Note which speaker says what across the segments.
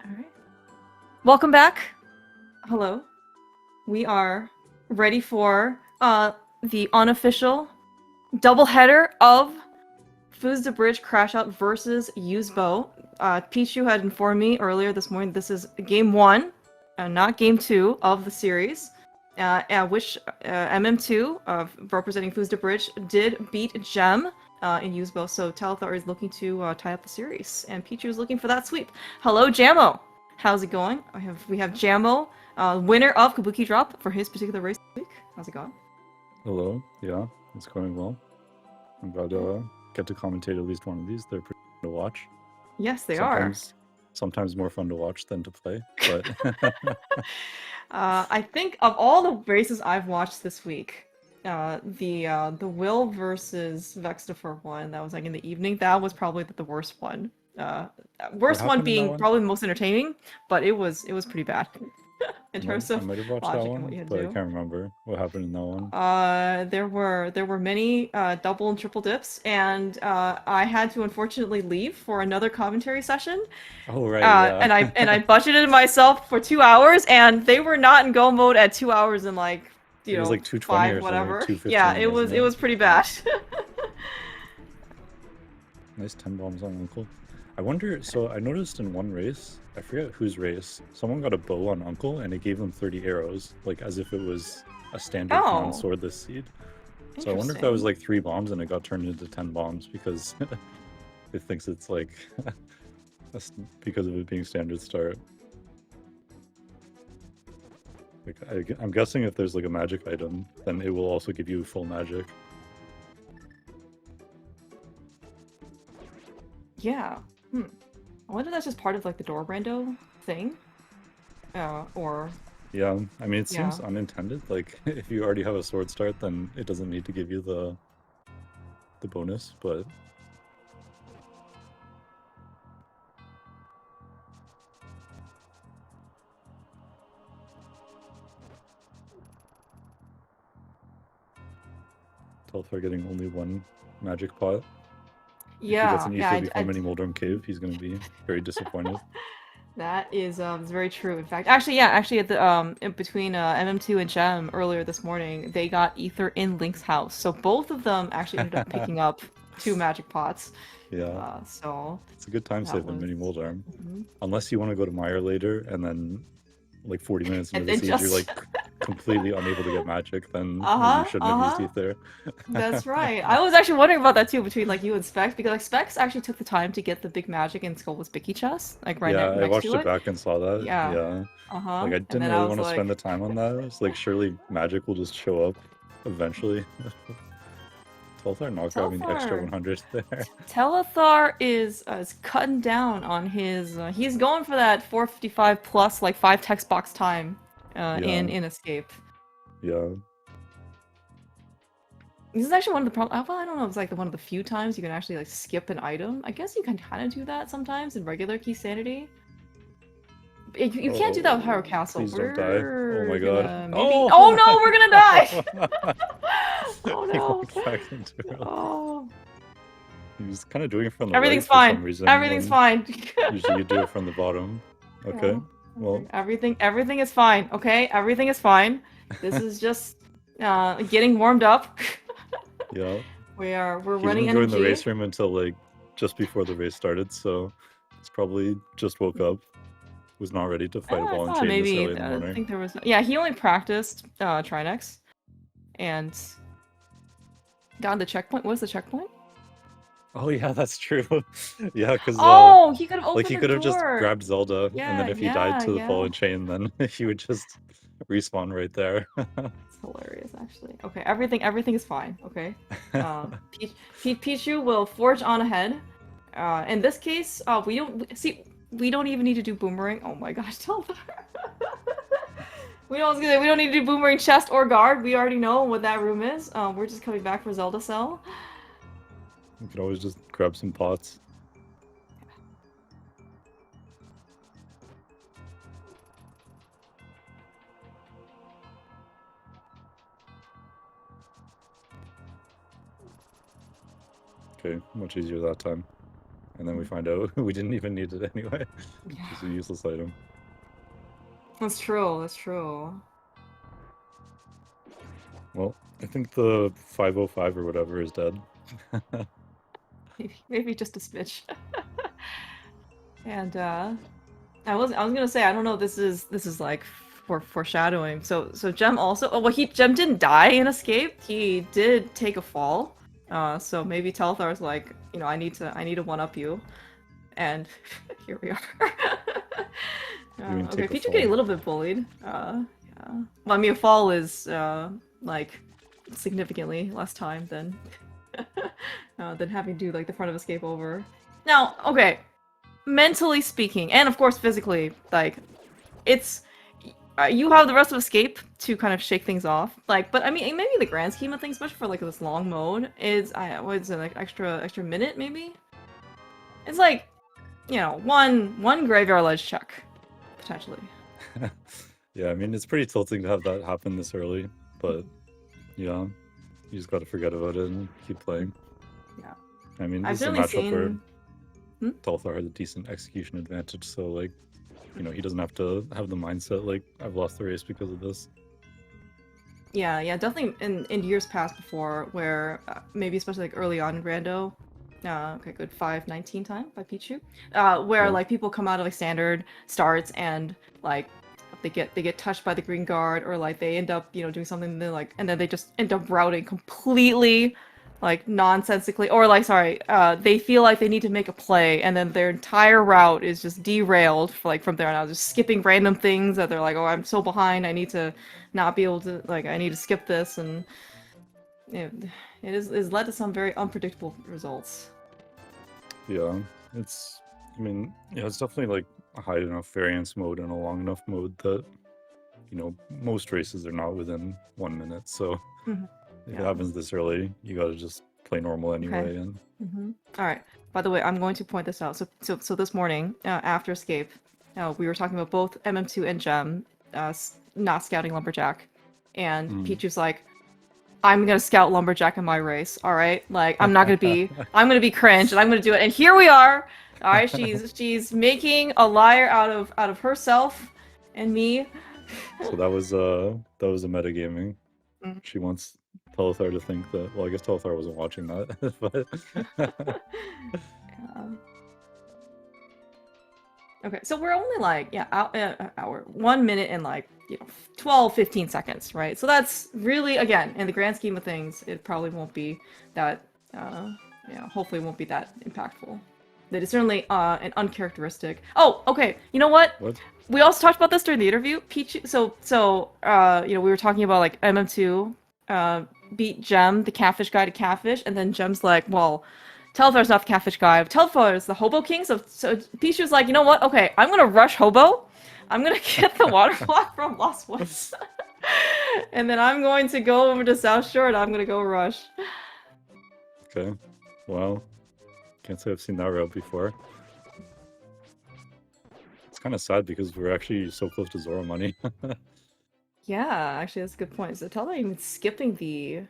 Speaker 1: Alright. Welcome back. Hello. We are ready for the unofficial doubleheader of Foosda Bridge Crashout versus Usedbow. Pichu had informed me earlier this morning this is game 1, not game 2 of the series. Which MM2, representing Foosda Bridge, did beat Gem in Usedbow, so Talithar is looking to tie up the series, and Pichu is looking for that sweep. Hello, Jammo! How's it going? We have Jammo, winner of Kabuki Drop for his particular race this week. How's it going?
Speaker 2: Hello. Yeah, it's going well. I'm glad to get to commentate at least one of these. They're pretty fun to watch.
Speaker 1: Yes, they are.
Speaker 2: Sometimes more fun to watch than to play, but
Speaker 1: I think of all the races I've watched this week, the Will versus Vextifer one that was like in the evening, that was probably the worst one. Worst one being probably the most entertaining, but it was pretty bad. In terms of
Speaker 2: I might have watched
Speaker 1: logic
Speaker 2: that
Speaker 1: and
Speaker 2: one,
Speaker 1: what you had to
Speaker 2: but
Speaker 1: do.
Speaker 2: I can't remember what happened in that one.
Speaker 1: There were many double and triple dips, and I had to unfortunately leave for another commentary session.
Speaker 2: Oh right, yeah.
Speaker 1: And I budgeted myself for 2 hours, and they were not in go mode at 2 hours and like
Speaker 2: It was like 2:20
Speaker 1: 5
Speaker 2: or something,
Speaker 1: whatever.
Speaker 2: 2:15.
Speaker 1: Yeah, it was pretty bad.
Speaker 2: Nice 10 bombs on Uncle. I wonder, so I noticed in one race, I forget whose race, someone got a bow on Uncle and it gave him 30 arrows, like as if it was a standard non-swordless seed. So I wonder if that was like 3 bombs and it got turned into 10 bombs because it thinks it's like because of it being standard start. Like I'm guessing if there's like a magic item, then it will also give you full magic.
Speaker 1: Yeah. I wonder if that's just part of like the door rando thing. Or
Speaker 2: yeah, I mean it seems unintended. Like if you already have a sword start, then it doesn't need to give you the bonus, but Telfar getting only 1 magic pot.
Speaker 1: Yeah,
Speaker 2: if he gets an ether before Mini Moldorm Cave, he's going to be very disappointed.
Speaker 1: That is very true. In fact, actually at the in between MM2 and Gem earlier this morning, they got ether in Link's house. So both of them actually ended up picking up 2 magic pots.
Speaker 2: Yeah.
Speaker 1: So
Speaker 2: it's a good time save in Mini Moldorm. Unless you want to go to Meyer later and then like 40 minutes into the siege you're like completely unable to get magic, then you shouldn't have used ether.
Speaker 1: That's right. I was actually wondering about that too between like you and Specs, because like Specs actually took the time to get the big magic in Skull's Bicky chest, like right next to it.
Speaker 2: Yeah, I watched it back and saw that.
Speaker 1: Yeah.
Speaker 2: Like I didn't really want to spend the time on that. It's like surely magic will just show up eventually. Telethar not grabbing the extra 100 there.
Speaker 1: Telethar is cutting down on his. He's going for that 455 plus like 5 text box time in Escape.
Speaker 2: Yeah.
Speaker 1: This is actually one of the problems. Well, I don't know. It's like one of the few times you can actually like skip an item. I guess you can kind of do that sometimes in regular Key Sanity. You can't do that with Hyrule Castle.
Speaker 2: Please don't die. Oh my god.
Speaker 1: Oh no, we're gonna die! Oh no. Oh.
Speaker 2: He was kind of doing it from the
Speaker 1: Everything's
Speaker 2: right
Speaker 1: fine.
Speaker 2: For some reason.
Speaker 1: Everything's fine.
Speaker 2: Usually you do it from the bottom. Okay.
Speaker 1: Yeah.
Speaker 2: Well.
Speaker 1: Everything is fine. Okay. Everything is fine. This is just getting warmed up.
Speaker 2: Yeah.
Speaker 1: We're
Speaker 2: He's
Speaker 1: running
Speaker 2: enjoying
Speaker 1: energy.
Speaker 2: the race room until like just before the race started, so it's probably just woke up. Was not ready to fight a ball and chain this early in the morning.
Speaker 1: I think there was. Yeah, he only practiced Trinex, and got the checkpoint. What was the checkpoint?
Speaker 2: Oh yeah, that's true. Yeah, because
Speaker 1: he could have opened
Speaker 2: like he could have just grabbed Zelda, and then if he died to the fallen chain, then he would just respawn right there.
Speaker 1: It's hilarious, actually. Okay, everything is fine. Okay, Pichu will forge on ahead. In this case, we don't even need to do boomerang. Oh my gosh, Telethar. We don't need to do boomerang chest or guard. We already know what that room is. We're just coming back for Zelda Cell.
Speaker 2: You can always just grab some pots. Okay, much easier that time. and then we find out we didn't even need it anyway. It's a useless item.
Speaker 1: That's true. That's true.
Speaker 2: Well, I think the 505 or whatever is dead.
Speaker 1: Maybe just a smidge. And I was gonna say, I don't know if this is like foreshadowing. So Jem also, oh well, Jem didn't die in Escape. He did take a fall. So maybe Telthar's like, you know, I need to one up you. And here we are. Okay, Pichu getting a little bit bullied. Yeah. Well, I mean, a fall is like significantly less time than having to do like the front of Escape over. Now, okay, mentally speaking, and of course physically, like it's you have the rest of Escape to kind of shake things off. Like, but I mean, maybe the grand scheme of things, especially for like this long mode, is what is it, like extra minute maybe? It's like, you know, one graveyard ledge check potentially.
Speaker 2: Yeah, I mean, it's pretty tilting to have that happen this early, but yeah, you just got to forget about it and keep playing.
Speaker 1: Yeah.
Speaker 2: I mean, this is a matchup where Telthar has a decent execution advantage, so like, you know, he doesn't have to have the mindset like, I've lost the race because of this.
Speaker 1: Yeah, definitely in years past before, where maybe especially like early on in Rando, okay, good 5-19 time by Pichu, where like people come out of like standard starts and like they get touched by the green guard, or like they end up, you know, doing something and then they just end up routing completely like nonsensically, or like sorry, they feel like they need to make a play and then their entire route is just derailed for, like from there on out, just skipping random things that they're like, oh, I'm so behind, I need to not be able to, like, I need to skip this, and it is led to some very unpredictable results.
Speaker 2: Yeah, I mean, yeah, it's definitely like a high enough variance mode and a long enough mode that, you know, most races are not within 1 minute, so if it happens this early, you gotta just play normal anyway.
Speaker 1: Okay.
Speaker 2: And
Speaker 1: all right, by the way, I'm going to point this out. So this morning, after Escape, we were talking about both MM2 and Gem not scouting Lumberjack, and Pichu's like, I'm gonna scout Lumberjack in my race, all right? Like, I'm gonna be cringe, and I'm gonna do it. And here we are. All right, she's making a liar out of herself and me.
Speaker 2: So that was a metagaming. She wants Telethar to think that. Well, I guess Telethar wasn't watching that, but.
Speaker 1: Okay, so we're only like, hour, 1 minute and like, you know, 12-15 seconds, right? So that's really, again, in the grand scheme of things, it probably won't be that, hopefully it won't be that impactful. That is certainly an uncharacteristic. Oh, okay, you know what?
Speaker 2: What?
Speaker 1: We also talked about this during the interview. Pichu, you know, we were talking about like MM2 beat Gem, the catfish guy, to catfish, and then Gem's like, well, Telthar's not the catfish guy. Telthar is the hobo king. So Pichu's like, you know what? Okay, I'm gonna rush hobo. I'm gonna get the water block from Lost Woods. And then I'm going to go over to South Shore and I'm gonna go rush.
Speaker 2: Okay. Well, can't say I've seen that route before. It's kind of sad because we're actually so close to Zora money.
Speaker 1: Yeah, actually that's a good point. So Telthar even skipping the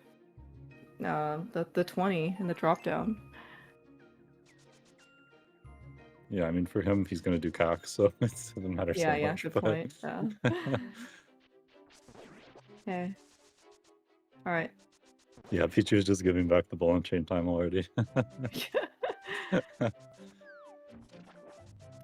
Speaker 1: 20 in the drop down.
Speaker 2: Yeah, I mean, for him, he's gonna do CAC, so it doesn't matter so much.
Speaker 1: Yeah, good point. Okay. All right.
Speaker 2: Yeah, Pichu's just giving back the ball and chain time already.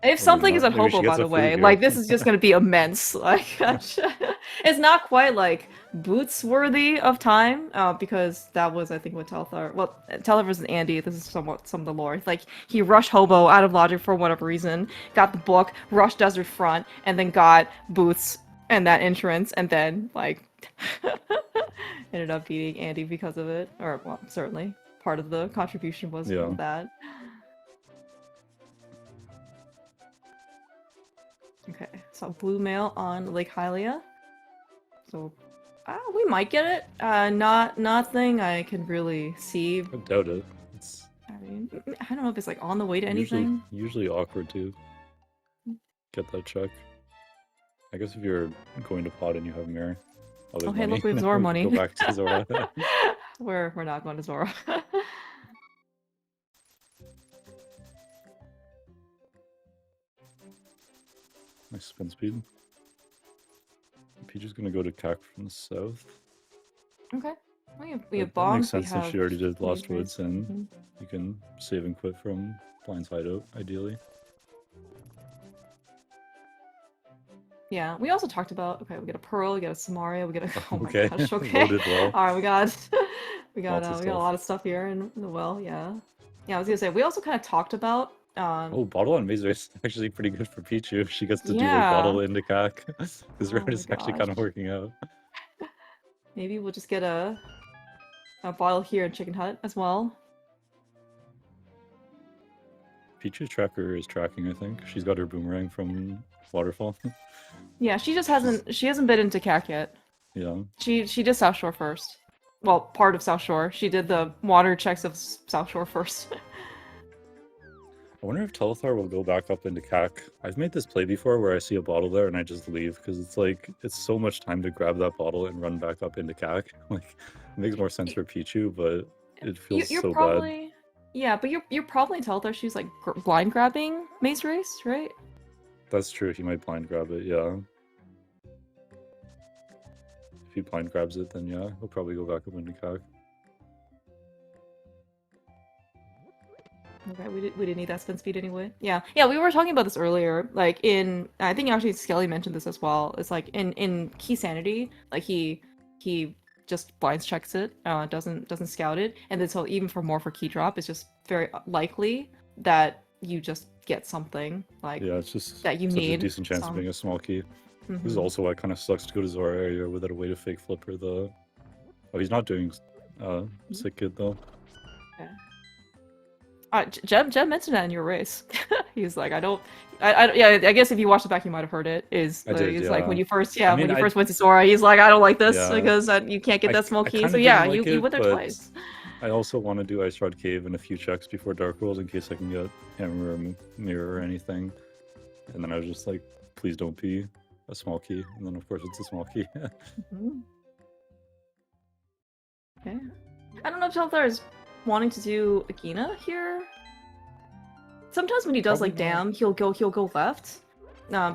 Speaker 1: If something is at hobo, by the way, like this is just gonna be immense. Like, it's not quite like Boots worthy of time, because that was, I think, what Telthar. Well, Telthar versus Andy. This is somewhat some of the lore. Like, he rushed hobo out of logic for whatever reason, got the book, rushed Desert Front, and then got Boots and that entrance, and then like ended up beating Andy because of it. Or, well, certainly part of the contribution was that. Okay, so blue mail on Lake Hylia. So, we might get it. Nothing I can really see.
Speaker 2: I doubt it.
Speaker 1: I mean, I don't know if it's like on the way to anything.
Speaker 2: Usually awkward to get that check. I guess if you're going to pod and you have mirror.
Speaker 1: Oh, hey, look, we have Zora money.
Speaker 2: Go back to Zora.
Speaker 1: We're not going to Zora.
Speaker 2: Nice spin speed. Peach is gonna go to CAC from the south.
Speaker 1: Okay. We have
Speaker 2: That
Speaker 1: bombs.
Speaker 2: makes sense
Speaker 1: we
Speaker 2: since
Speaker 1: have
Speaker 2: she already did Lost
Speaker 1: Maze
Speaker 2: Woods,
Speaker 1: Race.
Speaker 2: and
Speaker 1: Mhm.
Speaker 2: you can save and quit from Blind's Hideout, ideally.
Speaker 1: Yeah, we also talked about, okay, we got a Pearl, we got a Samaria, we got a, oh my
Speaker 2: Okay,
Speaker 1: gosh, okay.
Speaker 2: loaded well.
Speaker 1: Alright, we got
Speaker 2: Lots of
Speaker 1: we got a
Speaker 2: stuff.
Speaker 1: lot of stuff here in the well, yeah. Yeah, I was gonna say, we also kind of talked about,
Speaker 2: Oh, bottle on Maze Race is actually pretty good for Pichu. She gets to do like
Speaker 1: yeah.
Speaker 2: bottle into CAC. This
Speaker 1: Oh
Speaker 2: route
Speaker 1: my
Speaker 2: is actually kind of
Speaker 1: gosh.
Speaker 2: working out.
Speaker 1: Maybe we'll just get a bottle here in Chicken Hut as well.
Speaker 2: Pichu's tracker is tracking, I think. She's got her boomerang from Waterfall.
Speaker 1: Yeah, she hasn't been into CAC yet.
Speaker 2: Yeah.
Speaker 1: She did South Shore first. Well, part of South Shore. She did the water checks of South Shore first.
Speaker 2: I wonder if Telethar will go back up into CAC. I've made this play before where I see a bottle there and I just leave because it's like, it's so much time to grab that bottle and run back up into CAC. Like, it makes more sense for Pichu, but it feels
Speaker 1: You're
Speaker 2: so
Speaker 1: probably,
Speaker 2: bad.
Speaker 1: yeah, but you're probably Telethar. She's like blind grabbing Maze Race, right?
Speaker 2: That's true, he might blind grab it, yeah. If he blind grabs it, then yeah, he'll probably go back up into CAC.
Speaker 1: Okay, we didn't need that spin speed anyway. Yeah, we were talking about this earlier. Like I think actually Skelly mentioned this as well. It's like in Key Sanity, like he just blinds checks it, doesn't scout it, and then so even for key drop, it's just very likely that you just get something like
Speaker 2: Yeah, it's just
Speaker 1: that you
Speaker 2: such
Speaker 1: need.
Speaker 2: a decent chance of being a small key. This is
Speaker 1: Mhm.
Speaker 2: also why it kind of sucks to go to Zora area without a way to fake flipper the... Oh, he's not doing Sick Kid though.
Speaker 1: Okay. Jem mentioned that in your race. He's like, yeah, I guess if you watched it back, you might have heard it.
Speaker 2: I did,
Speaker 1: He's
Speaker 2: yeah.
Speaker 1: like when you first,
Speaker 2: I mean,
Speaker 1: when you first went to Sora, he's like, I don't like this
Speaker 2: Yeah.
Speaker 1: because you can't get that small
Speaker 2: I
Speaker 1: key.
Speaker 2: kinda
Speaker 1: So yeah,
Speaker 2: didn't like
Speaker 1: you
Speaker 2: it,
Speaker 1: went there
Speaker 2: but
Speaker 1: twice.
Speaker 2: I also want to do Ice Rod Cave and a few checks before Dark World in case I can get Hammer or Mirror or anything. And then I was just like, please don't be a small key. And then of course it's a small key.
Speaker 1: Mhm. Okay. I don't know if Telthar is wanting to do Agina here. Sometimes when he does
Speaker 2: Probably
Speaker 1: like
Speaker 2: not.
Speaker 1: Dam, he'll go left.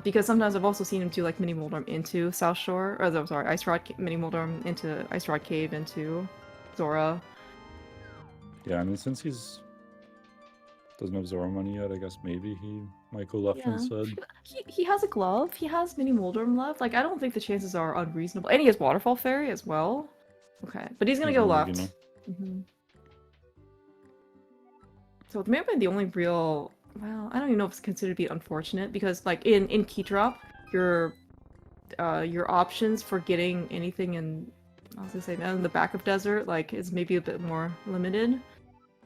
Speaker 1: Because sometimes I've also seen him do like Mini Moldorm into South Shore, or I'm sorry, Ice Rod Mini Moldorm into Ice Rod Cave into Zora.
Speaker 2: Yeah, I mean, since he's doesn't have Zora money yet, I guess maybe he might go left
Speaker 1: Yeah.
Speaker 2: instead.
Speaker 1: He has a glove. He has Mini Moldorm left. Like I don't think the chances are unreasonable. And he has Waterfall Fairy as well. Okay, but he's gonna go left. Mm-hmm. So maybe the only real, well, I don't even know if it's considered to be unfortunate because like in Key Drop, your options for getting anything in, I was gonna say, in the back of desert, like is maybe a bit more limited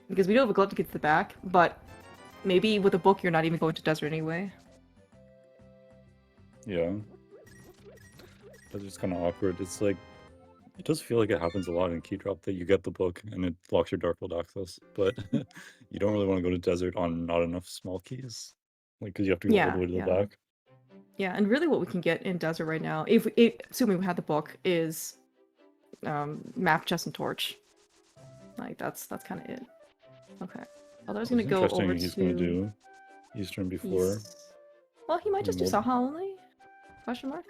Speaker 1: because we do have a glove to get to the back, but maybe with a book you're not even going to desert anyway.
Speaker 2: Yeah. That's just kind of awkward. It's like, it does feel like it happens a lot in Key Drop that you get the book and it locks your Dark World access, but you don't really want to go to desert on not enough small keys. Like, because you have to go all the way to the back.
Speaker 1: Yeah, and really what we can get in desert right now, assuming we had the book, is map, chest, and torch. Like that's kind of it. Okay. Other's gonna go over
Speaker 2: He's
Speaker 1: to
Speaker 2: gonna do Eastern before.
Speaker 1: Well, he might just do Saha only? Question mark?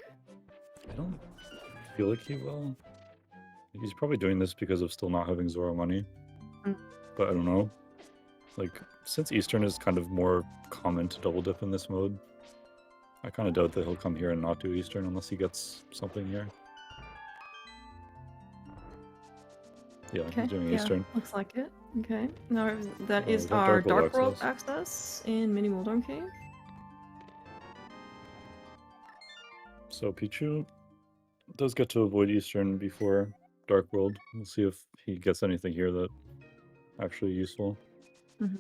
Speaker 2: I don't feel like he will. He's probably doing this because of still not having Zora money. But I don't know. Like, since Eastern is kind of more common to double dip in this mode, I kind of doubt that he'll come here and not do Eastern unless he gets something here. Yeah, he's doing Eastern.
Speaker 1: Looks like it. Okay. Now that is our Dark World access in Mini Moldorm Cave.
Speaker 2: So Pichu does get to avoid Eastern before Dark World. We'll see if he gets anything here that actually useful.
Speaker 1: Mm-hmm.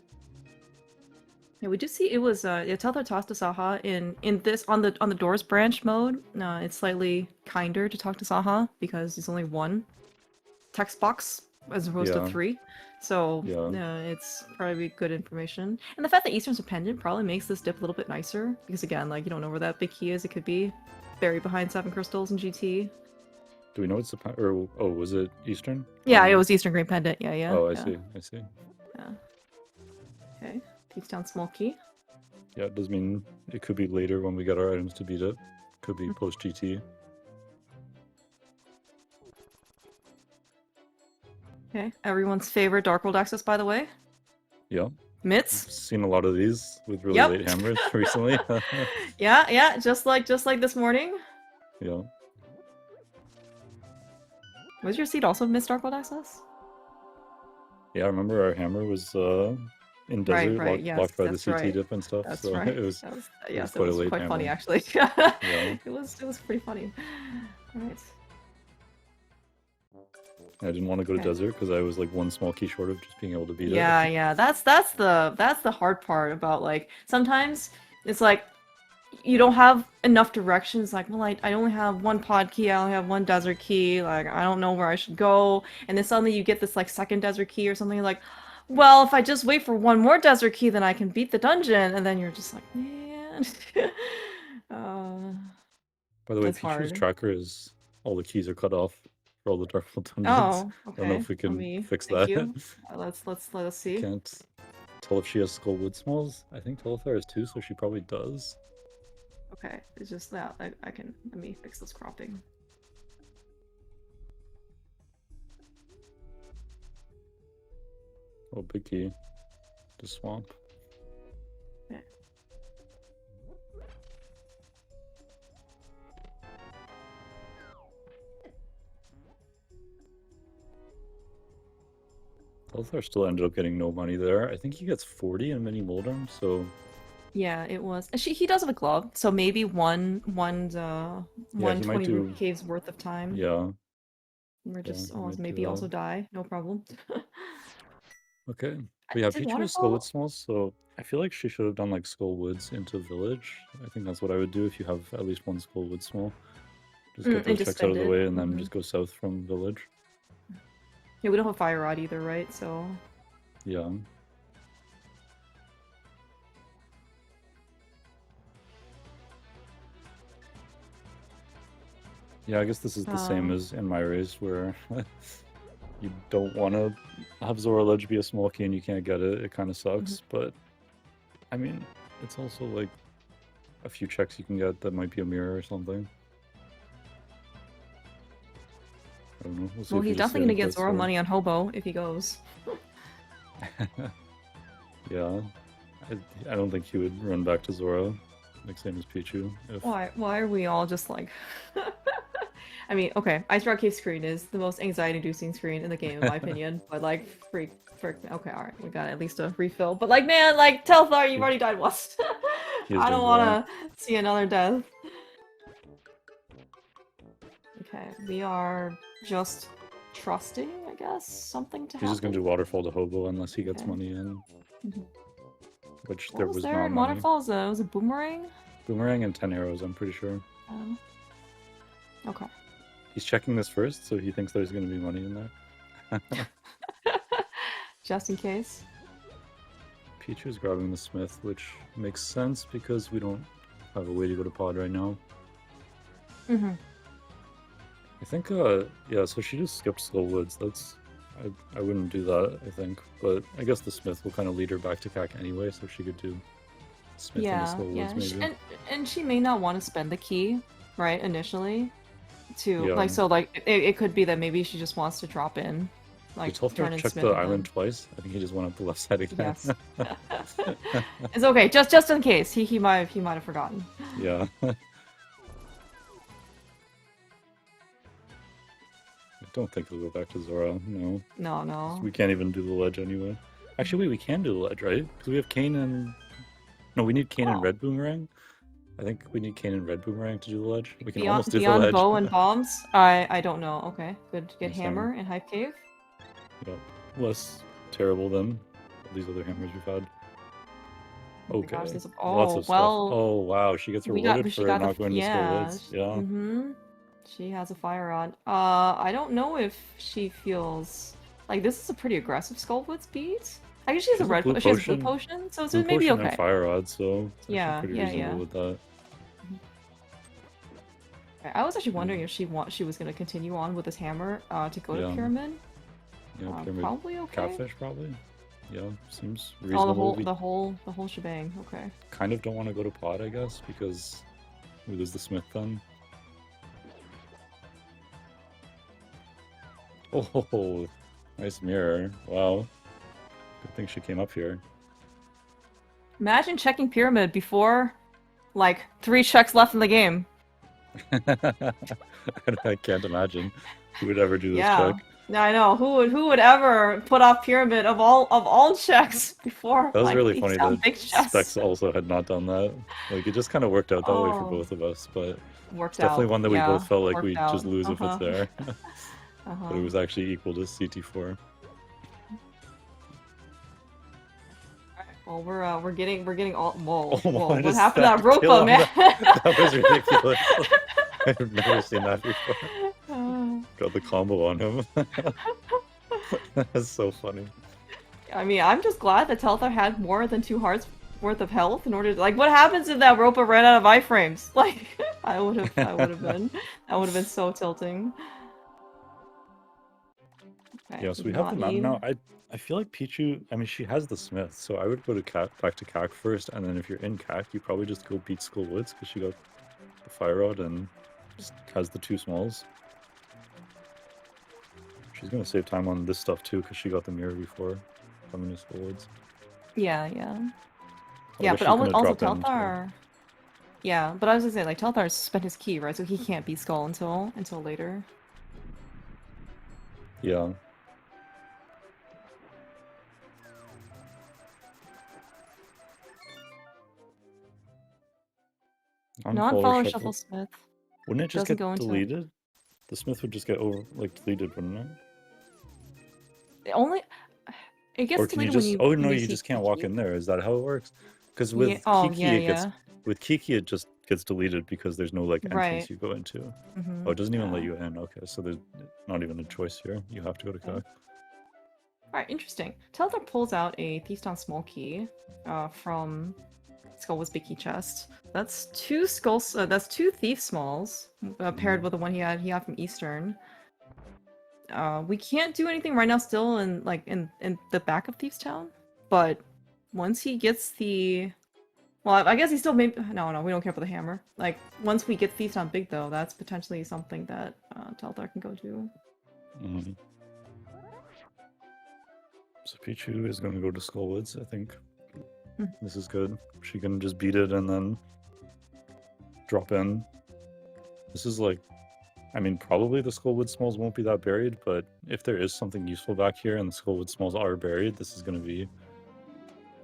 Speaker 1: Yeah, we just see it was Telthar tossed to Saha in this on the Doors branch mode. It's slightly kinder to talk to Saha because it's only one text box as opposed to 3. So it's probably good information. And the fact that Eastern's dependent probably makes this dip a little bit nicer because again, like you don't know where that big key is. It could be buried behind 7 crystals in GT.
Speaker 2: Do we know it's the or oh, was it Eastern?
Speaker 1: Yeah, it was Eastern Green Pendant. Yeah.
Speaker 2: Oh, I see.
Speaker 1: Yeah. Okay. Takes down small key.
Speaker 2: Yeah, it does mean it could be later when we get our items to beat it. Could be post GT.
Speaker 1: Okay, everyone's favorite Dark World access, by the way.
Speaker 2: Yeah.
Speaker 1: Mitts.
Speaker 2: Seen a lot of these with really
Speaker 1: Yep.
Speaker 2: late hammers recently.
Speaker 1: Yeah, just like this morning.
Speaker 2: Yeah.
Speaker 1: Was your seed also Miss Dark World access?
Speaker 2: Yeah, I remember our hammer was in desert,
Speaker 1: Right, yes,
Speaker 2: blocked by the
Speaker 1: that's
Speaker 2: CT
Speaker 1: right.
Speaker 2: dip and stuff.
Speaker 1: That's
Speaker 2: So
Speaker 1: right.
Speaker 2: it was
Speaker 1: Yes, it
Speaker 2: quite a
Speaker 1: was
Speaker 2: late
Speaker 1: quite funny
Speaker 2: hammer.
Speaker 1: actually.
Speaker 2: Yeah.
Speaker 1: It was pretty funny. All right.
Speaker 2: I didn't want to go to
Speaker 1: Okay.
Speaker 2: desert because I was like one small key short of just being able to beat it.
Speaker 1: Yeah. That's the hard part about like sometimes it's like you don't have enough directions. Like, well, I only have one pod key. I only have one desert key. Like, I don't know where I should go. And then suddenly you get this like second desert key or something. Like, well, if I just wait for one more desert key, then I can beat the dungeon. And then you're just like, man.
Speaker 2: By the way,
Speaker 1: That's
Speaker 2: Pichu's
Speaker 1: hard.
Speaker 2: tracker is all the keys are cut off for all the Dark World dungeons.
Speaker 1: Oh,
Speaker 2: I don't know
Speaker 1: okay.
Speaker 2: if we can fix
Speaker 1: Thank
Speaker 2: that.
Speaker 1: you. Let us see.
Speaker 2: Can't tell if she has skull wood smalls. I think Telethar has 2, so she probably does.
Speaker 1: Okay, it's just that let me fix this cropping.
Speaker 2: Oh, big key. To swamp.
Speaker 1: Okay.
Speaker 2: Telethar still ended up getting no money there. I think he gets 40 in mini Moldarm, so
Speaker 1: Yeah, it was. He does have a glove, so maybe one
Speaker 2: he might
Speaker 1: 20
Speaker 2: do.
Speaker 1: rupee caves worth of time.
Speaker 2: Yeah.
Speaker 1: We're just
Speaker 2: he might do
Speaker 1: maybe
Speaker 2: that.
Speaker 1: also die, no problem.
Speaker 2: Okay. But yeah,
Speaker 1: Did
Speaker 2: Pichu has skull wood smalls, so I feel like she should have done like skull woods into village. I think that's what I would do if you have at least one skull wood small. Just get those checks out of the way and then just go south from village.
Speaker 1: Yeah, we don't have fire rod either, right? So
Speaker 2: yeah. Yeah, I guess this is the same as in my race where you don't want to have Zora Ledge be a small key and you can't get it. It kind of sucks, but I mean, it's also like a few checks you can get that might be a mirror or something. I don't know. We'll see.
Speaker 1: Well, he's definitely gonna get Zora money on Hobo if he goes.
Speaker 2: Yeah, I don't think he would run back to Zora, like same as Pichu. If...
Speaker 1: Why are we all just like? I mean, okay, Ice Rock Cave screen is the most anxiety-inducing screen in the game, in my opinion. But like, freak. Okay, all right, we got at least a refill. But like, man, like Telethar, you've already died once. I don't want to see another death. Okay, we are just trusting, I guess, something to happen.
Speaker 2: He's just gonna do Waterfall to Hobo unless he gets money in. Which there was not money.
Speaker 1: Waterfall was a boomerang?
Speaker 2: Boomerang and 10 arrows, I'm pretty sure.
Speaker 1: Okay.
Speaker 2: He's checking this first, so he thinks there's gonna be money in there.
Speaker 1: Just in case.
Speaker 2: Pichu's grabbing the smith, which makes sense because we don't have a way to go to pod right now. I think, yeah, so she just skipped Skull Woods. That's... I wouldn't do that, I think. But I guess the smith will kind of lead her back to CAC anyway, so she could do smith in the Skull Woods, maybe.
Speaker 1: And she may not want to spend the key, right, initially. It could be that maybe she just wants to drop in. Like,
Speaker 2: Telethar checked the island twice. I think he just went up the left side again.
Speaker 1: Yes. It's okay, just in case. He might have forgotten.
Speaker 2: Yeah. I don't think we'll go back to Zora, no.
Speaker 1: No.
Speaker 2: We can't even do the ledge anyway. Actually, wait, we can do the ledge, right? Because we have Kane and... No, we need Kane and Red Boomerang. I think we need Kane and Red Boomerang to do the ledge. We can almost do the ledge.
Speaker 1: Beyond bow and bombs? I don't know. Okay, good. Get hammer and Hive Cave.
Speaker 2: Yep. Less terrible than these other hammers we've had. Okay.
Speaker 1: Lots of
Speaker 2: stuff.
Speaker 1: well.
Speaker 2: Oh wow, she gets rewarded for not going to Skull Woods. Yeah.
Speaker 1: She has a fire rod. I don't know if she feels like this is a pretty aggressive Skull Woods beat. I guess she has a blue potion, so it's maybe okay.
Speaker 2: And fire rod, so it's pretty
Speaker 1: yeah.
Speaker 2: reasonable with that.
Speaker 1: I was actually wondering if she was going to continue on with this hammer to go to pyramid.
Speaker 2: Yeah, pyramid.
Speaker 1: Probably okay.
Speaker 2: Catfish, probably. Yeah, seems
Speaker 1: Oh,
Speaker 2: reasonable.
Speaker 1: the whole shebang. Okay.
Speaker 2: Kind of don't want to go to pod, I guess, because we lose the smith then. Oh, nice mirror. Wow. Good thing she came up here.
Speaker 1: Imagine checking pyramid before, like, 3 checks left in the game.
Speaker 2: I can't imagine who would ever do this
Speaker 1: Yeah.
Speaker 2: check.
Speaker 1: I know. Who would ever put off pyramid of all checks before
Speaker 2: That was
Speaker 1: like
Speaker 2: really
Speaker 1: these
Speaker 2: funny
Speaker 1: sound
Speaker 2: that
Speaker 1: big chests?
Speaker 2: Specs also had not done that. Like, it just kind of worked out that way for
Speaker 1: Oh,
Speaker 2: both of us, but it's
Speaker 1: worked
Speaker 2: definitely
Speaker 1: out.
Speaker 2: one that we both
Speaker 1: Yeah,
Speaker 2: felt like
Speaker 1: worked
Speaker 2: we'd just
Speaker 1: out.
Speaker 2: lose if it's
Speaker 1: Uh-huh.
Speaker 2: there.
Speaker 1: Uh-huh.
Speaker 2: But it was actually equal to CT4.
Speaker 1: Well, we're getting all whoa,
Speaker 2: Oh,
Speaker 1: whoa.
Speaker 2: what
Speaker 1: What
Speaker 2: is
Speaker 1: happened to
Speaker 2: that
Speaker 1: that
Speaker 2: kill
Speaker 1: Ropa,
Speaker 2: on
Speaker 1: man?
Speaker 2: that was ridiculous. I've never seen that before. Got the combo on him. That's so funny.
Speaker 1: I mean, I'm just glad that Telthar had more than 2 hearts worth of health in order to, like, what happens if that Ropa ran out of iframes? Like, I would have been, that would have been so tilting. Okay,
Speaker 2: Yeah, so
Speaker 1: we
Speaker 2: we
Speaker 1: do
Speaker 2: have the
Speaker 1: not
Speaker 2: mountain
Speaker 1: need.
Speaker 2: now. I feel like Pichu, I mean, she has the smith, so I would go to back to CAC first, and then if you're in CAC, you probably just go beat Skull Woods, because she got the fire rod and just has the 2 smalls. She's gonna save time on this stuff too, because she got the mirror before coming to Skull Woods.
Speaker 1: Yeah, yeah.
Speaker 2: Well, I
Speaker 1: Yeah,
Speaker 2: guess
Speaker 1: but
Speaker 2: she's gonna
Speaker 1: also
Speaker 2: drop in too.
Speaker 1: Telthar. Yeah, but I was gonna say, like, Telthar spent his key, right? So he can't beat Skull until later.
Speaker 2: Yeah. On-follower
Speaker 1: Non-follower
Speaker 2: shuffle.
Speaker 1: Shuffle Smith
Speaker 2: Wouldn't it just
Speaker 1: doesn't
Speaker 2: get
Speaker 1: go into
Speaker 2: deleted? The smith would just get deleted, wouldn't it?
Speaker 1: it only. It gets
Speaker 2: Or can you
Speaker 1: deleted when
Speaker 2: just?
Speaker 1: you
Speaker 2: Oh
Speaker 1: when
Speaker 2: no,
Speaker 1: they
Speaker 2: you
Speaker 1: say
Speaker 2: just can't walk
Speaker 1: Kiki.
Speaker 2: in there. Is that how it works? Because
Speaker 1: Yeah.
Speaker 2: with
Speaker 1: Oh,
Speaker 2: Kiki,
Speaker 1: yeah,
Speaker 2: it gets
Speaker 1: yeah.
Speaker 2: with Kiki, it just gets deleted because there's no like entrance
Speaker 1: Right.
Speaker 2: you go into.
Speaker 1: Mm-hmm.
Speaker 2: Oh, it doesn't even let
Speaker 1: Yeah.
Speaker 2: you in. Okay, so there's not even a choice here. You have to go to
Speaker 1: Okay.
Speaker 2: CAC.
Speaker 1: Alright, interesting. Telthar pulls out a Thiefstown small key from Skullwood's big key chest. That's 2 skulls. That's 2 thief smalls paired with the one he had from Eastern. We can't do anything right now still in the back of Thieves Town, but once he gets the well, I guess he still maybe no, we don't care for the hammer. Like once we get Thieves Town big though, that's potentially something that Telthar can go do.
Speaker 2: Mm-hmm. So Pichu is going to go to Skullwoods, I think. This is good. She can just beat it and then drop in. This is like, I mean, probably the Skullwood smalls won't be that buried, but if there is something useful back here and the Skullwood smalls are buried, this is going to be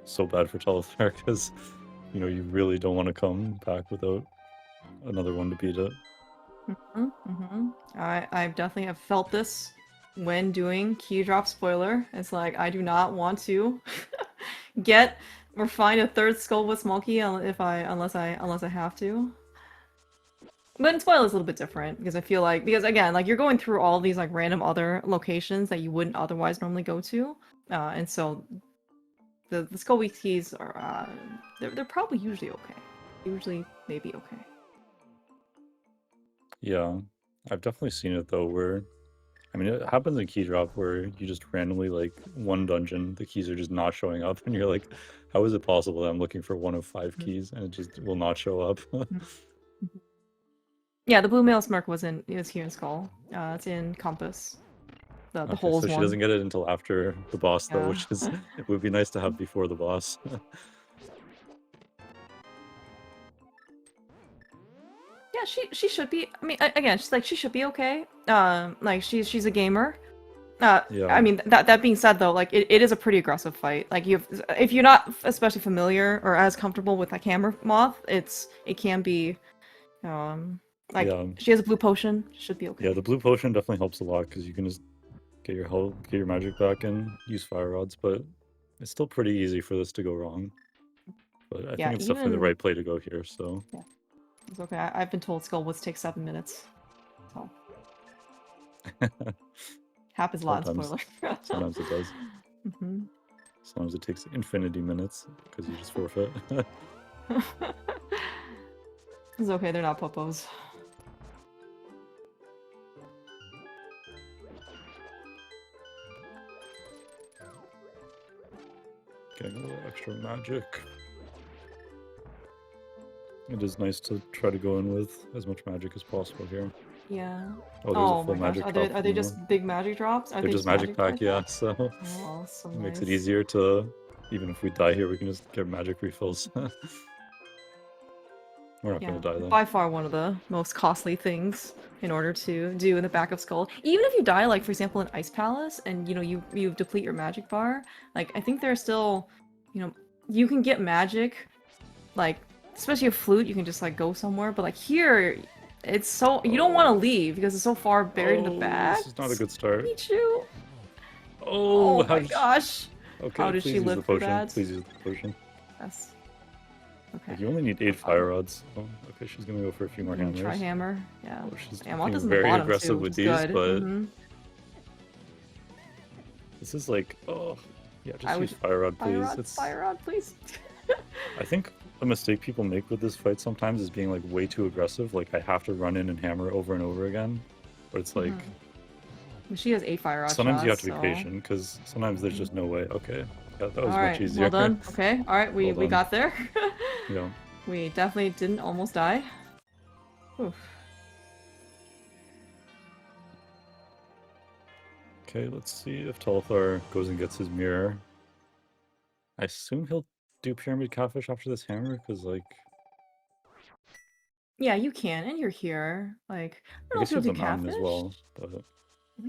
Speaker 2: so bad for Telethar because, you know, you really don't want to come back without another one to beat it.
Speaker 1: I definitely have felt this when doing key drop spoiler. It's like I do not want to get or find a 3rd skull with small key unless I have to. But in spoiler is a little bit different because I feel like again like you're going through all these like random other locations that you wouldn't otherwise normally go to, and so the skull weak keys are they're probably usually okay. Usually maybe okay.
Speaker 2: Yeah, I've definitely seen it though where, I mean, it happens in key drop where you just randomly like one dungeon, the keys are just not showing up and you're like, how is it possible that I'm looking for one of 5 keys and it just will not show up?
Speaker 1: Yeah, the blue male smirk was here in Skull. It's in Compass. The
Speaker 2: Okay,
Speaker 1: holes
Speaker 2: so she
Speaker 1: one.
Speaker 2: doesn't get it until after the boss though,
Speaker 1: Yeah.
Speaker 2: which is it would be nice to have before the boss.
Speaker 1: Yeah, she should be. I mean, again, she should be okay. Like she's a gamer.
Speaker 2: Yeah.
Speaker 1: I mean that being said though, like it is a pretty aggressive fight. Like if you're not especially familiar or as comfortable with like hammer moth, it can be, like
Speaker 2: Yeah.
Speaker 1: she has a blue potion, should be okay.
Speaker 2: Yeah, the blue potion definitely helps a lot because you can just get your health, get your magic back, and use fire rods. But it's still pretty easy for this to go wrong. But I think it's definitely the right play to go here. So
Speaker 1: yeah, it's okay. I've been told Skullwoods take 7 minutes. So happens a lot in spoiler.
Speaker 2: Sometimes it does.
Speaker 1: Mm-hmm.
Speaker 2: Sometimes it takes infinity minutes because you just forfeit.
Speaker 1: It's okay, they're not popos.
Speaker 2: Getting a little extra magic. It is nice to try to go in with as much magic as possible here.
Speaker 1: Yeah.
Speaker 2: Oh, there's a full
Speaker 1: my gosh.
Speaker 2: magic
Speaker 1: Are
Speaker 2: drop.
Speaker 1: they just big magic drops? Are
Speaker 2: They're
Speaker 1: they
Speaker 2: just magic pack, yeah.
Speaker 1: drops?
Speaker 2: So
Speaker 1: Oh, so
Speaker 2: it makes
Speaker 1: nice.
Speaker 2: it easier to, even if we die here, we can just get magic refills. We're not gonna die though.
Speaker 1: By far one of the most costly things in order to do in the back of Skull. Even if you die, like for example in Ice Palace, and you deplete your magic bar, like I think there's still, you can get magic, like especially a flute, you can just like go somewhere. But like here, it's so you don't want to leave because it's so far buried in the back.
Speaker 2: This is not a good start.
Speaker 1: Pichu.
Speaker 2: Oh
Speaker 1: my gosh.
Speaker 2: Okay,
Speaker 1: how did she live through that?
Speaker 2: Please use the potion.
Speaker 1: Yes. Okay.
Speaker 2: Like, you only need 8 fire rods. Oh, okay, she's gonna go for a few more hammers.
Speaker 1: Try hammer, yeah.
Speaker 2: Oh, she's
Speaker 1: being
Speaker 2: very aggressive
Speaker 1: too,
Speaker 2: with these,
Speaker 1: good.
Speaker 2: but this is like, oh, yeah, just use fire rod, please.
Speaker 1: Fire rod, please.
Speaker 2: I think a mistake people make with this fight sometimes is being like way too aggressive. Like I have to run in and hammer over and over again, but it's like.
Speaker 1: She has 8 fire rods.
Speaker 2: Sometimes you have to be patient because sometimes there's just no way. Okay, that was much easier.
Speaker 1: Well done. Okay, all right, we got there.
Speaker 2: Yeah.
Speaker 1: We definitely didn't almost die. Oof.
Speaker 2: Okay, let's see if Telethar goes and gets his mirror. I assume he'll do Pyramid Catfish after this hammer, because, like...
Speaker 1: Yeah, you can, and you're here. Like, I
Speaker 2: guess you have
Speaker 1: do
Speaker 2: the mountain as well, but...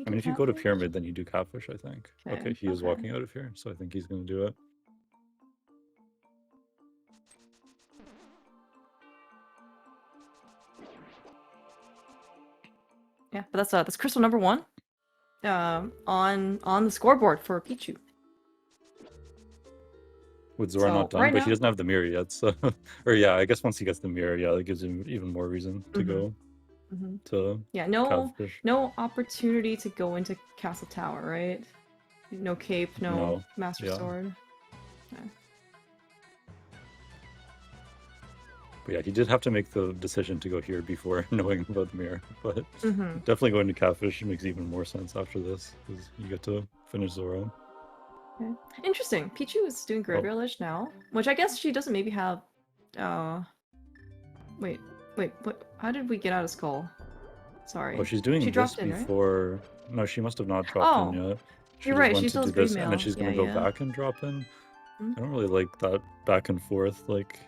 Speaker 2: I mean, if you go to Pyramid, then you do Catfish, I think. Okay, he is walking out of here, so I think he's going to do it.
Speaker 1: Yeah, but that's crystal number 1 on the scoreboard for Pichu.
Speaker 2: With Zora not done, but he doesn't have the mirror yet, so... or yeah, I guess once he gets the mirror, yeah, that gives him even more reason to go. To
Speaker 1: no opportunity to go into Castle Tower, right? No cape, no Master Sword. Okay.
Speaker 2: But yeah, he did have to make the decision to go here before knowing about the mirror. But definitely going to Catfish makes even more sense after this, because you get to finish Zora.
Speaker 1: Okay. Interesting. Pichu is doing Graveyard Ledge now, which I guess she doesn't maybe have. Wait, what? How did we get out of Skull? Sorry.
Speaker 2: Oh, she's doing this before. Right? No, she must have not dropped in yet.
Speaker 1: You're right. She still has
Speaker 2: this,
Speaker 1: mail.
Speaker 2: And then she's gonna go back and drop in. I don't really like that back and forth. Like,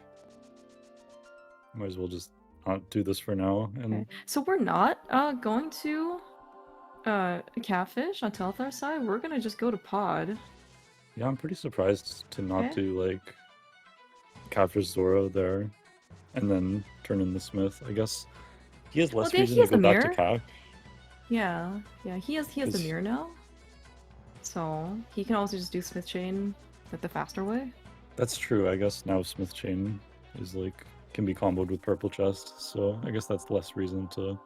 Speaker 2: might as well just not do this for now. And
Speaker 1: so we're not going to Catfish on Telethar's side. We're gonna just go to Pod.
Speaker 2: Yeah, I'm pretty surprised to not do like Catfish Zora there, and then turn in the Smith. I guess he has less reason to go back to Cac.
Speaker 1: Yeah, he has the mirror now, so he can also just do Smith Chain like the faster way.
Speaker 2: That's true. I guess now Smith Chain is like can be comboed with Purple Chest, so I guess that's less reason to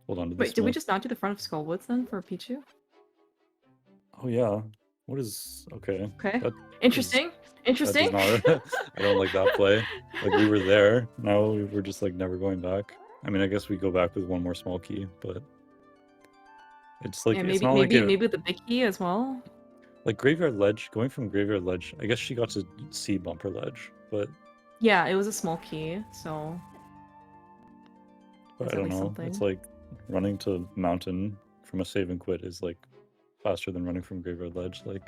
Speaker 2: hold on to this.
Speaker 1: Wait, did we just not do the front of Skullwoods then for Pichu?
Speaker 2: Oh yeah. What is okay?
Speaker 1: Interesting. Interesting.
Speaker 2: I don't like that play. Like we were there. Now we're just like never going back. I mean, I guess we go back with one more small key, but it's like it's not
Speaker 1: maybe with the big key as well.
Speaker 2: Like Graveyard Ledge, going from Graveyard Ledge. I guess she got to see Bumper Ledge, but
Speaker 1: yeah, it was a small key, so.
Speaker 2: But I don't know. Something. It's like running to Mountain from a save and quit is like faster than running from Graveyard Ledge, like.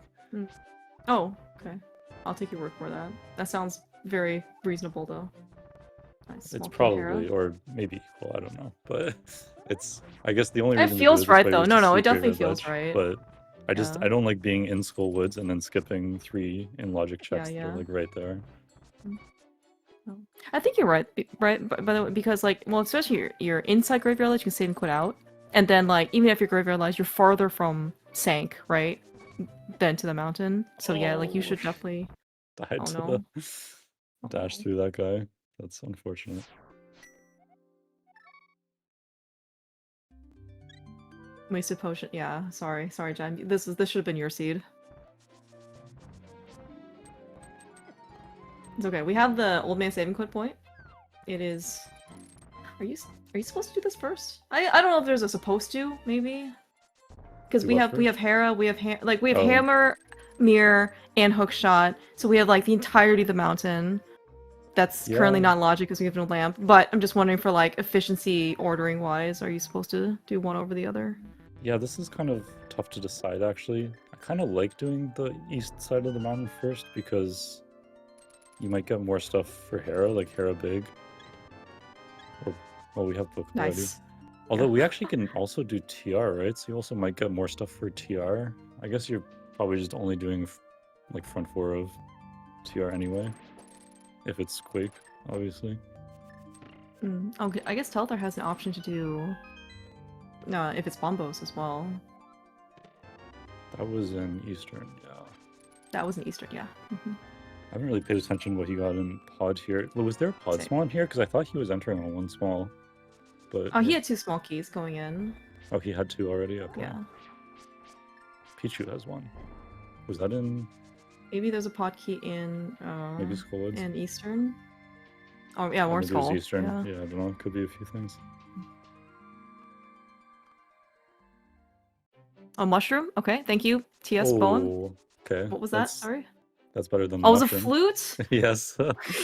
Speaker 1: Oh, okay. I'll take your word for that. That sounds very reasonable, though. Nice.
Speaker 2: It's probably, or maybe equal, I don't know. But it's, I guess the only reason
Speaker 1: it feels right, though. No, it definitely feels right.
Speaker 2: But I don't like being in Skullwoods and then skipping 3 in logic checks that are like right there.
Speaker 1: I think you're right, by the way, because like, well, especially you're inside Graveyard Ledge, you can save and quit out. And then like, even if you're Graveyard Ledge, you're farther from Sank, right? Than to the mountain. So yeah, like you should definitely
Speaker 2: dash through that guy. That's unfortunate.
Speaker 1: Wasted potion. Yeah, sorry, Jen. This should have been your seed. It's okay. We have the old man saving quit point. It is. Are you supposed to do this first? I don't know if there's a supposed to maybe. Because we have Hera, we have Hammer, mirror, and hookshot. So we have like the entirety of the mountain. That's currently
Speaker 2: Yeah.
Speaker 1: not logic because we have no lamp. But I'm just wondering for like efficiency ordering wise, are you supposed to do one over the other?
Speaker 2: Yeah, this is kind of tough to decide actually. I kind of like doing the east side of the mountain first because you might get more stuff for Hera, like Hera Big. Or, well, we have book already.
Speaker 1: Nice.
Speaker 2: Although
Speaker 1: Yeah.
Speaker 2: we actually can also do TR, right? So you also might get more stuff for TR. I guess you're probably just only doing like front four of TR anyway. If it's Quake, obviously.
Speaker 1: Okay, I guess Telthar has an option to do if it's bombos as well.
Speaker 2: That was in Eastern, yeah.
Speaker 1: That was an Eastern, yeah.
Speaker 2: I haven't really paid attention to what he got in pod here. Was there a pod
Speaker 1: Same.
Speaker 2: small in here? Because I thought he was entering on one small. But
Speaker 1: Oh, he had 2 small keys going in.
Speaker 2: oh, he had 2 already? Okay.
Speaker 1: Yeah.
Speaker 2: Pichu has 1. Was that in...
Speaker 1: Maybe there's a pod key in
Speaker 2: maybe Skullwoods?
Speaker 1: in Eastern. Oh yeah, or
Speaker 2: maybe there's
Speaker 1: Skull.
Speaker 2: Eastern.
Speaker 1: Yeah.
Speaker 2: Yeah, I don't know. Could be a few things.
Speaker 1: Oh, mushroom. Okay, thank you, TS Bowen.
Speaker 2: Oh, okay.
Speaker 1: What was that? Sorry.
Speaker 2: That's better than
Speaker 1: Oh, it was a
Speaker 2: mushroom.
Speaker 1: flute.
Speaker 2: Yes.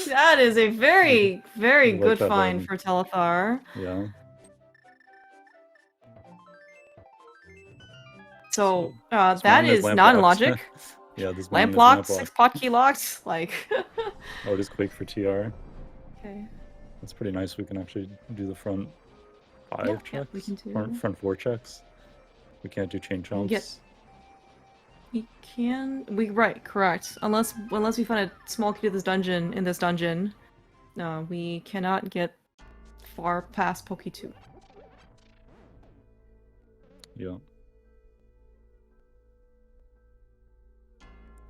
Speaker 1: That is a very, very
Speaker 2: like
Speaker 1: good
Speaker 2: that
Speaker 1: find
Speaker 2: one.
Speaker 1: for Telethar.
Speaker 2: Yeah.
Speaker 1: So
Speaker 2: this
Speaker 1: that
Speaker 2: mountain
Speaker 1: is
Speaker 2: lamp
Speaker 1: not in
Speaker 2: locked.
Speaker 1: logic.
Speaker 2: Yeah, this
Speaker 1: Lamp
Speaker 2: mountain is
Speaker 1: locked,
Speaker 2: lamp
Speaker 1: 6 pod key locked. Like.
Speaker 2: Oh, it is Quake for TR.
Speaker 1: Okay.
Speaker 2: That's pretty nice. We can actually do the front 5
Speaker 1: Yeah,
Speaker 2: checks.
Speaker 1: we can do.
Speaker 2: Front 4 checks. We can't do chain jumps.
Speaker 1: We can. Right, correct. Unless we find a small key to this dungeon in this dungeon, we cannot get far past Poke 2.
Speaker 2: Yeah.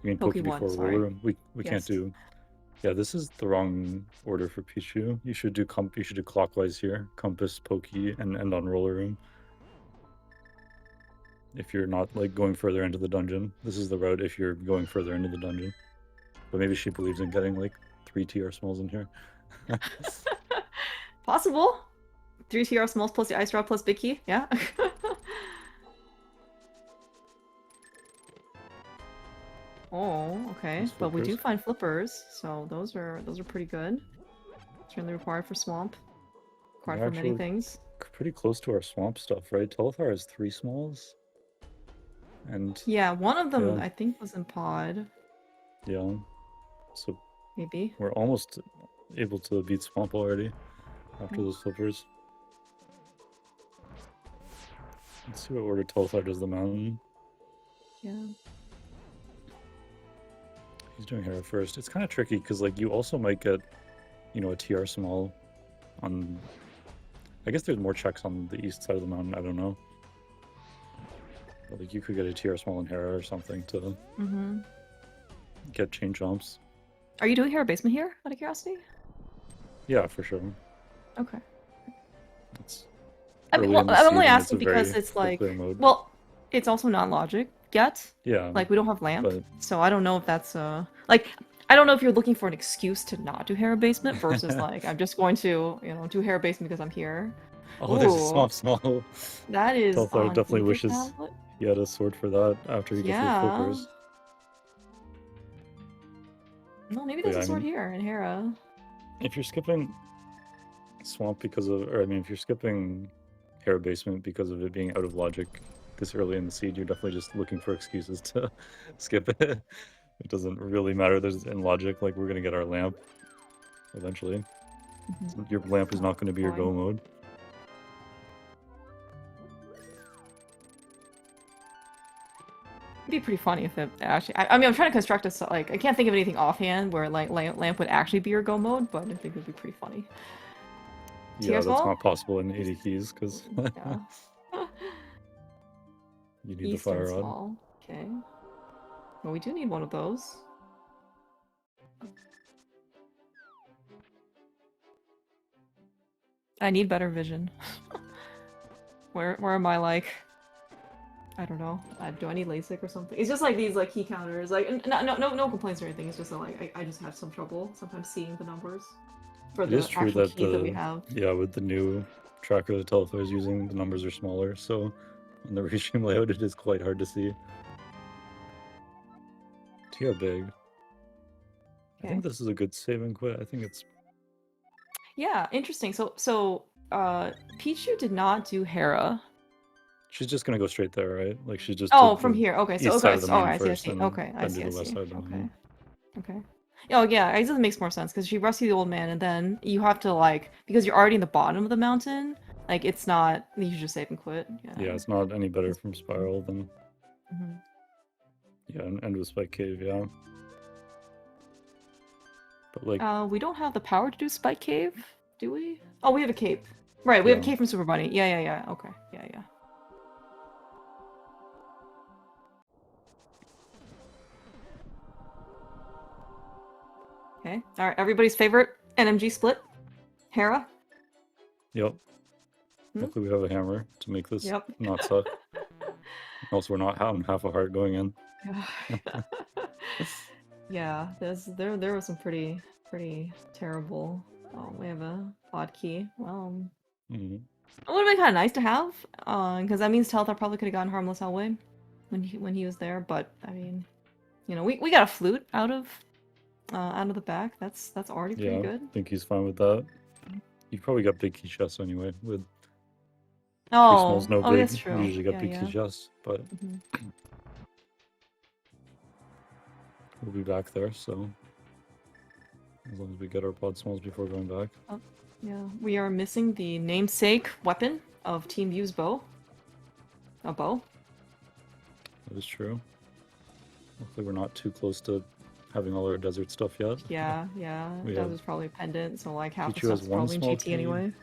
Speaker 2: You mean
Speaker 1: Poke
Speaker 2: Poke before
Speaker 1: 1, sorry.
Speaker 2: roller room? We can't
Speaker 1: Yes.
Speaker 2: do. Yeah, this is the wrong order for Pichu. You should do clockwise here. Compass, Poke, and end on roller room. If you're not like going further into the dungeon, this is the route if you're going further into the dungeon. But maybe she believes in getting like 3 TR smalls in here.
Speaker 1: Possible. 3 TR smalls plus the ice drop plus big key. Yeah. Oh, okay. But we do find flippers, so those are pretty good. Certainly required for swamp. Required for many things.
Speaker 2: Pretty close to our swamp stuff, right? Telethar has 3 smalls. And
Speaker 1: yeah, one of them I think was in pod.
Speaker 2: Yeah. So
Speaker 1: maybe
Speaker 2: we're almost able to beat swamp already after those flippers. Let's see what order Telethar does the mountain.
Speaker 1: Yeah.
Speaker 2: He's doing Hera first. It's kind of tricky because like you also might get, you know, a TR small on. I guess there's more checks on the east side of the mountain. I don't know. But like you could get a TR small in Hera or something to get chain jumps.
Speaker 1: Are you doing Hera basement here, out of curiosity?
Speaker 2: Yeah, for sure.
Speaker 1: Okay.
Speaker 2: It's
Speaker 1: I mean, well, I'm only asking because it's like, well, it's also not logic yet.
Speaker 2: Yeah.
Speaker 1: Like we don't have lamp, so I don't know if that's like I don't know if you're looking for an excuse to not do Hera basement versus like I'm just going to do Hera basement because I'm here.
Speaker 2: Oh, there's a swamp small.
Speaker 1: That is.
Speaker 2: Telethar definitely wishes he had a sword for that after he gets the flippers.
Speaker 1: No, maybe there's a sword here in Hera.
Speaker 2: If you're skipping swamp because of, or I mean, if you're skipping Hera basement because of it being out of logic this early in the seed, you're definitely just looking for excuses to skip it. It doesn't really matter. There's in logic, like we're gonna get our lamp eventually. So your lamp is not going to be your go mode.
Speaker 1: It'd be pretty funny if it actually. I mean, I'm trying to construct a like. I can't think of anything offhand where like lamp would actually be your go mode, but I think it would be pretty funny.
Speaker 2: Yeah, that's not possible in 80 keys because you need the fire rod.
Speaker 1: Okay. Well, we do need one of those. I need better vision. Where am I like? I don't know. Do I need LASIK or something? It's just like these like key counters. Like no complaints or anything. It's just that, like I just have some trouble sometimes seeing the numbers for the actual keys that we have.
Speaker 2: Yeah, with the new tracker that Telethar is using, the numbers are smaller. So on the restream layout, it is quite hard to see. She got big. I
Speaker 1: Okay.
Speaker 2: think this is a good save and quit. I think it's
Speaker 1: Yeah, interesting. So Pichu did not do Hera.
Speaker 2: she's just gonna go straight there, right? Like she just
Speaker 1: Oh,
Speaker 2: did
Speaker 1: from
Speaker 2: the
Speaker 1: here. Okay, so
Speaker 2: east side
Speaker 1: okay.
Speaker 2: of the
Speaker 1: So, oh,
Speaker 2: main
Speaker 1: I see. I
Speaker 2: first,
Speaker 1: see.
Speaker 2: and
Speaker 1: Okay, I
Speaker 2: then
Speaker 1: see.
Speaker 2: do
Speaker 1: I
Speaker 2: the west
Speaker 1: see.
Speaker 2: side.
Speaker 1: Okay. Okay. Oh yeah, I guess it makes more sense because she rescued the old man, and then you have to like because you're already in the bottom of the mountain. Like it's not you should just save and quit. Yeah.
Speaker 2: Yeah, it's not any better from Spiral than
Speaker 1: Mm-hmm.
Speaker 2: yeah, and end with Spike Cave. Yeah, but like
Speaker 1: We don't have the power to do Spike Cave, do we? Oh, we have a cape. Right, we have a
Speaker 2: yeah,
Speaker 1: cape from Super Bunny. Yeah. Okay. Yeah. Okay. All right. Everybody's favorite NMG split, Hera.
Speaker 2: yep.
Speaker 1: Hmm?
Speaker 2: Luckily we have a hammer to make this
Speaker 1: Yep.
Speaker 2: not suck. Also, we're not having half a heart going in.
Speaker 1: Yeah. There was some pretty terrible. Oh, we have a odd key. Well,
Speaker 2: Mhm.
Speaker 1: it would have been kind of nice to have, because that means Telthar probably could have gotten Harmless Hellway when he was there. But I mean, you know, we got a flute out of the back. That's already pretty
Speaker 2: Yeah,
Speaker 1: good.
Speaker 2: I think he's fine with that. You probably got big key chests anyway. With three smalls,
Speaker 1: Oh,
Speaker 2: no
Speaker 1: oh, that's
Speaker 2: big. You
Speaker 1: true.
Speaker 2: usually got
Speaker 1: Yeah,
Speaker 2: big
Speaker 1: yeah.
Speaker 2: key chests, but
Speaker 1: Hmm.
Speaker 2: we'll be back there. So as long as we get our pod smalls before going back.
Speaker 1: Oh, yeah. We are missing the namesake weapon of Team Usedbow. A bow.
Speaker 2: That is true. Hopefully we're not too close to having all our desert stuff yet.
Speaker 1: Yeah.
Speaker 2: We
Speaker 1: That
Speaker 2: have
Speaker 1: was probably pendant, so like half the
Speaker 2: Pichu has
Speaker 1: stuff's
Speaker 2: one
Speaker 1: probably in
Speaker 2: small
Speaker 1: GT
Speaker 2: key.
Speaker 1: anyway.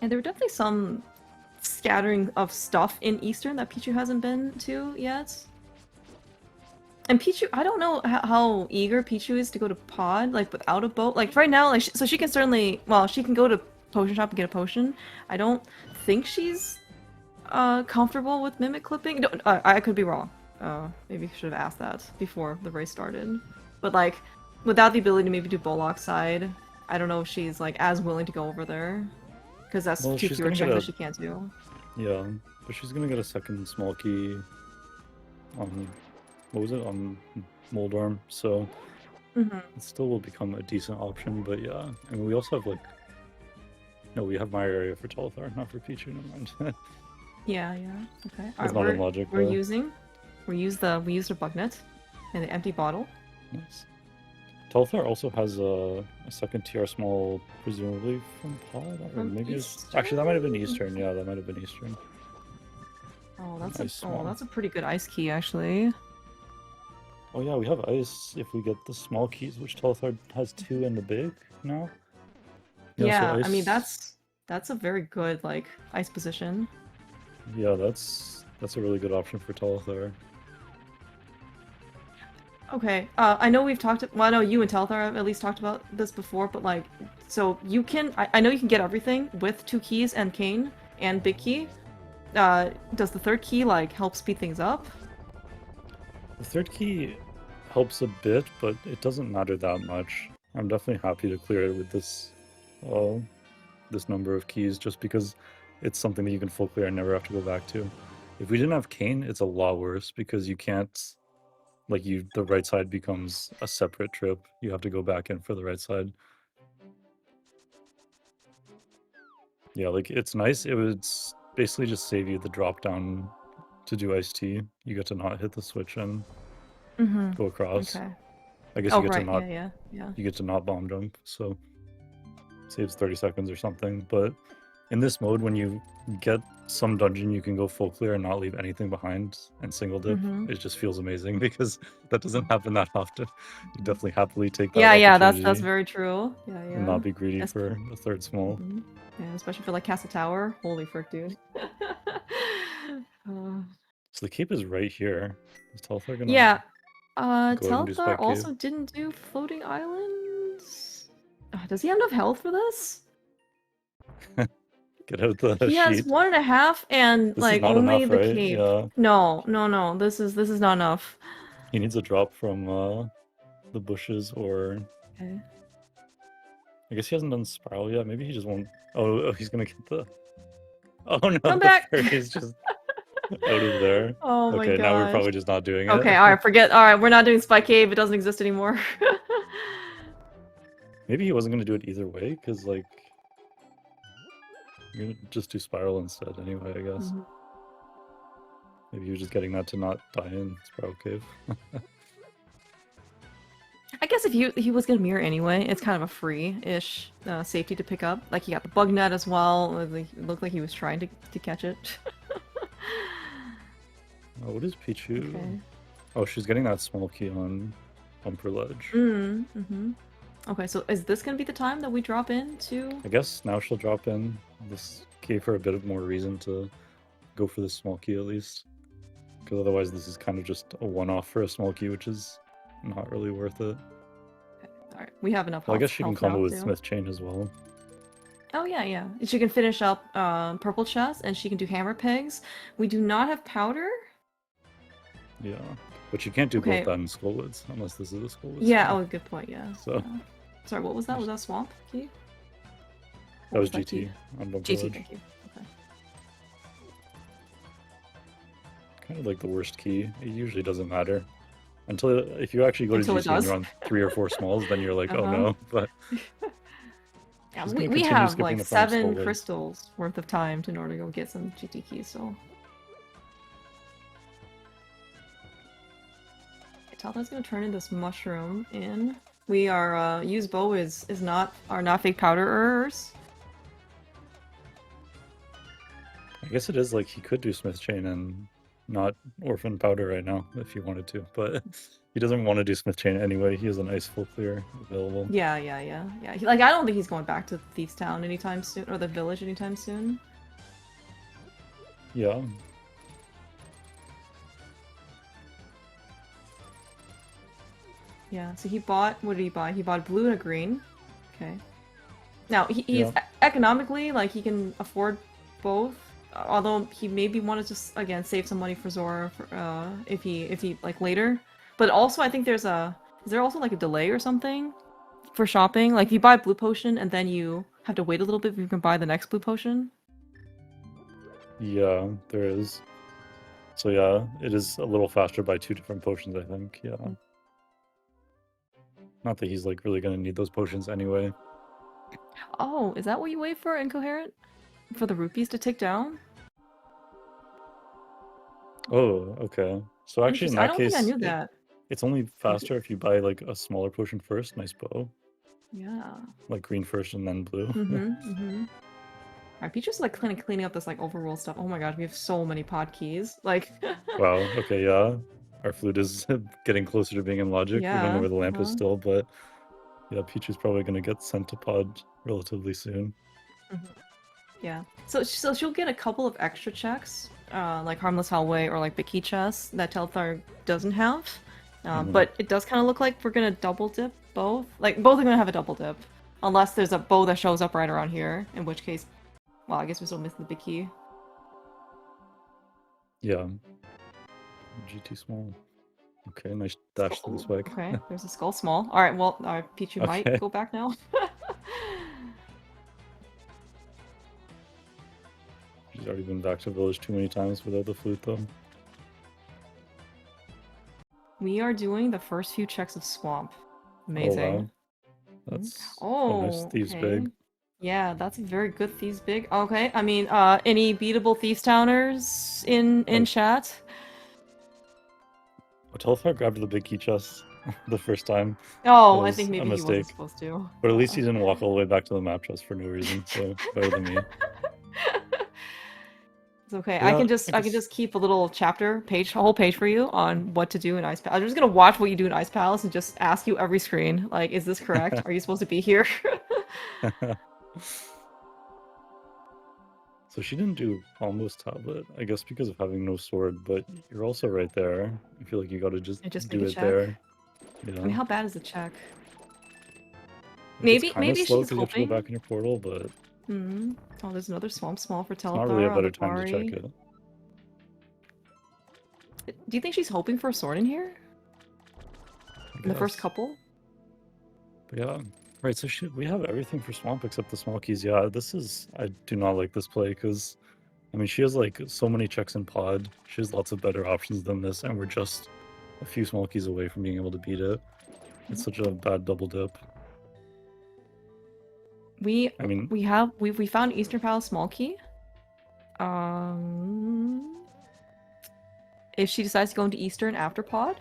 Speaker 1: And there were definitely some scattering of stuff in Eastern that Pichu hasn't been to yet. And Pichu, I don't know how eager Pichu is to go to Pod, like without a boat. Like right now, like so she can certainly, well, she can go to potion shop and get a potion. I don't think she's comfortable with mimic clipping. No, I could be wrong. Maybe I should have asked that before the race started. But like, without the ability to maybe do Bollock side, I don't know if she's like as willing to go over there. Because that's
Speaker 2: Well,
Speaker 1: two
Speaker 2: she's
Speaker 1: fewer
Speaker 2: gonna get
Speaker 1: checks
Speaker 2: a
Speaker 1: that she can't do.
Speaker 2: yeah, but she's gonna get a second small key on what was it on Moldorm, so
Speaker 1: Mm-hmm.
Speaker 2: it still will become a decent option. But yeah, I mean we also have like no, we have my area for Telethar, not for Pichu. Never mind.
Speaker 1: Yeah. Okay.
Speaker 2: It's not in logic
Speaker 1: we
Speaker 2: though.
Speaker 1: used a bug net and the empty bottle.
Speaker 2: Nice. Telethar also has a second TR small, presumably from Pod, or
Speaker 1: From
Speaker 2: maybe it's
Speaker 1: Eastern?
Speaker 2: actually that might have been Eastern. Yeah, that might have been Eastern.
Speaker 1: Oh,
Speaker 2: Nice small.
Speaker 1: that's a pretty good ice key actually.
Speaker 2: Oh yeah, we have ice if we get the small keys, which Telethar has two in the big now. Yeah, so
Speaker 1: Yeah, I mean
Speaker 2: ice.
Speaker 1: that's a very good like ice position.
Speaker 2: Yeah, that's a really good option for Telethar.
Speaker 1: Okay, I know we've talked. Well, I know you and Telthar have at least talked about this before, but like, so you can. I know you can get everything with 2 keys and Kane and Big Key. Does the 3rd key like help speed things up?
Speaker 2: The third key helps a bit, but it doesn't matter that much. I'm definitely happy to clear it with this number of keys, just because it's something that you can full clear and never have to go back to. If we didn't have Kane, it's a lot worse because you can't, like the right side becomes a separate trip. You have to go back in for the right side. Yeah, like it's nice. It would basically just save you the drop down to do iced tea. You get to not hit the switch and go across.
Speaker 1: Okay.
Speaker 2: I guess
Speaker 1: Oh,
Speaker 2: you get to
Speaker 1: right.
Speaker 2: not
Speaker 1: Yeah.
Speaker 2: you get to not bomb jump, so saves 30 seconds or something. But in this mode, when you get some dungeon, you can go full clear and not leave anything behind and single dip. It just feels amazing because that doesn't happen that often. You definitely happily take that
Speaker 1: Yeah. That's
Speaker 2: opportunity
Speaker 1: very true. Yeah.
Speaker 2: and not be greedy
Speaker 1: Es-
Speaker 2: for a third small.
Speaker 1: Yeah, especially for like Casa Tower. Holy frick, dude.
Speaker 2: So the cape is right here. Is Telethar gonna
Speaker 1: Yeah.
Speaker 2: go ahead and do
Speaker 1: Telthar
Speaker 2: Spike Cave?
Speaker 1: also didn't do floating islands. Does he have enough health for this?
Speaker 2: Get out the
Speaker 1: He has
Speaker 2: sheet.
Speaker 1: 1.5 and
Speaker 2: This is
Speaker 1: like
Speaker 2: not
Speaker 1: only
Speaker 2: enough,
Speaker 1: the
Speaker 2: right?
Speaker 1: cape.
Speaker 2: Yeah.
Speaker 1: No. This is not enough.
Speaker 2: He needs a drop from the bushes, or
Speaker 1: Okay.
Speaker 2: I guess he hasn't done Spiral yet. Maybe he just won't. Oh, he's gonna get the. Oh no,
Speaker 1: Come
Speaker 2: the
Speaker 1: back.
Speaker 2: fairies just Out of there.
Speaker 1: Oh my
Speaker 2: Okay, now we're
Speaker 1: gosh.
Speaker 2: probably just not doing it.
Speaker 1: Okay, alright, forget. Alright, we're not doing Spike Cave. It doesn't exist anymore.
Speaker 2: Maybe he wasn't gonna do it either way, because like you're gonna just do spiral instead anyway, I guess.
Speaker 1: Mhm.
Speaker 2: Maybe he was just getting that to not die in Spiral Cave.
Speaker 1: I guess if he was gonna mirror anyway, it's kind of a free-ish safety to pick up. Like, he got the bug net as well. It looked like he was trying to catch it.
Speaker 2: Oh, what is Pichu?
Speaker 1: Okay.
Speaker 2: Oh, she's getting that small key on Bumper Ledge.
Speaker 1: Mm-hmm. Okay, so is this gonna be the time that we drop in to...
Speaker 2: I guess now she'll drop in. This gave her a bit of more reason to go for the small key at least. Because otherwise this is kind of just a one-off for a small key, which is not really worth it.
Speaker 1: Alright, we have enough
Speaker 2: Well, I
Speaker 1: health,
Speaker 2: guess she can
Speaker 1: health
Speaker 2: combo
Speaker 1: now,
Speaker 2: with
Speaker 1: too.
Speaker 2: Smith Chain as well.
Speaker 1: Oh yeah. She can finish up purple chest, and she can do hammer pegs. We do not have powder.
Speaker 2: Yeah, but you can't do
Speaker 1: Okay.
Speaker 2: both that in Skullwoods, unless this is a Skullwoods.
Speaker 1: Yeah,
Speaker 2: thing.
Speaker 1: oh, good point, yeah.
Speaker 2: So.
Speaker 1: Yeah. Sorry, what was that? Was that Swamp Key?
Speaker 2: That was
Speaker 1: that
Speaker 2: GT
Speaker 1: key?
Speaker 2: on Bumper
Speaker 1: GT,
Speaker 2: Ledge.
Speaker 1: thank you. Okay.
Speaker 2: Kind of like the worst key. It usually doesn't matter. Until if you actually go
Speaker 1: Until
Speaker 2: to
Speaker 1: it
Speaker 2: GT and
Speaker 1: does.
Speaker 2: you're on 3 or 4 smalls, then you're like, oh no. But
Speaker 1: Yeah,
Speaker 2: she's
Speaker 1: we
Speaker 2: gonna continue
Speaker 1: have
Speaker 2: skipping
Speaker 1: like
Speaker 2: the farm
Speaker 1: 7
Speaker 2: Skullwoods.
Speaker 1: crystals worth of time in order to go get some GT keys, so... Talta's gonna turn in this mushroom in. We are, Usedbow are not fake powderers.
Speaker 2: I guess it is like he could do Smith Chain and not Orphan Powder right now if he wanted to, but he doesn't want to do Smith Chain anyway. He has an ice full clear available.
Speaker 1: Yeah. Like, I don't think he's going back to Thieves Town anytime soon, or the village anytime soon.
Speaker 2: Yeah.
Speaker 1: Yeah, so he bought, what did he buy? He bought a blue and a green. Okay. Now, he's economically, like, he can afford both. Although he maybe wanted to, again, save some money for Zora for, if he, like, later. But also, I think is there also, like, a delay or something for shopping? Like, if you buy a blue potion and then you have to wait a little bit before you can buy the next blue potion?
Speaker 2: Yeah, there is. So yeah, it is a little faster by 2 different potions, I think. Yeah. Not that he's like really gonna need those potions anyway.
Speaker 1: Oh, is that what you wait for, Incoherent? For the rupees to tick down?
Speaker 2: Oh, okay. So actually in that
Speaker 1: I don't
Speaker 2: case,
Speaker 1: think I knew that.
Speaker 2: it's only faster if you buy like a smaller potion first. Nice bow.
Speaker 1: Yeah.
Speaker 2: Like green first and then blue.
Speaker 1: Alright, Peach is like cleaning up this like overworld stuff. Oh my god, we have so many pod keys. Like
Speaker 2: Wow, okay, yeah. Our flute is getting closer to being in logic. We don't know where the lamp is still, but yeah, Peach is probably gonna get sent to pod relatively soon.
Speaker 1: Yeah. So she'll get a couple of extra checks, like Harmless Hallway or like Big Chess that Telthar doesn't have. But it does kind of look like we're gonna double dip both. Like, both are gonna have a double dip. Unless there's a bow that shows up right around here, in which case, well, I guess we're still missing the big key.
Speaker 2: Yeah. GT small. Okay, nice dash to the spike.
Speaker 1: Okay, there's a skull small. Alright, well, Pichu might go back now.
Speaker 2: She's already been back to village too many times without the flute, though.
Speaker 1: We are doing the first few checks of Swamp. Amazing.
Speaker 2: Oh, wow. That's nice Thieves Big.
Speaker 1: Yeah, that's a very good Thieves Big. Okay, I mean, any beatable Thieves Towners in chat?
Speaker 2: Telthar grabbed the big key chest the first time.
Speaker 1: Oh, I think maybe he wasn't supposed to.
Speaker 2: But at least he didn't walk all the way back to the map chest for no reason, so better than me.
Speaker 1: It's okay. Yeah, I can just keep a little a whole page for you on what to do in Ice Palace. I'm just gonna watch what you do in Ice Palace and just ask you every screen, like, is this correct? Are you supposed to be here?
Speaker 2: So she didn't do almost tablet, I guess because of having no sword, but you're also right there. I feel like you gotta just do it there. Yeah.
Speaker 1: I mean, how bad is the check?
Speaker 2: Maybe
Speaker 1: she's
Speaker 2: slow because you
Speaker 1: hoping.
Speaker 2: have to go back in your portal, but
Speaker 1: oh, there's another swamp small for Telethar.
Speaker 2: It's not really a better time to check it.
Speaker 1: Do you think she's hoping for a sword in here? In the first couple?
Speaker 2: But yeah. Right, so we have everything for Swamp except the small keys. Yeah, I do not like this play because I mean, she has like so many checks in pod. She has lots of better options than this, and we're just a few small keys away from being able to beat it. It's such a bad double dip.
Speaker 1: We
Speaker 2: I mean,
Speaker 1: we found Eastern Palace small key. If she decides to go into Eastern after pod,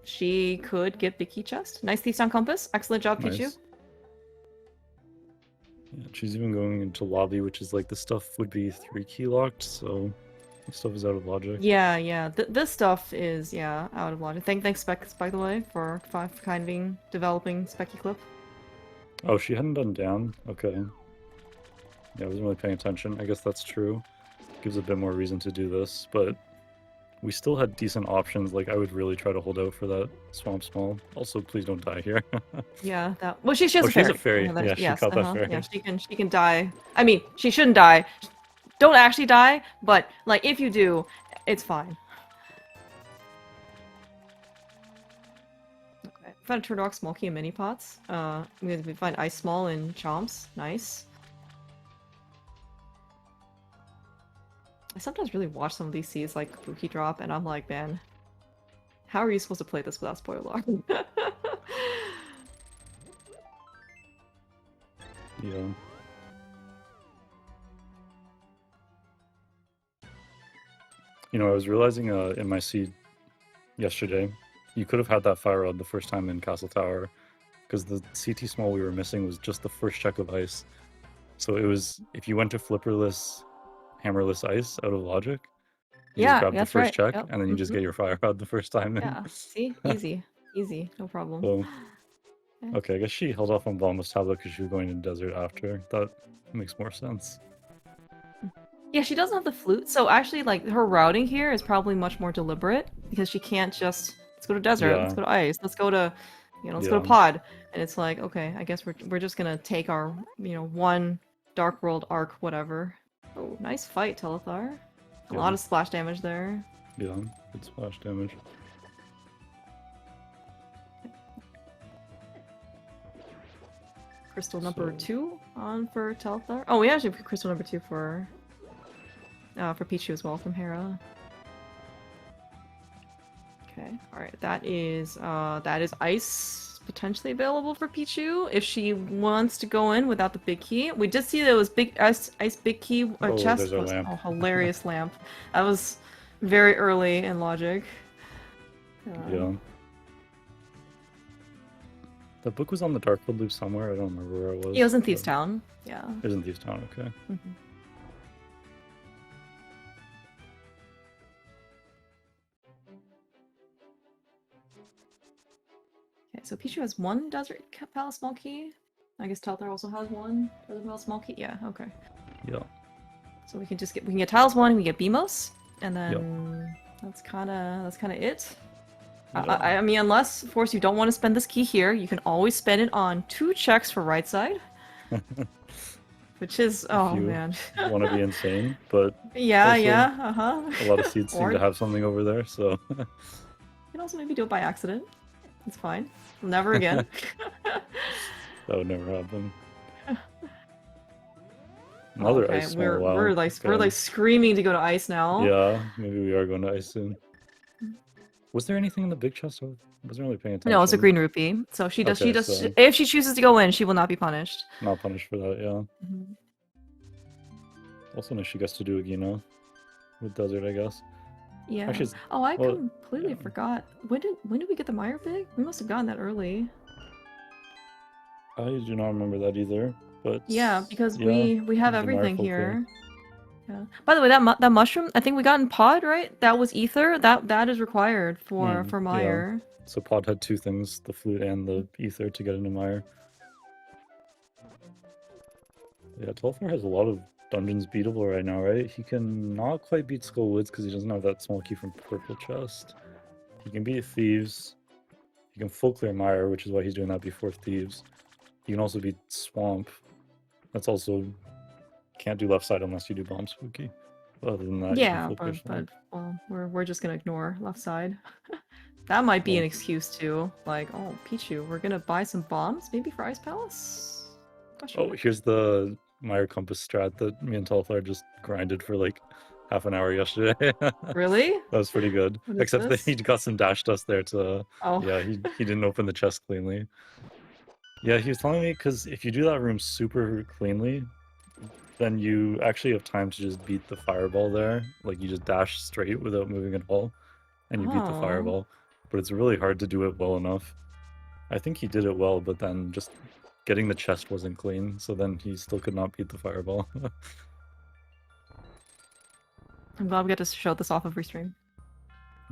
Speaker 1: she could get big key chest. Nice Thief's Down Compass. Excellent job, Pichu.
Speaker 2: nice. Yeah, she's even going into lobby, which is like the stuff would be 3 key locked, so this stuff is out of logic.
Speaker 1: Yeah. This stuff is out of logic. Thanks Specs, by the way, for kind of developing Specky Clip.
Speaker 2: Oh, she hadn't done down? Okay. Yeah, I wasn't really paying attention. I guess that's true. Gives a bit more reason to do this, but we still had decent options. Like, I would really try to hold out for that swamp small. Also, please don't die here.
Speaker 1: Yeah, that. Well, she has a
Speaker 2: she has
Speaker 1: fairy.
Speaker 2: a fairy. Yeah,
Speaker 1: yes,
Speaker 2: she caught that fairy.
Speaker 1: Yeah, she can die. I mean, she shouldn't die. Don't actually die, but like if you do, it's fine. Okay, we found a Turdock small key in mini pots. We find ice small in chomps. Nice. I sometimes really watch some of these seeds like Buki drop, and I'm like, man, how are you supposed to play this without spoiler?
Speaker 2: Yeah. You know, I was realizing in my seed yesterday, you could have had that fire rod the first time in Castle Tower, because the CT small we were missing was just the first check of ice. So it was, if you went to flipperless, hammerless ice out of logic, you just grab the first check, and then you just get your fire rod the first time.
Speaker 1: Yeah, see? Easy, no problem.
Speaker 2: So, okay, I guess she held off on Bottomless Tablet because she was going to desert after. That makes more sense.
Speaker 1: Yeah, she doesn't have the flute, so actually, like, her routing here is probably much more deliberate, because she can't just, let's go to desert, let's go to ice, let's go to, let's go to pod. And it's like, okay, I guess we're just gonna take our, one Dark World arc, whatever. Oh, nice fight, Telethar. A lot of splash damage there.
Speaker 2: Yeah, good splash damage.
Speaker 1: Crystal number 2 on for Telethar. Oh, we actually put crystal number 2 for Pichu as well from Hera. Okay, alright, that is ice potentially available for Pichu if she wants to go in without the big key. We did see that it was big ice big key chest was hilarious lamp. That was very early in logic.
Speaker 2: Yeah. The book was on the Darkwood loop somewhere. I don't remember where it was.
Speaker 1: It was in Thieves Town. Yeah.
Speaker 2: It was in Thieves Town. Okay.
Speaker 1: Mm-hmm. Okay, so Pichu has 1 Desert Palace small key. I guess Telthar also has 1 Desert Palace small key. Yeah. Okay.
Speaker 2: Yeah.
Speaker 1: So we can get Tiles 1. We get Beamos, and then that's kind of it. I mean, unless, of course, you don't want to spend this key here, you can always spend it on 2 checks for right side. Which is, oh man.
Speaker 2: Want to be insane, but
Speaker 1: yeah,
Speaker 2: a lot of seeds seem to have something over there, so.
Speaker 1: You can also maybe do it by accident. It's fine. Never again.
Speaker 2: That would never happen. Another ice.
Speaker 1: We're like screaming to go to ice now.
Speaker 2: Yeah, maybe we are going to ice soon. Was there anything in the big chest? I wasn't really paying attention.
Speaker 1: No, it's a green rupee. So she does. If she chooses to go in, she will not be punished.
Speaker 2: Not punished for that, yeah. Mm-hmm. Also, nice she gets to do a Gino with desert, I guess.
Speaker 1: Yeah. Actually, I completely forgot. When did we get the Mire big? We must have gotten that early.
Speaker 2: I do not remember that either. But
Speaker 1: yeah, because we have everything here. Yeah. By the way, that mushroom, I think we got in pod, right? That was ether. That is required for Mire.
Speaker 2: Yeah. So pod had 2 things, the flute and the ether, to get into Mire. Yeah, Telethar has a lot of dungeons beatable right now, right? He can not quite beat Skull Woods because he doesn't have that small key from Purple Chest. He can beat Thieves. He can full clear Mire, which is why he's doing that before Thieves. He can also beat Swamp. That's also can't do left side unless you do Bomb Spooky. But other than that,
Speaker 1: yeah, but well, we're just gonna ignore left side. That might be an excuse too. Like, oh, Pichu, we're gonna buy some bombs, maybe for Ice Palace.
Speaker 2: Oh, here's the Meyer compass strat that me and Telfar just grinded for like half an hour yesterday.
Speaker 1: Really?
Speaker 2: That was pretty good.
Speaker 1: What is
Speaker 2: Except that
Speaker 1: this?
Speaker 2: he got some dash dust there to...
Speaker 1: Oh.
Speaker 2: Yeah, he didn't open the chest cleanly. Yeah, he was telling me, because if you do that room super cleanly, then you actually have time to just beat the fireball there. Like, you just dash straight without moving at all, and you beat the
Speaker 1: Oh.
Speaker 2: fireball. But it's really hard to do it well enough. I think he did it well, but then just getting the chest wasn't clean, so then he still could not beat the fireball.
Speaker 1: I'm glad we get to show this off every stream.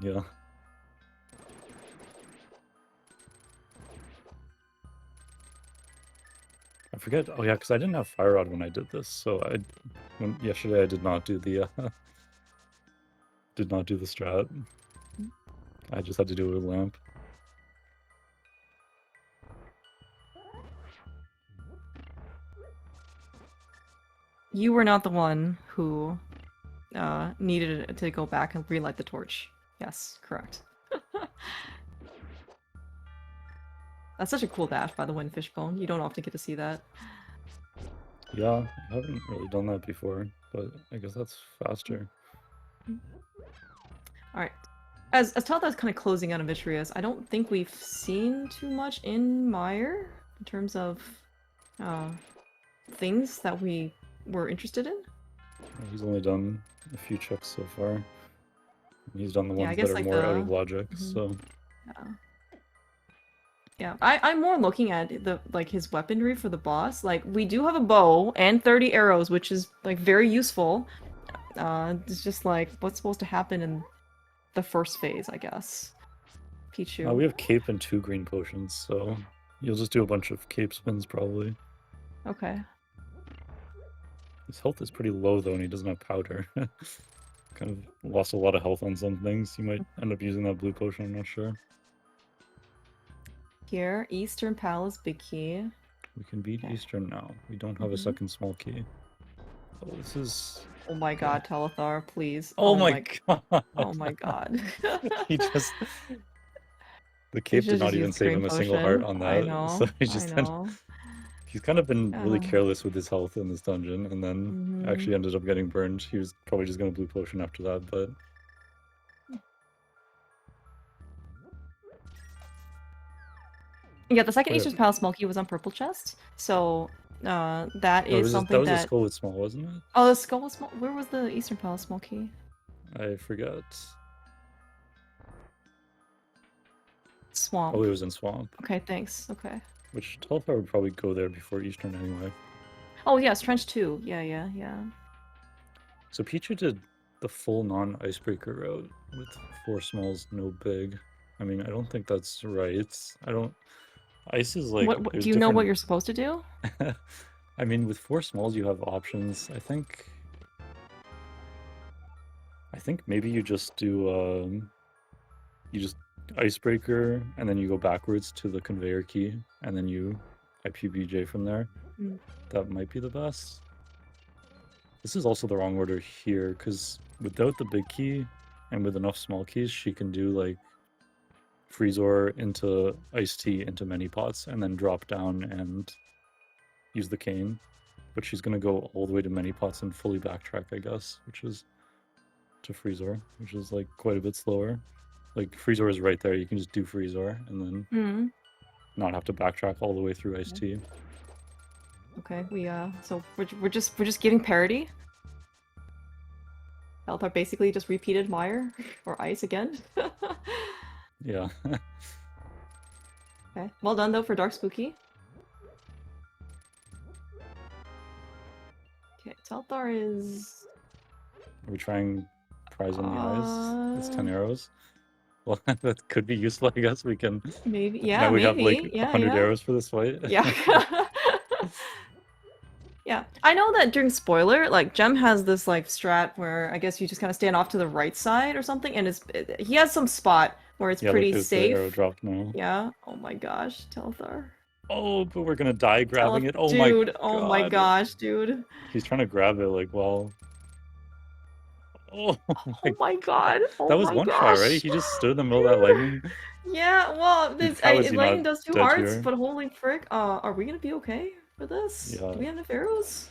Speaker 2: Yeah. I forget. Oh yeah, because I didn't have fire rod when I did this, so yesterday I did not do the did not do the strat. I just had to do it with lamp.
Speaker 1: You were not the one who needed to go back and relight the torch. Yes, correct. That's such a cool dash by the way in Fishbone. You don't often get to see that.
Speaker 2: Yeah, I haven't really done that before, but I guess that's faster.
Speaker 1: Alright. As Talth's kind of closing out of Vitreous, I don't think we've seen too much in Meyer in terms of things that we were interested in.
Speaker 2: He's only done a few checks so far. He's done the ones
Speaker 1: I guess,
Speaker 2: that are
Speaker 1: like,
Speaker 2: more out of logic, so...
Speaker 1: Yeah, I'm more looking at his weaponry for the boss. Like, we do have a bow and 30 arrows, which is like very useful. It's just like what's supposed to happen in the first phase, I guess. Pichu.
Speaker 2: We have cape and 2 green potions, so you'll just do a bunch of cape spins probably.
Speaker 1: Okay.
Speaker 2: His health is pretty low though, and he doesn't have powder. Kind of lost a lot of health on some things. He might end up using that blue potion, I'm not sure.
Speaker 1: Here, Eastern Palace, big key.
Speaker 2: We can beat Eastern now. We don't have a second small key. Oh, this is...
Speaker 1: Oh my god, Telethar, please.
Speaker 2: Oh my god!
Speaker 1: Oh my god.
Speaker 2: He just... The cape did not even save him a single heart on that.
Speaker 1: I know,
Speaker 2: So he just he's kind of been really careless with his health in this dungeon, and then actually ended up getting burned. He was probably just going to blue potion after that, but...
Speaker 1: Yeah, the second Eastern Palace small key was on purple chest, so that is something
Speaker 2: that was a skull with small, wasn't it?
Speaker 1: Oh, the skull was small. Where was the Eastern Palace small key?
Speaker 2: I forget.
Speaker 1: Swamp.
Speaker 2: Oh, it was in Swamp.
Speaker 1: Okay, thanks. Okay.
Speaker 2: Which Telfar would probably go there before Eastern anyway.
Speaker 1: Oh yes, Trench 2. Yeah.
Speaker 2: So Pichu did the full non-icebreaker route with 4 smalls, no big. I mean, I don't think that's right. Ice is like...
Speaker 1: What do you know what you're supposed to do?
Speaker 2: I mean, with 4 smalls, you have options. I think maybe you just do... you just icebreaker, and then you go backwards to the conveyor key, and then you IPBJ from there. That might be the best. This is also the wrong order here, because without the big key, and with enough small keys, she can do, like, Freezor into Iced Tea into many pots, and then drop down and use the cane. But she's going to go all the way to many pots and fully backtrack, I guess, which is to Freezor, which is, like, quite a bit slower. Like, Freezor is right there, you can just do Freezor, and then not have to backtrack all the way through Iced Tea.
Speaker 1: Okay, so we're just giving parity. Elthar basically just repeated Meyer or Ice again.
Speaker 2: Yeah.
Speaker 1: Okay, well done though for Dark Spooky. Okay, Telthar is...
Speaker 2: Are we trying prize in the eyes? It's 10 arrows. Well, that could be useful, I guess. We can...
Speaker 1: Maybe, yeah,
Speaker 2: now we
Speaker 1: maybe.
Speaker 2: have like 100 arrows for this fight.
Speaker 1: Yeah. Yeah, I know that during spoiler, like, Gem has this, like, strat where I guess you just kind of stand off to the right side or something, and he has some spot where it's pretty safe.
Speaker 2: The arrow dropped now.
Speaker 1: Yeah. Oh my gosh, Telthar.
Speaker 2: Oh, but we're gonna die grabbing it. Oh my god.
Speaker 1: Oh my gosh, dude.
Speaker 2: He's trying to grab it, like, well... Oh
Speaker 1: my god. Oh
Speaker 2: that was one shot, right? He just stood in the middle of that lightning.
Speaker 1: Yeah, well, lightning does 2 hearts,
Speaker 2: here?
Speaker 1: but holy frick. Are we gonna be okay for this?
Speaker 2: Yeah.
Speaker 1: Do we have enough arrows?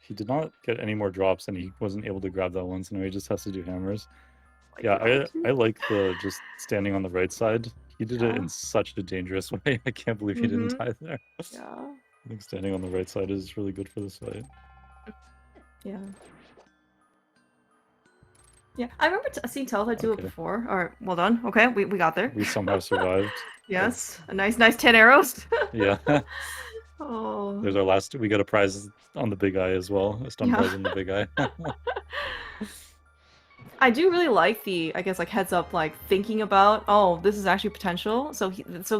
Speaker 2: He did not get any more drops, and he wasn't able to grab that one, so now he just has to do hammers.
Speaker 1: Like,
Speaker 2: Yeah, I like the just standing on the right side. He did it
Speaker 1: Yeah.
Speaker 2: in such a dangerous way. I can't believe he didn't die there.
Speaker 1: Yeah.
Speaker 2: I think standing on the right side is really good for this fight.
Speaker 1: Yeah. Yeah, I remember seeing Telethar do it
Speaker 2: Okay.
Speaker 1: before. All right, well done. Okay, we got there.
Speaker 2: We somehow survived.
Speaker 1: Yes, a nice 10 arrows.
Speaker 2: Yeah.
Speaker 1: Oh.
Speaker 2: There's our last. We got a prize on the big eye as well. A stun
Speaker 1: Yeah.
Speaker 2: prize on the big eye.
Speaker 1: I do really like the, I guess, like heads up, like thinking about, oh, this is actually potential. So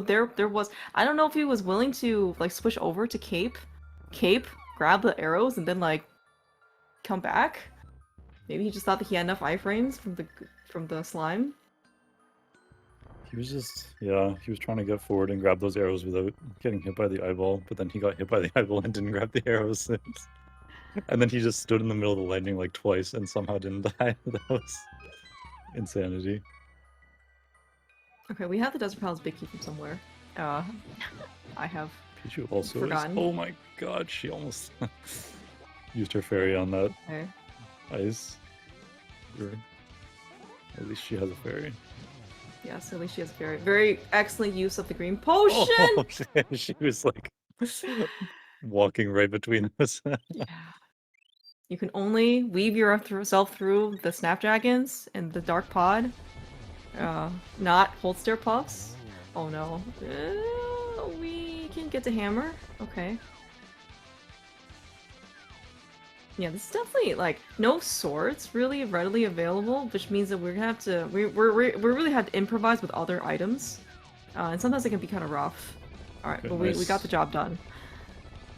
Speaker 1: there was, I don't know if he was willing to like switch over to cape, grab the arrows, and then like come back. Maybe he just thought that he had enough iframes from the slime.
Speaker 2: He was just, yeah, he was trying to get forward and grab those arrows without getting hit by the eyeball, but then he got hit by the eyeball and didn't grab the arrows. And then he just stood in the middle of the lightning like twice and somehow didn't die. That was insanity.
Speaker 1: Okay, we have the Desert Palace Big Key from somewhere. I have
Speaker 2: Pichu also
Speaker 1: forgotten.
Speaker 2: is. Oh my god, she almost used her fairy on that
Speaker 1: Okay.
Speaker 2: ice. At least she has a fairy.
Speaker 1: Yes, at least she has very excellent use of the green potion!
Speaker 2: Oh, she was like walking right between us.
Speaker 1: Yeah. You can only weave yourself through the snapdragons and the dark pod. Not holster puffs. Oh no. We can get to hammer. Okay. Yeah, this is definitely like no swords really readily available, which means that we're gonna have to we really have to improvise with other items, and sometimes it can be kind of rough. All right,
Speaker 2: Okay,
Speaker 1: but
Speaker 2: nice.
Speaker 1: we got the job done.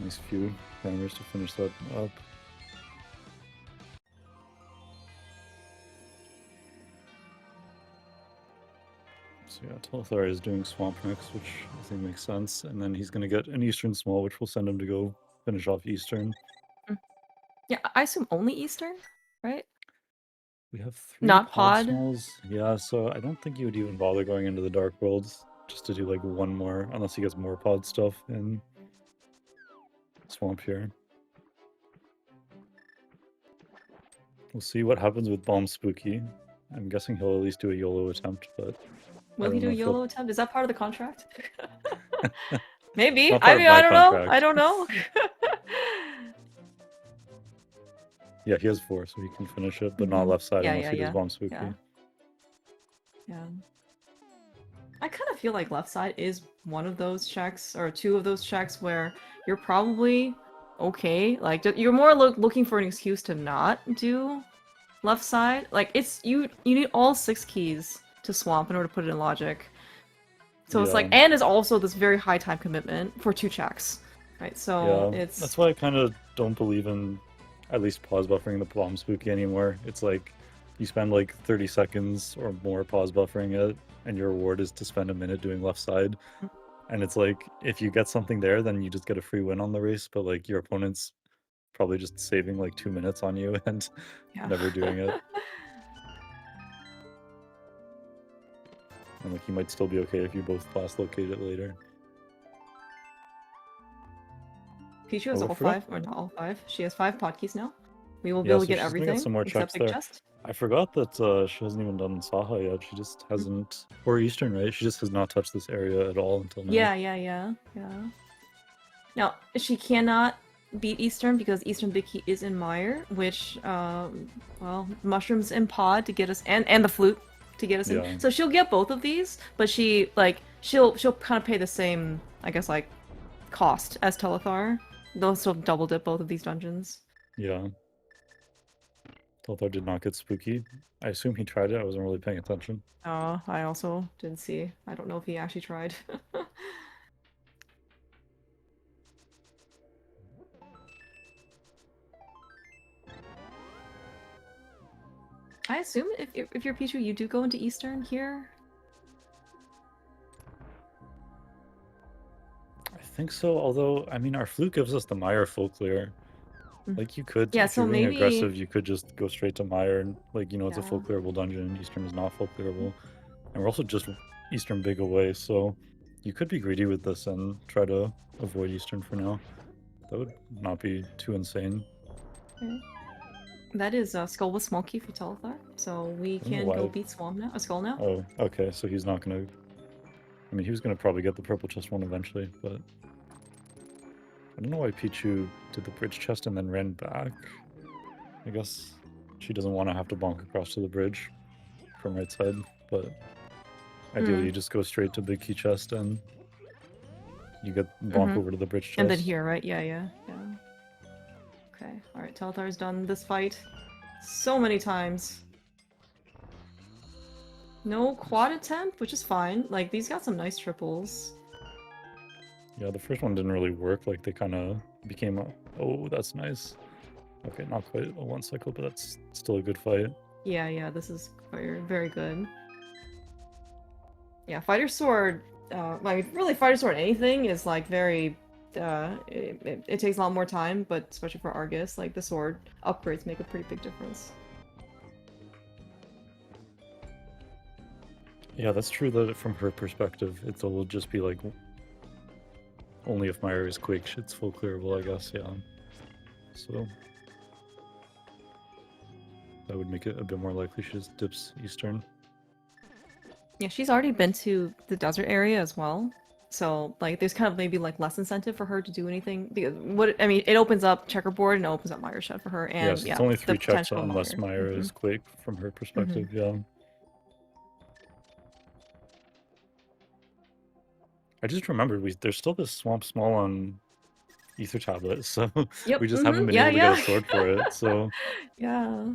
Speaker 2: Nice few hammers to finish that up. So yeah, Telethar is doing Swamp next, which I think makes sense, and then he's gonna get an Eastern Small, which will send him to go finish off Eastern.
Speaker 1: Yeah, I assume only Eastern, right?
Speaker 2: We have 3
Speaker 1: Not
Speaker 2: pod
Speaker 1: pod.
Speaker 2: smalls. Yeah, so I don't think he would even bother going into the Dark Worlds just to do like one more, unless he gets more pod stuff in Swamp here. We'll see what happens with Bomb Spooky. I'm guessing he'll at least do a YOLO attempt, but
Speaker 1: Will he do a YOLO attempt? Is that part of the contract? Maybe.
Speaker 2: Not part
Speaker 1: I
Speaker 2: of
Speaker 1: mean,
Speaker 2: my
Speaker 1: I don't know.
Speaker 2: contract.
Speaker 1: I don't know.
Speaker 2: Yeah, he has 4, so he can finish it, but not left side
Speaker 1: Yeah,
Speaker 2: unless he does Bomb Spooky.
Speaker 1: Yeah. I kind of feel like left side is one of those checks, or 2 of those checks, where you're probably okay. Like, you're more looking for an excuse to not do left side. Like, it's you need all 6 keys to swamp in order to put it in logic. So it's like, and is also this very high time commitment for 2 checks, right? So
Speaker 2: yeah,
Speaker 1: it's...
Speaker 2: that's why I kind of don't believe in at least pause buffering the Bomb Spooky anymore. It's like you spend like 30 seconds or more pause buffering it, and your reward is to spend a minute doing left side. And it's like, if you get something there, then you just get a free win on the race, but like your opponent's probably just saving like 2 minutes on you and never doing it. And like you might still be okay if you both class locate it later.
Speaker 1: Pichu has all 5, or not all 5. She has 5 pod keys now. We will be able to get everything
Speaker 2: Get some more
Speaker 1: except
Speaker 2: checks
Speaker 1: big
Speaker 2: there.
Speaker 1: chest.
Speaker 2: I forgot that she hasn't even done Saha yet. She just hasn't, or Eastern, right? She just has not touched this area at all until now.
Speaker 1: Yeah. Now, she cannot beat Eastern because Eastern Big Key is in Mire, which, well, mushrooms and pod to get us, and the flute to get us in. So she'll get both of these, but she, like, she'll kind of pay the same, I guess, like, cost as Telethar. They'll still double dip both of these dungeons.
Speaker 2: Yeah. Telethar did not get spooky. I assume he tried it. I wasn't really paying attention.
Speaker 1: I also didn't see. I don't know if he actually tried. I assume if you're Pichu, you do go into Eastern here?
Speaker 2: I think so, although, I mean, our flute gives us the Mire full clear. Like, you could, if
Speaker 1: so
Speaker 2: you're being
Speaker 1: maybe...
Speaker 2: aggressive, you could just go straight to Mire, and, like, you know, it's a full clearable dungeon, Eastern is not full clearable. And we're also just Eastern big away, so you could be greedy with this and try to avoid Eastern for now. That would not be too insane.
Speaker 1: Okay. That is Skull with Small Key for Telethar, so we
Speaker 2: don't know
Speaker 1: can
Speaker 2: why.
Speaker 1: go beat Swamp now. Skull now.
Speaker 2: Oh, okay, so he's not gonna... I mean, he was gonna probably get the purple chest one eventually, but... I don't know why Pichu did the bridge chest and then ran back. I guess she doesn't want to have to bonk across to the bridge from right side, but... Ideally, you just go straight to big key chest and... You get bonk over to the bridge chest.
Speaker 1: And then here, right? Yeah. Okay, alright, Telthar's done this fight so many times. No quad attempt, which is fine. Like, these got some nice triples.
Speaker 2: Yeah, the first one didn't really work. Like, they kind of became a... Oh, that's nice. Okay, not quite a one cycle, but that's still a good fight.
Speaker 1: Yeah, this is very, very good. Yeah, Fighter Sword, like, really Fighter Sword anything is, like, very... it takes a lot more time, but especially for Argus, like, the sword upgrades make a pretty big difference.
Speaker 2: Yeah, that's true that from her perspective, it'll just be like... Only if my area is quick, shit's full clearable, I guess, yeah. So... That would make it a bit more likely she just dips eastern.
Speaker 1: Yeah, she's already been to the desert area as well. So, like, there's kind of maybe, like, less incentive for her to do anything. Because I mean, it opens up checkerboard and it opens up Mire Shed for her. And,
Speaker 2: yes,
Speaker 1: yeah,
Speaker 2: it's only
Speaker 1: the
Speaker 2: 3 checks
Speaker 1: potential
Speaker 2: unless Mire is quick from her perspective, yeah. I just remembered there's still this Swamp Small on Ether Tablet, so
Speaker 1: Yep,
Speaker 2: we just haven't been able to get a sword for it, so...
Speaker 1: Yeah.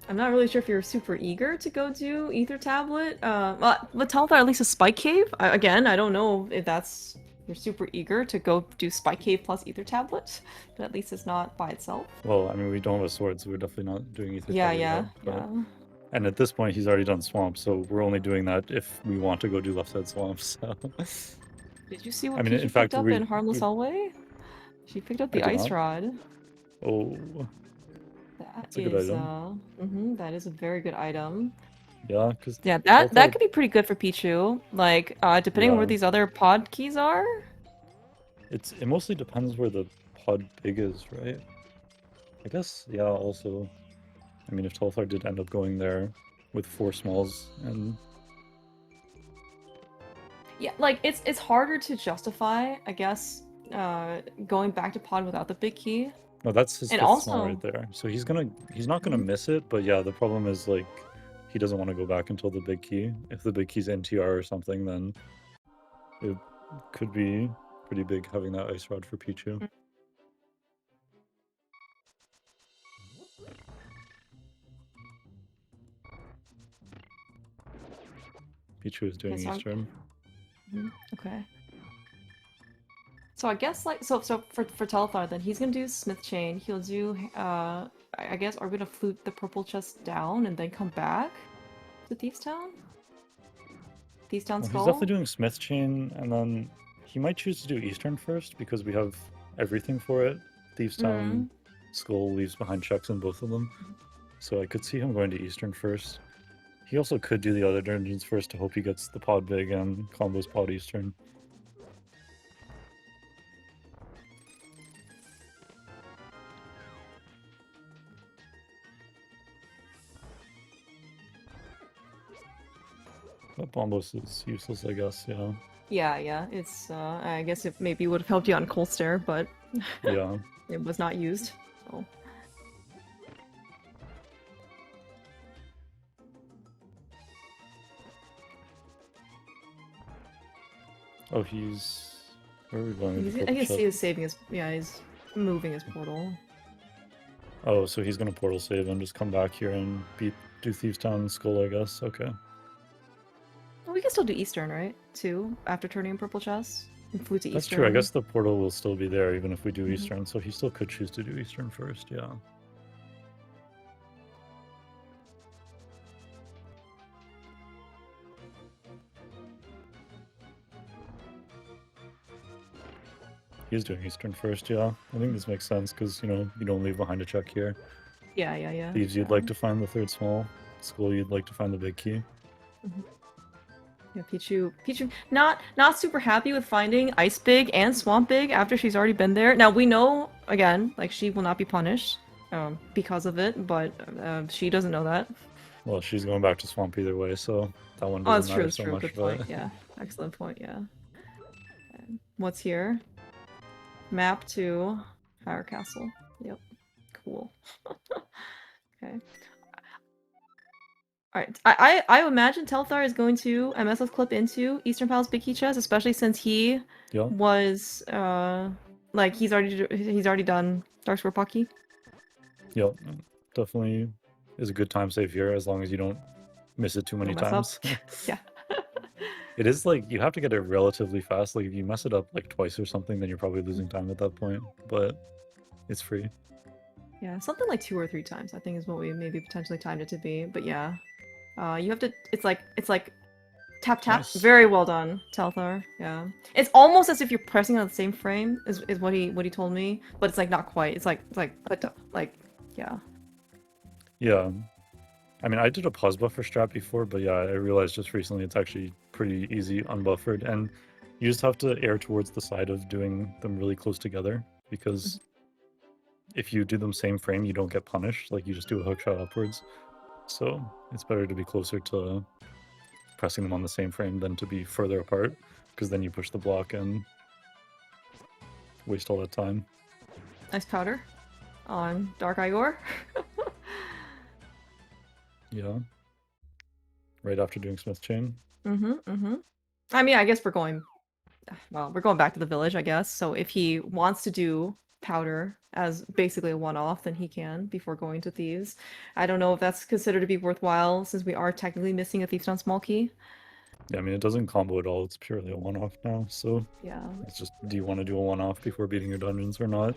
Speaker 1: I'm not really sure if you're super eager to go do Ether Tablet. Well, Telethar at least a Spike Cave. Again, I don't know if that's... You're super eager to go do Spike Cave plus Ether Tablet, but at least it's not by itself.
Speaker 2: Well, I mean, we don't have a sword, so we're definitely not doing Ether Tablet
Speaker 1: Yeah.
Speaker 2: And at this point, he's already done Swamp, so we're only doing that if we want to go do Left Side Swamp, so...
Speaker 1: Did you see what
Speaker 2: I mean,
Speaker 1: Pichu
Speaker 2: in fact,
Speaker 1: picked up in Harmless Hallway? She picked up the Ice Rod.
Speaker 2: Oh...
Speaker 1: That's
Speaker 2: a good item.
Speaker 1: That is a very good item.
Speaker 2: Yeah, because...
Speaker 1: Yeah, that could be pretty good for Pichu. Like, depending on where these other pod keys are?
Speaker 2: It mostly depends where the pod big is, right? I guess, yeah, also... I mean, if Telethar did end up going there with 4 smalls and...
Speaker 1: Yeah, like, it's harder to justify, I guess, going back to pod without the big key.
Speaker 2: No, that's his
Speaker 1: and
Speaker 2: fifth small right there. So he's not gonna miss it, but yeah, the problem is, like, he doesn't want to go back until the big key. If the big key's NTR or something, then it could be pretty big having that Ice Rod for Pichu. Pichu is doing Eastern.
Speaker 1: Okay. So I guess, like, so for Telethar, then he's gonna do Smith Chain. He'll do, I guess, are we gonna flute the purple chest down and then come back to Thieves Town? Thieves Town Skull?
Speaker 2: He's definitely doing Smith Chain, and then he might choose to do Eastern first because we have everything for it. Thieves Town Skull leaves behind checks in both of them. So I could see him going to Eastern first. He also could do the other dungeons first to hope he gets the pod big and combos pod Eastern. But Bombos is useless, I guess, yeah.
Speaker 1: Yeah, it's, I guess it maybe would have helped you on Colster, but
Speaker 2: yeah,
Speaker 1: it was not used, so.
Speaker 2: Oh, he's... Where are we going?
Speaker 1: I guess he was saving his... Yeah, he's moving his portal.
Speaker 2: Oh, so he's gonna portal save and just come back here and do Thieves Town Skull, I guess. Okay.
Speaker 1: Well, we can still do Eastern, right? Too, after turning in Purple Chest. And flew to Eastern.
Speaker 2: That's true. I guess the portal will still be there even if we do Eastern, so he still could choose to do Eastern first, yeah. He's doing Eastern first, yeah. I think this makes sense because, you know, you don't leave behind a check here.
Speaker 1: Yeah.
Speaker 2: Thieves, you'd like to find the third small. Skull, you'd like to find the big key.
Speaker 1: Yeah, Pichu, not super happy with finding Ice Big and Swamp Big after she's already been there. Now, we know, again, like, she will not be punished because of it, but she doesn't know that.
Speaker 2: Well, she's going back to Swamp either way, so that one
Speaker 1: Oh,
Speaker 2: doesn't
Speaker 1: that's true.
Speaker 2: matter
Speaker 1: That's
Speaker 2: so
Speaker 1: true.
Speaker 2: much.
Speaker 1: Good
Speaker 2: But
Speaker 1: point. Yeah, excellent point. Yeah. Okay. What's here? Map to Fire Castle. Yep. Cool. Okay. Alright. I imagine Telthar is going to MSF clip into Eastern Palace Big Key Chest, especially since he
Speaker 2: yeah,
Speaker 1: was like he's already done Darksword Pocky.
Speaker 2: yeah, definitely is a good time save here as long as you don't miss it too many
Speaker 1: Don't mess up.
Speaker 2: times.
Speaker 1: Yeah.
Speaker 2: It is like you have to get it relatively fast. Like if you mess it up like twice or something, then you're probably losing time at that point. But it's free.
Speaker 1: Yeah, something like 2 or 3 times, I think is what we maybe potentially timed it to be. But yeah. You have to it's like tap tap.
Speaker 2: Nice.
Speaker 1: Very well done, Telthar. Yeah. It's almost as if you're pressing on the same frame is what he told me, but it's like not quite. It's like yeah.
Speaker 2: Yeah. I mean, I did a pause buffer strat before, but yeah, I realized just recently it's actually pretty easy unbuffered, and you just have to err towards the side of doing them really close together, because if you do them same frame, you don't get punished. Like, you just do a hook shot upwards. So it's better to be closer to pressing them on the same frame than to be further apart, because then you push the block and waste all that time.
Speaker 1: Nice powder on Dark Igor.
Speaker 2: Yeah. Right after doing Smith Chain.
Speaker 1: I mean, I guess we're going back to the village, I guess. So if he wants to do powder as basically a one-off, then he can before going to Thieves. I don't know if that's considered to be worthwhile since we are technically missing a Thieves Down small key.
Speaker 2: Yeah, I mean, it doesn't combo at all. It's purely a one-off now. So
Speaker 1: Yeah.
Speaker 2: it's just, do you want to do a one-off before beating your dungeons or not?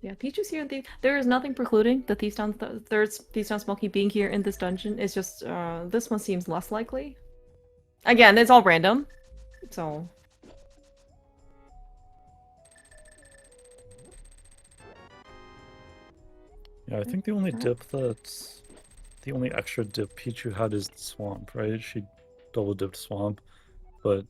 Speaker 1: Yeah, Pichu's here in Thieves. There is nothing precluding the Thieves Down third Thieves Down small key being here in this dungeon. It's just this one seems less likely. Again, it's all random. So
Speaker 2: Yeah, I think the only the only extra dip Pichu had is the swamp, right? She double dipped swamp, but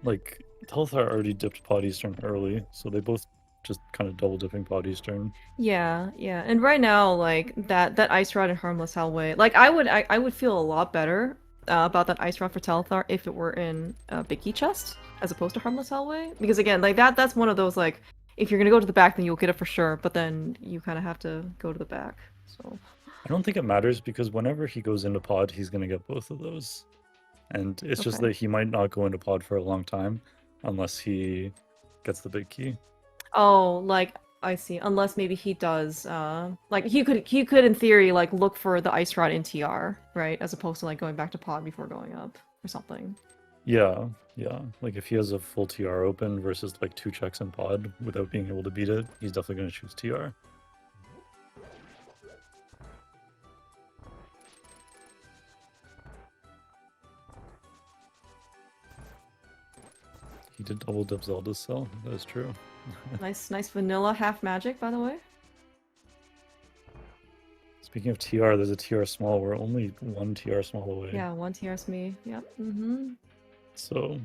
Speaker 2: like Telthar already dipped Pod Eastern early, so they both just kind of double dipping Pod Eastern.
Speaker 1: yeah, yeah. And right now, like that ice rod and harmless hellway, like I would feel a lot better about that ice rod for Telethar if it were in a Big Key chest as opposed to harmless hellway. Because again, like that's one of those like if you're gonna go to the back, then you'll get it for sure. But then you kind of have to go to the back. So
Speaker 2: I don't think it matters because whenever he goes into Pod, he's gonna get both of those. And it's just
Speaker 1: okay.
Speaker 2: that he might not go into Pod for a long time unless he gets the big key.
Speaker 1: Oh, like I see. Unless maybe he does, like he could in theory like look for the ice rod in TR, right? As opposed to like going back to pod before going up or something.
Speaker 2: Yeah, yeah. Like if he has a full TR open versus like 2 checks in Pod without being able to beat it, he's definitely gonna choose TR. He did double dip Zelda's cell. That is true.
Speaker 1: Nice vanilla half magic, by the way.
Speaker 2: Speaking of TR, there's a TR small. We're only 1 TR small away.
Speaker 1: Yeah, one TR's me. Yep.
Speaker 2: So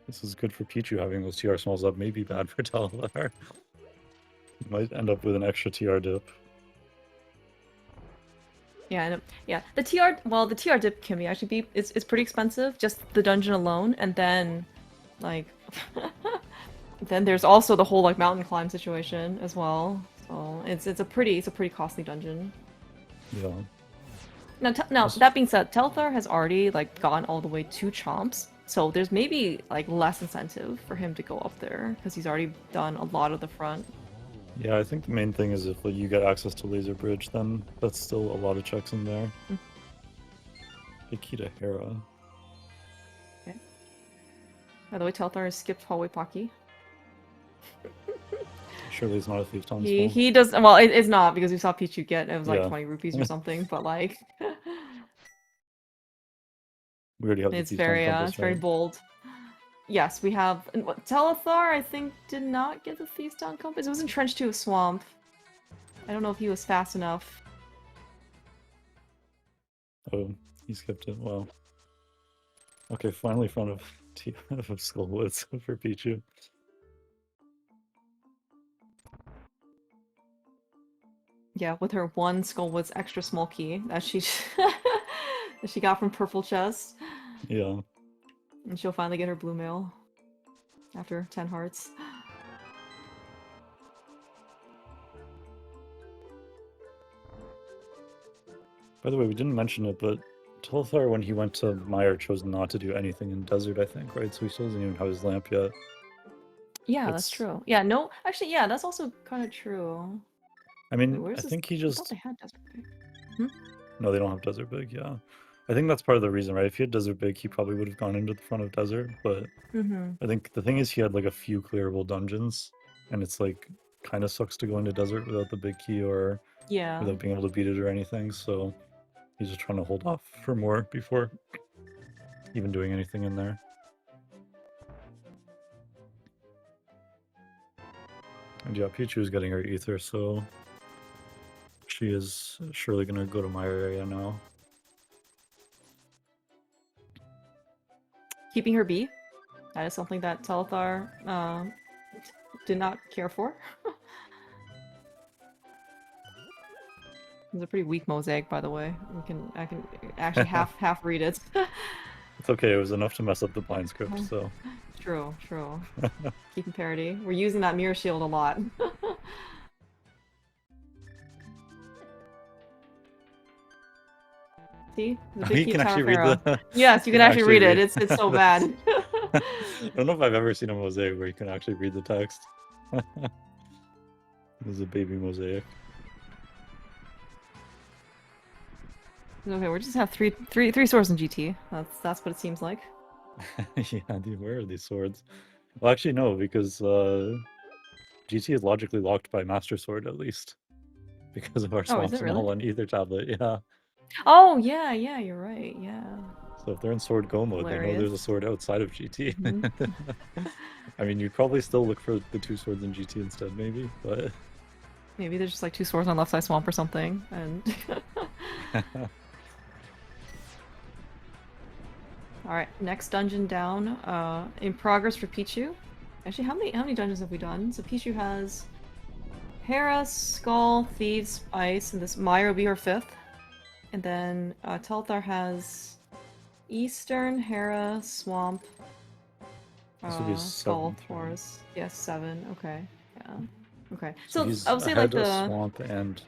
Speaker 2: this is good for Pichu having those TR smalls up. Maybe bad for Talar. Might end up with an extra TR dip.
Speaker 1: Yeah, and yeah. The TR dip can be actually be it's pretty expensive, just the dungeon alone, and then like then there's also the whole like mountain climb situation as well. So it's a pretty costly dungeon.
Speaker 2: Yeah.
Speaker 1: Now that being said, Telthar has already like gone all the way to Chomps, so there's maybe like less incentive for him to go up there because he's already done a lot of the front.
Speaker 2: Yeah, I think the main thing is if like, you get access to Laser Bridge, then that's still a lot of checks in there. Ikita Hera.
Speaker 1: Okay. By the way, Telthar has skipped Hallway Pocky.
Speaker 2: Surely it's not a thief Tom's
Speaker 1: He does well. It's not because we saw Pichu get it was like
Speaker 2: Yeah.
Speaker 1: 20 rupees or something, but like
Speaker 2: We already have
Speaker 1: it's
Speaker 2: the thief Tom compass,
Speaker 1: it's very
Speaker 2: right?
Speaker 1: bold. Yes, we have. And what, Telethar, I think, did not get the Thief's Down Compass. It was entrenched to a swamp. I don't know if he was fast enough.
Speaker 2: Oh, he skipped it. Wow. Okay, finally front of Skullwoods for Pichu.
Speaker 1: Yeah, with her one Skullwoods extra small key that she that she got from Purple Chest.
Speaker 2: Yeah.
Speaker 1: And she'll finally get her blue mail after 10 hearts.
Speaker 2: By the way, we didn't mention it, but Telethar, when he went to Meyer, chose not to do anything in Desert, I think, right? So he still doesn't even have his lamp yet.
Speaker 1: Yeah, that's true. Yeah, no, actually, yeah, that's also kind of true.
Speaker 2: I mean,
Speaker 1: Wait,
Speaker 2: I
Speaker 1: this?
Speaker 2: think he
Speaker 1: I
Speaker 2: just...
Speaker 1: thought they had Desert Big. Hmm?
Speaker 2: No, they don't have Desert Big, yeah. I think that's part of the reason, right? If he had Desert Big, he probably would have gone into the front of Desert, but I think the thing is he had like a few clearable dungeons, and it's like kind of sucks to go into Desert without the big key or without being able to beat it or anything, so he's just trying to hold off for more before even doing anything in there. And yeah, Pichu is getting her ether, so she is surely going to go to my area now.
Speaker 1: Keeping her bee. That is something that Telethar did not care for. It's a pretty weak mosaic, by the way. I can actually half read it.
Speaker 2: It's okay, it was enough to mess up the blind script, so...
Speaker 1: True. Keeping parity. We're using that mirror shield a lot. See? The big
Speaker 2: You can actually read the...
Speaker 1: Yes, you can actually read it. It's so bad.
Speaker 2: I don't know if I've ever seen a mosaic where you can actually read the text. This is a baby mosaic.
Speaker 1: Okay, we just have three swords in GT. That's what it seems like.
Speaker 2: Yeah, dude, where are these swords? Well, actually, no, because GT is logically locked by Master Sword, at least. Because of our Swamp Smell and Ether Tablet, yeah.
Speaker 1: Oh, yeah, you're right, yeah.
Speaker 2: So if they're in Sword Go mode, they know there's a sword outside of GT. I mean, you'd probably still look for the two swords in GT instead, maybe, but...
Speaker 1: Maybe there's just like two swords on left side swamp or something, and... Alright, next dungeon down, in progress for Pichu. Actually, how many dungeons have we done? So Pichu has Hera, Skull, Thieves, Ice, and this Meyer will be her 5th. And then Telethar has Eastern, Hera, Swamp, Skull, Forest. Yes, 7. Okay, yeah. Okay, so I would say like the
Speaker 2: Swamp and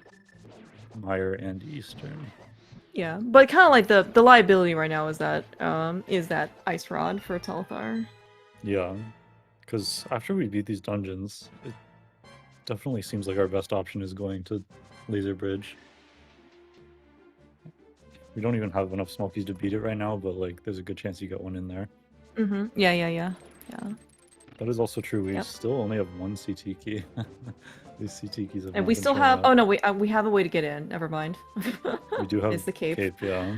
Speaker 2: Meyer and Eastern.
Speaker 1: Yeah, but kind of like the liability right now is that Ice Rod for Telethar.
Speaker 2: Yeah, because after we beat these dungeons, it definitely seems like our best option is going to Laser Bridge. We don't even have enough small keys to beat it right now, but like there's a good chance you get one in there.
Speaker 1: Yeah.
Speaker 2: That is also true. We still only have one CT key. These CT keys have.
Speaker 1: And we still have. Oh no, we have a way to get in. Never mind.
Speaker 2: We do have.
Speaker 1: It's the cape.
Speaker 2: Yeah.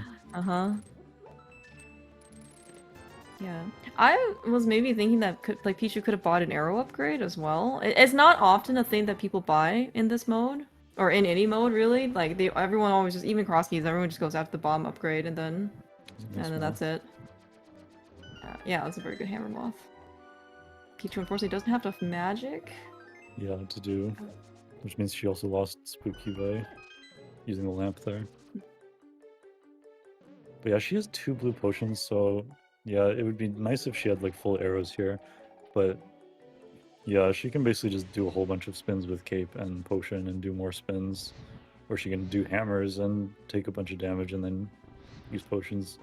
Speaker 1: Yeah, I was maybe thinking that Pichu could have bought an arrow upgrade as well. It's not often a thing that people buy in this mode, or in any mode really. Like everyone always just, even cross keys, everyone just goes after the bomb upgrade and then that's it. Yeah, that's a very good hammer moth. Pichu unfortunately doesn't have enough magic.
Speaker 2: Yeah, to do, which means she also lost Spooky by using the lamp there. But yeah, she has 2 blue potions, so yeah, it would be nice if she had like full arrows here. But yeah, she can basically just do a whole bunch of spins with cape and potion and do more spins. Or she can do hammers and take a bunch of damage and then use potions.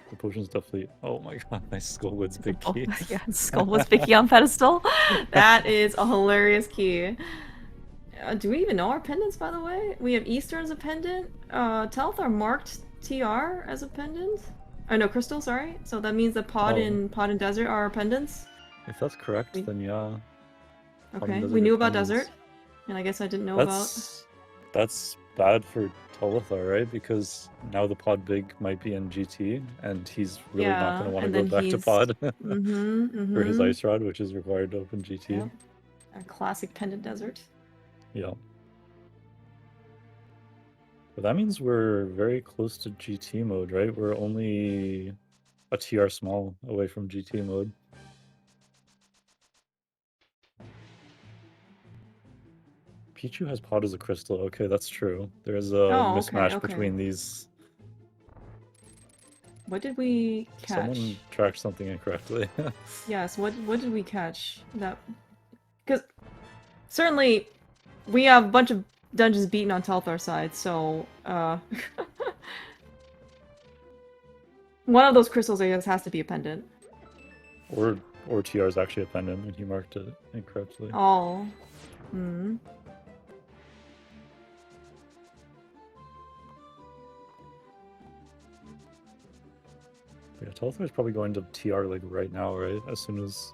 Speaker 2: The potion's definitely... Oh my god, nice Skullwood's big key.
Speaker 1: Yeah, Skullwood's big key on pedestal. That is a hilarious key. Do we even know our pendants, by the way? We have Eastern as a pendant. Telethar marked TR as a pendant. Oh no, Crystal, sorry. So that means the Pod and Desert are our pendants?
Speaker 2: If that's correct, then yeah.
Speaker 1: Okay, we knew about Desert. And I guess I didn't know about...
Speaker 2: That's bad for Telethar, right? Because now the Pod Big might be in GT, and he's really not going to want to go back to Pod for his Ice Rod, which is required to open GT.
Speaker 1: Yep. Our classic pendant desert.
Speaker 2: Yeah. But that means we're very close to GT mode, right? We're only a TR small away from GT mode. Pichu has pot as a crystal. Okay, that's true. There's a
Speaker 1: Oh, okay,
Speaker 2: mismatch
Speaker 1: okay.
Speaker 2: between these.
Speaker 1: What did we catch?
Speaker 2: Someone tracked something incorrectly.
Speaker 1: Yes, what did we catch? That... Because certainly we have a bunch of dungeons beaten on Telthar side, so one of those crystals, I guess, has to be a pendant.
Speaker 2: Or TR is actually a pendant and he marked it incorrectly.
Speaker 1: Oh. Hmm.
Speaker 2: Yeah, Telthar is probably going to TR like right now, right? As soon as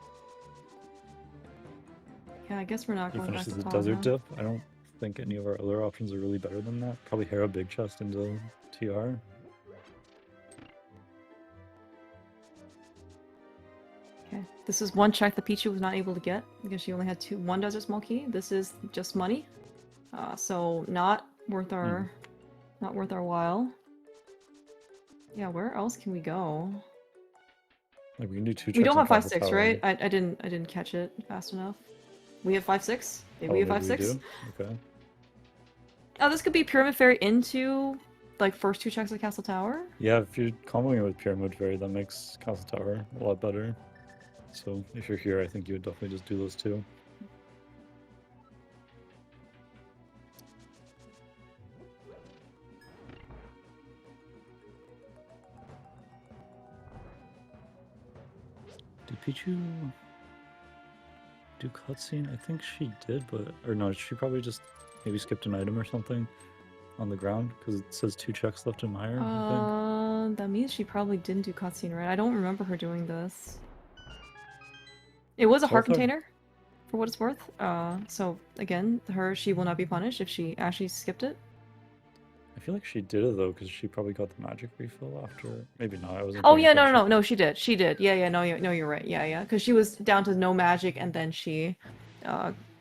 Speaker 1: Yeah, I guess we're not
Speaker 2: he
Speaker 1: going back
Speaker 2: finishes
Speaker 1: to
Speaker 2: the
Speaker 1: top
Speaker 2: desert
Speaker 1: now.
Speaker 2: dip. I don't think any of our other options are really better than that. Probably Hera Big Chest into TR.
Speaker 1: Okay, this is one check that Pichu was not able to get because she only had one desert small key. This is just money, so not worth our while. Yeah, where else can we go?
Speaker 2: Like we can do 2
Speaker 1: We
Speaker 2: checks
Speaker 1: don't
Speaker 2: on
Speaker 1: have
Speaker 2: Castle
Speaker 1: 5-6,
Speaker 2: Tower.
Speaker 1: right? I didn't catch it fast enough. We have 5-6. Maybe
Speaker 2: Oh,
Speaker 1: we have
Speaker 2: maybe we
Speaker 1: 5-6.
Speaker 2: do? Okay.
Speaker 1: Oh, this could be Pyramid Fairy into like first 2 checks of Castle Tower.
Speaker 2: Yeah, if you're comboing it with Pyramid Fairy, that makes Castle Tower a lot better. So if you're here, I think you would definitely just do those 2. Did Pichu do cutscene? I think she did, but... Or no, she probably just maybe skipped an item or something on the ground, because it says 2 checks left in Mire, I think.
Speaker 1: That means she probably didn't do cutscene, right? I don't remember her doing this. It was a heart
Speaker 2: Telthar...
Speaker 1: container, for what it's worth. So again, she will not be punished if she actually skipped it.
Speaker 2: I feel like she did it, though, because she probably got the magic refill after... Maybe not, I wasn't
Speaker 1: Oh
Speaker 2: paying
Speaker 1: yeah,
Speaker 2: attention.
Speaker 1: no, she did. She did. Yeah, no, you're right. Yeah, because she was down to no magic, and then she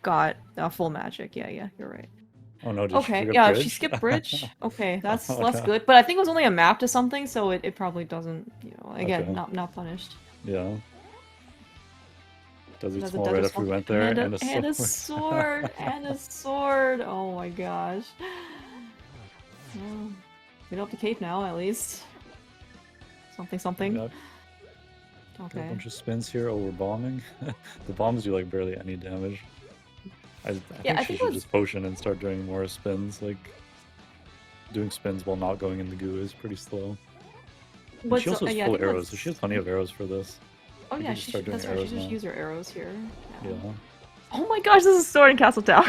Speaker 1: got full magic. Yeah, you're right.
Speaker 2: Oh no, did she
Speaker 1: Okay,
Speaker 2: forget
Speaker 1: yeah, if she
Speaker 2: bridge?
Speaker 1: skipped bridge, okay, that's
Speaker 2: Oh
Speaker 1: less
Speaker 2: no.
Speaker 1: good. But I think it was only a map to something, so it probably doesn't, again,
Speaker 2: Okay.
Speaker 1: not punished.
Speaker 2: Yeah. Desert
Speaker 1: There's a
Speaker 2: Small right
Speaker 1: desert
Speaker 2: after we
Speaker 1: smoke
Speaker 2: went there,
Speaker 1: and
Speaker 2: and a
Speaker 1: a
Speaker 2: sword.
Speaker 1: sword and a sword. Oh my gosh. Well, we don't have to cape now, at least. Something.
Speaker 2: Yep. Got a
Speaker 1: Okay.
Speaker 2: bunch of spins here. Oh, we're bombing. The bombs do like barely any damage. I
Speaker 1: Yeah,
Speaker 2: think
Speaker 1: I
Speaker 2: she
Speaker 1: think it
Speaker 2: should
Speaker 1: was...
Speaker 2: just potion and start doing more spins. Like doing spins while not going in the goo is pretty slow. And she also has
Speaker 1: yeah, I
Speaker 2: full
Speaker 1: think
Speaker 2: arrows, so
Speaker 1: what's...
Speaker 2: she has plenty of arrows for this.
Speaker 1: Oh
Speaker 2: She
Speaker 1: yeah,
Speaker 2: can just start doing
Speaker 1: that's right. She
Speaker 2: arrows
Speaker 1: just
Speaker 2: now.
Speaker 1: used her arrows here.
Speaker 2: Yeah.
Speaker 1: Oh my gosh, this is sword in Castle Tower.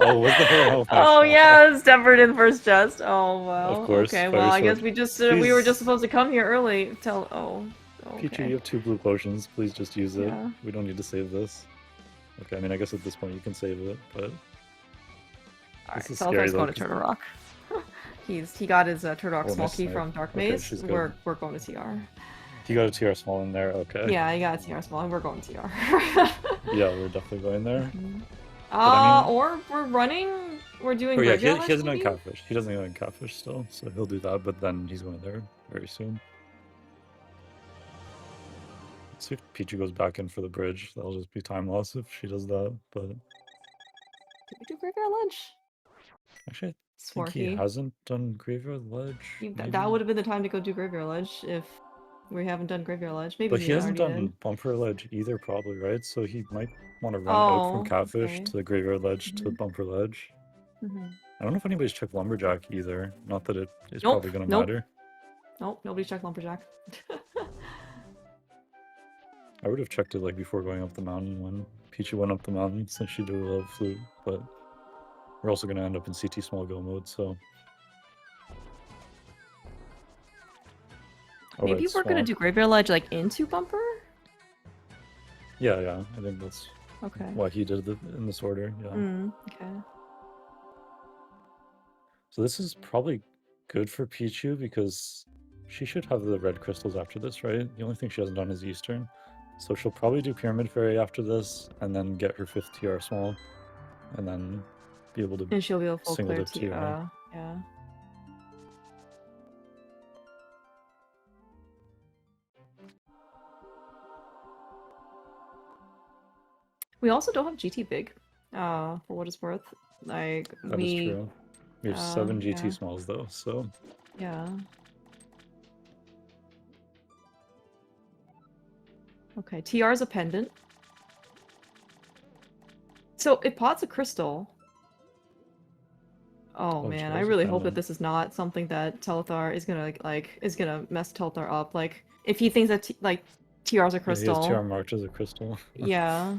Speaker 2: Oh, was there? Oh my
Speaker 1: Oh
Speaker 2: god.
Speaker 1: yeah, it's tempered in first chest. Oh
Speaker 2: Of
Speaker 1: well.
Speaker 2: course,
Speaker 1: Okay, well
Speaker 2: fire
Speaker 1: I guess
Speaker 2: sword.
Speaker 1: we were just
Speaker 2: Please,
Speaker 1: supposed to come here early.
Speaker 2: Pichu,
Speaker 1: Okay.
Speaker 2: you have 2 blue potions. Please just use it.
Speaker 1: Yeah.
Speaker 2: We don't need to save this. Okay, I mean, I guess at this point you can save it, but
Speaker 1: Alright,
Speaker 2: this is scary
Speaker 1: Telfar's
Speaker 2: though.
Speaker 1: going to Turtle Rock. He got his Turtle Rock
Speaker 2: Oh,
Speaker 1: small
Speaker 2: nice
Speaker 1: key
Speaker 2: snipe.
Speaker 1: from Dark
Speaker 2: Okay,
Speaker 1: Maze.
Speaker 2: she's good.
Speaker 1: We're going to TR.
Speaker 2: He got a TR small in there. Okay.
Speaker 1: Yeah, he got a TR small, and we're going to TR.
Speaker 2: Yeah, we're definitely going there.
Speaker 1: Mhm.
Speaker 2: I mean,
Speaker 1: Or we're running. We're doing
Speaker 2: oh yeah, he
Speaker 1: Graveyard Ledge,
Speaker 2: hasn't done
Speaker 1: maybe?
Speaker 2: catfish. He doesn't know catfish still, so he'll do that. But then he's going there very soon. Let's see if Pichu goes back in for the bridge. That'll just be time loss if she does that. But
Speaker 1: Did we do Graveyard Ledge?
Speaker 2: actually, I think he
Speaker 1: Swarky.
Speaker 2: hasn't done Graveyard Ledge. Maybe.
Speaker 1: That would have been the time to go do Graveyard Ledge if we haven't done Graveyard Ledge. Maybe
Speaker 2: But he
Speaker 1: he
Speaker 2: hasn't
Speaker 1: already did.
Speaker 2: done Bumper Ledge either, probably, right? So he might want to run out from
Speaker 1: Oh,
Speaker 2: Catfish
Speaker 1: okay.
Speaker 2: to the Graveyard Ledge to
Speaker 1: Mhm.
Speaker 2: Bumper Ledge.
Speaker 1: Mm-hmm.
Speaker 2: I don't know if anybody's checked Lumberjack either. Not that it is
Speaker 1: Nope,
Speaker 2: probably going to
Speaker 1: nope,
Speaker 2: matter.
Speaker 1: nope. Nobody's checked Lumberjack.
Speaker 2: I would have checked it like before going up the mountain when Pichu went up the mountain since she do love flute, but we're also going to end up in CT small go mode, so...
Speaker 1: Maybe we're gonna do Graveyard Ledge like into Bumper?
Speaker 2: Yeah, I think that's
Speaker 1: Okay.
Speaker 2: why he did it in this order, yeah.
Speaker 1: Okay.
Speaker 2: So this is probably good for Pichu because she should have the red crystals after this, right? The only thing she hasn't done is Eastern. So she'll probably do Pyramid Fairy after this and then get her 5th TR small and then be able to
Speaker 1: And she'll be able to full
Speaker 2: single
Speaker 1: clear
Speaker 2: dip TR.
Speaker 1: yeah. We also don't have GT Big, for what it's worth. Like,
Speaker 2: That is true. We have 7 GT
Speaker 1: yeah.
Speaker 2: smalls though, so
Speaker 1: Yeah. Okay, TR is a pendant. So it pots a crystal. Oh man,
Speaker 2: TR
Speaker 1: I
Speaker 2: is a
Speaker 1: really hope that
Speaker 2: pendant.
Speaker 1: this is not something that Telthar is gonna is gonna mess Telthar up. Like, if he thinks that TR's a
Speaker 2: Yeah, he has
Speaker 1: crystal.
Speaker 2: TR marked as a crystal.
Speaker 1: Yeah.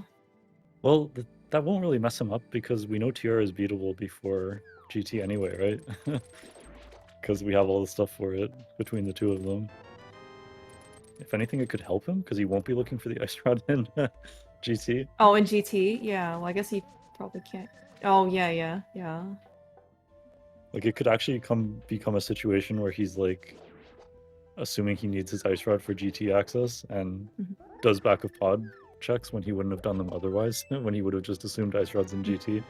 Speaker 2: Well, that won't really mess him up because we know TR is beatable before GT anyway, right? Because we have all the stuff for it between the two of them. If anything, it could help him because he won't be looking for the ice rod in GT.
Speaker 1: Oh, in GT? Yeah, well, I guess he probably can't. Oh, yeah.
Speaker 2: Like, it could actually become a situation where he's like assuming he needs his ice rod for GT access and
Speaker 1: Mhm.
Speaker 2: does back of pod checks when he wouldn't have done them otherwise, when he would have just assumed ice rods in GT.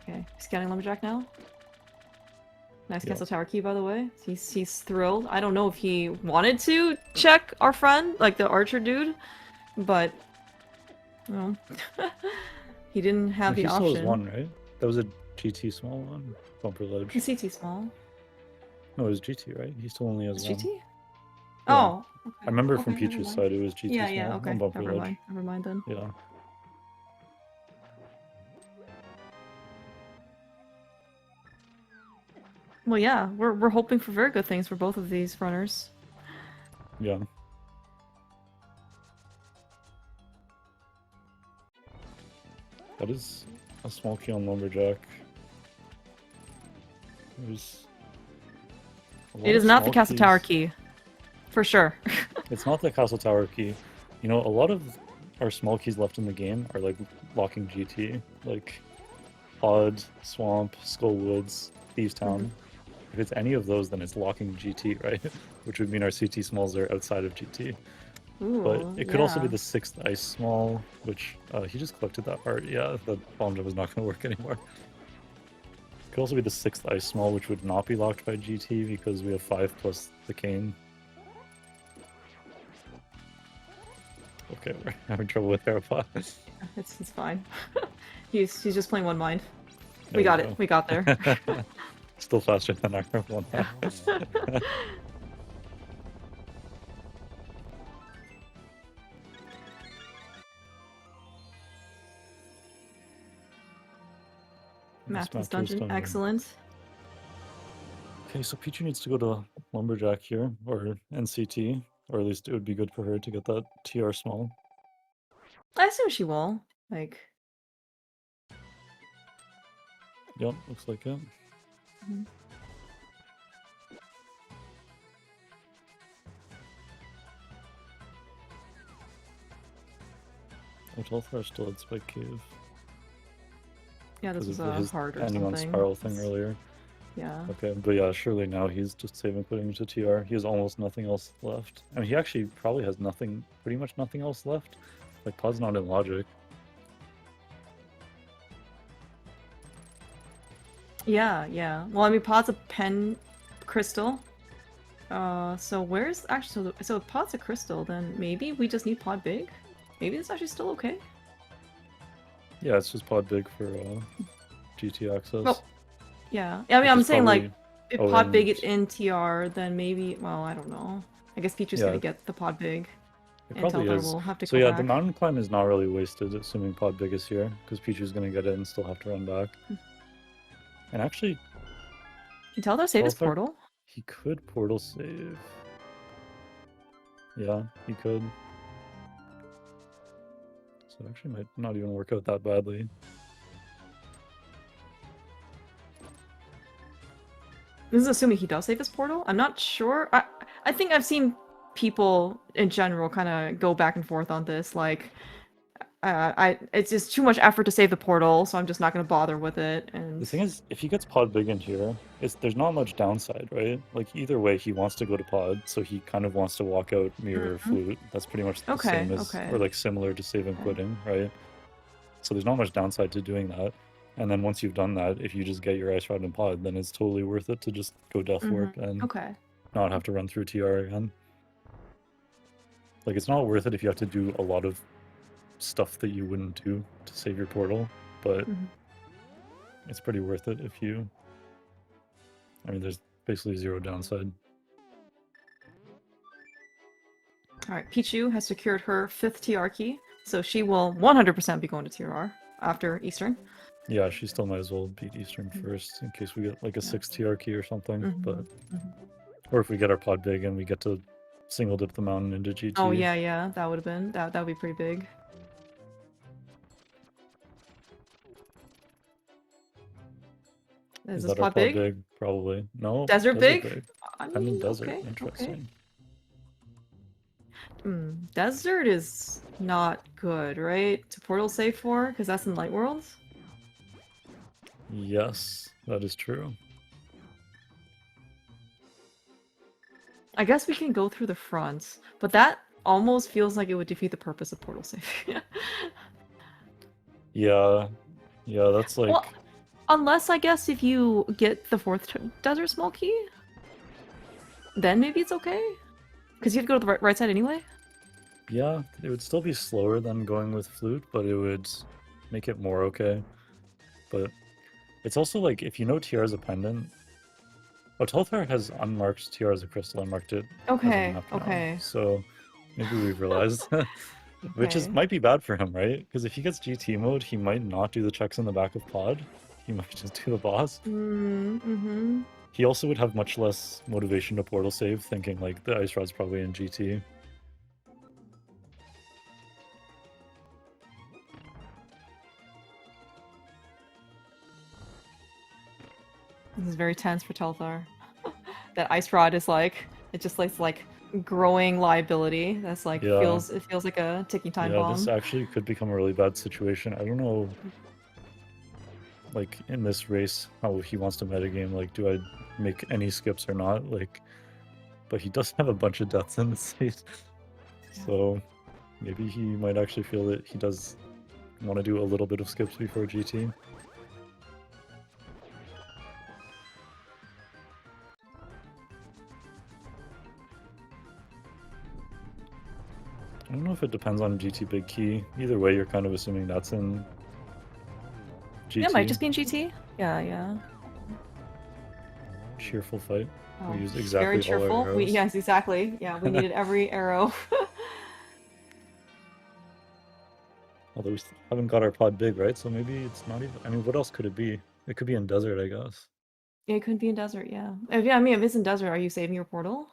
Speaker 1: Okay, scanning Lumberjack now. Nice
Speaker 2: Yeah.
Speaker 1: cancel tower key, by the way. He's thrilled. I don't know if he wanted to check our friend, like the archer dude, but you know, he didn't have the
Speaker 2: He still has
Speaker 1: option.
Speaker 2: one, right? That was a GT small one. Bumper ledge.
Speaker 1: He's CT small.
Speaker 2: No, it was GT, right? He still only has
Speaker 1: It's
Speaker 2: one.
Speaker 1: GT?
Speaker 2: Yeah.
Speaker 1: Oh, okay.
Speaker 2: I remember
Speaker 1: Okay,
Speaker 2: from
Speaker 1: never
Speaker 2: Peach's
Speaker 1: mind.
Speaker 2: side it was GT small
Speaker 1: Yeah, okay.
Speaker 2: on bumper
Speaker 1: Never
Speaker 2: ledge.
Speaker 1: mind. Never mind then.
Speaker 2: Yeah.
Speaker 1: Well, yeah, we're hoping for very good things for both of these runners.
Speaker 2: Yeah. That is a small key on Lumberjack. There's
Speaker 1: It is not the Castle Tower key. For sure.
Speaker 2: It's not the Castle Tower key. You know, a lot of our small keys left in the game are like locking GT. Like Pod, Swamp, Skull Woods, Thieves Town. If it's any of those, then it's locking GT, right? Which would mean our CT smalls are outside of GT.
Speaker 1: Ooh,
Speaker 2: But it could also be
Speaker 1: yeah.
Speaker 2: the 6th ice small, which he just collected that part. Yeah, the bomb jump is not going to work anymore. It could also be the 6th ice small, which would not be locked by GT because we have 5 plus the cane. Okay, we're having trouble with Parapod.
Speaker 1: It's fine. he's just playing one mind. We got it. We got there.
Speaker 2: Still faster than our one.
Speaker 1: Mathis dungeon. Excellent.
Speaker 2: Okay, so Pichu needs to go to Lumberjack here, or NCT, or at least it would be good for her to get that TR small.
Speaker 1: I assume she will. Like.
Speaker 2: Yep, looks like it. Telthar still at Spike Cave.
Speaker 1: Yeah, this was a hard or
Speaker 2: ending
Speaker 1: something.
Speaker 2: on spiral thing earlier.
Speaker 1: Yeah.
Speaker 2: Okay, but yeah, surely now he's just saving putting into TR. He has almost nothing else left. I mean, he actually probably has nothing, pretty much nothing else left. Like, Pod's not in logic.
Speaker 1: Yeah. Well, I mean, Pod's a pen crystal. So where's actually so if Pod's a crystal, then maybe we just need Pod big. Maybe it's actually still okay.
Speaker 2: Yeah, it's just Pod big for GT access.
Speaker 1: Well, yeah. I mean, I'm saying like if Pod big is in TR, then maybe. Well, I don't know. I guess Pichu's gonna get the Pod big.
Speaker 2: It probably is.
Speaker 1: Will have to
Speaker 2: so
Speaker 1: go
Speaker 2: yeah,
Speaker 1: back.
Speaker 2: The mountain climb is not really wasted, assuming Pod big is here, because Pichu's gonna get it and still have to run back. And actually,
Speaker 1: can Telthar save his portal?
Speaker 2: He could portal save. Yeah, he could. So it actually might not even work out that badly.
Speaker 1: This is assuming he does save his portal? I'm not sure. I think I've seen people in general kind of go back and forth on this. Like, it's just too much effort to save the portal, so I'm just not going to bother with it. And
Speaker 2: the thing is, if he gets Pod big in here, there's not much downside, right? Like, either way, he wants to go to Pod, so he kind of wants to walk out Mirror Flute. That's pretty much the same as, or like similar to save and quitting, right? So there's not much downside to doing that. And then once you've done that, if you just get your ice rod and Pod, then it's totally worth it to just go Death Warp and not have to run through TR again. Like, it's not worth it if you have to do a lot of stuff that you wouldn't do to save your portal, but it's pretty worth it if you... I mean, there's basically zero downside.
Speaker 1: Alright, Pichu has secured her 5th TR key, so she will 100% be going to TR after Eastern.
Speaker 2: Yeah, she still might as well beat Eastern first in case we get like a 6 TR key or something. But or if we get our pod big and we get to single dip the mountain into GT.
Speaker 1: Oh yeah, that would have been that would be pretty big. Is this pod big?
Speaker 2: Probably. No.
Speaker 1: Desert big? I mean,
Speaker 2: desert.
Speaker 1: Okay,
Speaker 2: interesting.
Speaker 1: Okay. Desert is not good, right? To portal save for, because that's in Light Worlds.
Speaker 2: Yes, that is true.
Speaker 1: I guess we can go through the front, but that almost feels like it would defeat the purpose of portal save.
Speaker 2: Yeah, that's like...
Speaker 1: Well, unless, I guess, if you get the 4th desert small key, then maybe it's okay? Because you have to go to the right side anyway?
Speaker 2: Yeah, it would still be slower than going with flute, but it would make it more okay. But it's also like, if you know TR is a pendant... Oh, Telthar has unmarked TR as a crystal. I marked it.
Speaker 1: Okay,
Speaker 2: as a map
Speaker 1: okay.
Speaker 2: now. So maybe we've realized. Which might be bad for him, right? Because if he gets GT mode, he might not do the checks in the back of pod. He might just do the boss. He also would have much less motivation to portal save, thinking like the Ice Rod's probably in GT.
Speaker 1: This is very tense for Telthar. That Ice Rod is like, it just like growing liability. That's like, it feels like a ticking time bomb.
Speaker 2: Yeah, this actually could become a really bad situation. I don't know, like, in this race, how he wants to metagame. Like, do I make any skips or not? Like, but he does have a bunch of deaths in the seat. So maybe he might actually feel that he does want to do a little bit of skips before GT. I don't know if it depends on GT big key. Either way, you're kind of assuming that's in GT.
Speaker 1: Yeah, it might just be in GT. Yeah.
Speaker 2: Cheerful fight.
Speaker 1: Oh,
Speaker 2: we used exactly
Speaker 1: very cheerful.
Speaker 2: all our arrows.
Speaker 1: Yes, exactly. Yeah, we needed every arrow.
Speaker 2: Although we still haven't got our pod big, right? So maybe it's not even... I mean, what else could it be? It could be in desert, I guess.
Speaker 1: It could be in desert, yeah. I mean, if it's in desert, are you saving your portal?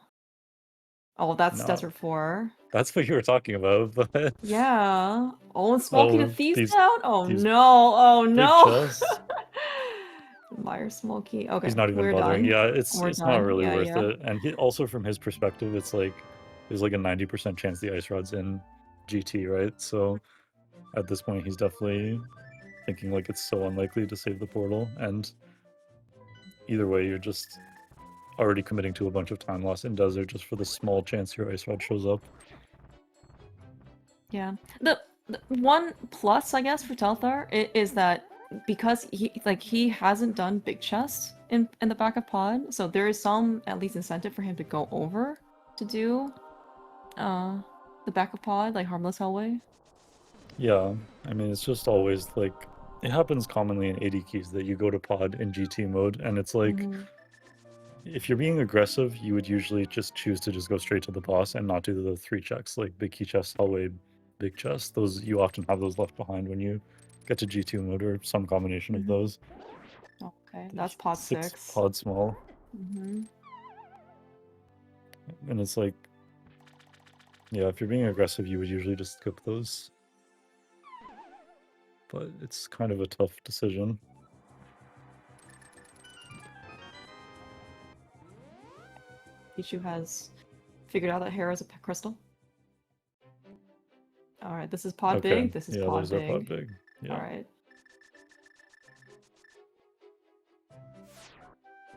Speaker 1: Oh, that's desert 4.
Speaker 2: That's what you were talking about, but...
Speaker 1: Yeah. Oh, and Smokey the Thief's
Speaker 2: out?
Speaker 1: Oh no, oh no! Meyer Smokey. Okay,
Speaker 2: he's not even bothering. Yeah, it's not really worth it. And also from his perspective, it's like, there's like a 90% chance the Ice Rod's in GT, right? So at this point, he's definitely thinking like it's so unlikely to save the portal. And either way, you're just already committing to a bunch of time loss in desert just for the small chance your Ice Rod shows up.
Speaker 1: Yeah. The one plus, I guess, for Telthar is that because he hasn't done big chests in the back of pod, so there is some at least incentive for him to go over to do the back of pod, like Harmless Hellway.
Speaker 2: Yeah, I mean, it's just always like, it happens commonly in AD keys that you go to pod in GT mode, and it's like, if you're being aggressive, you would usually just choose to just go straight to the boss and not do the 3 checks, like big key chest, Hellway, big chest. Those, you often have those left behind when you get to G2 mode, or some combination of those.
Speaker 1: Okay, that's pod 6.
Speaker 2: Pod small. And it's like, yeah, if you're being aggressive, you would usually just skip those. But it's kind of a tough decision.
Speaker 1: Pichu has figured out that hair is a crystal. Alright, this is pod big, this is pod big.
Speaker 2: Pod big. Yeah.
Speaker 1: Alright.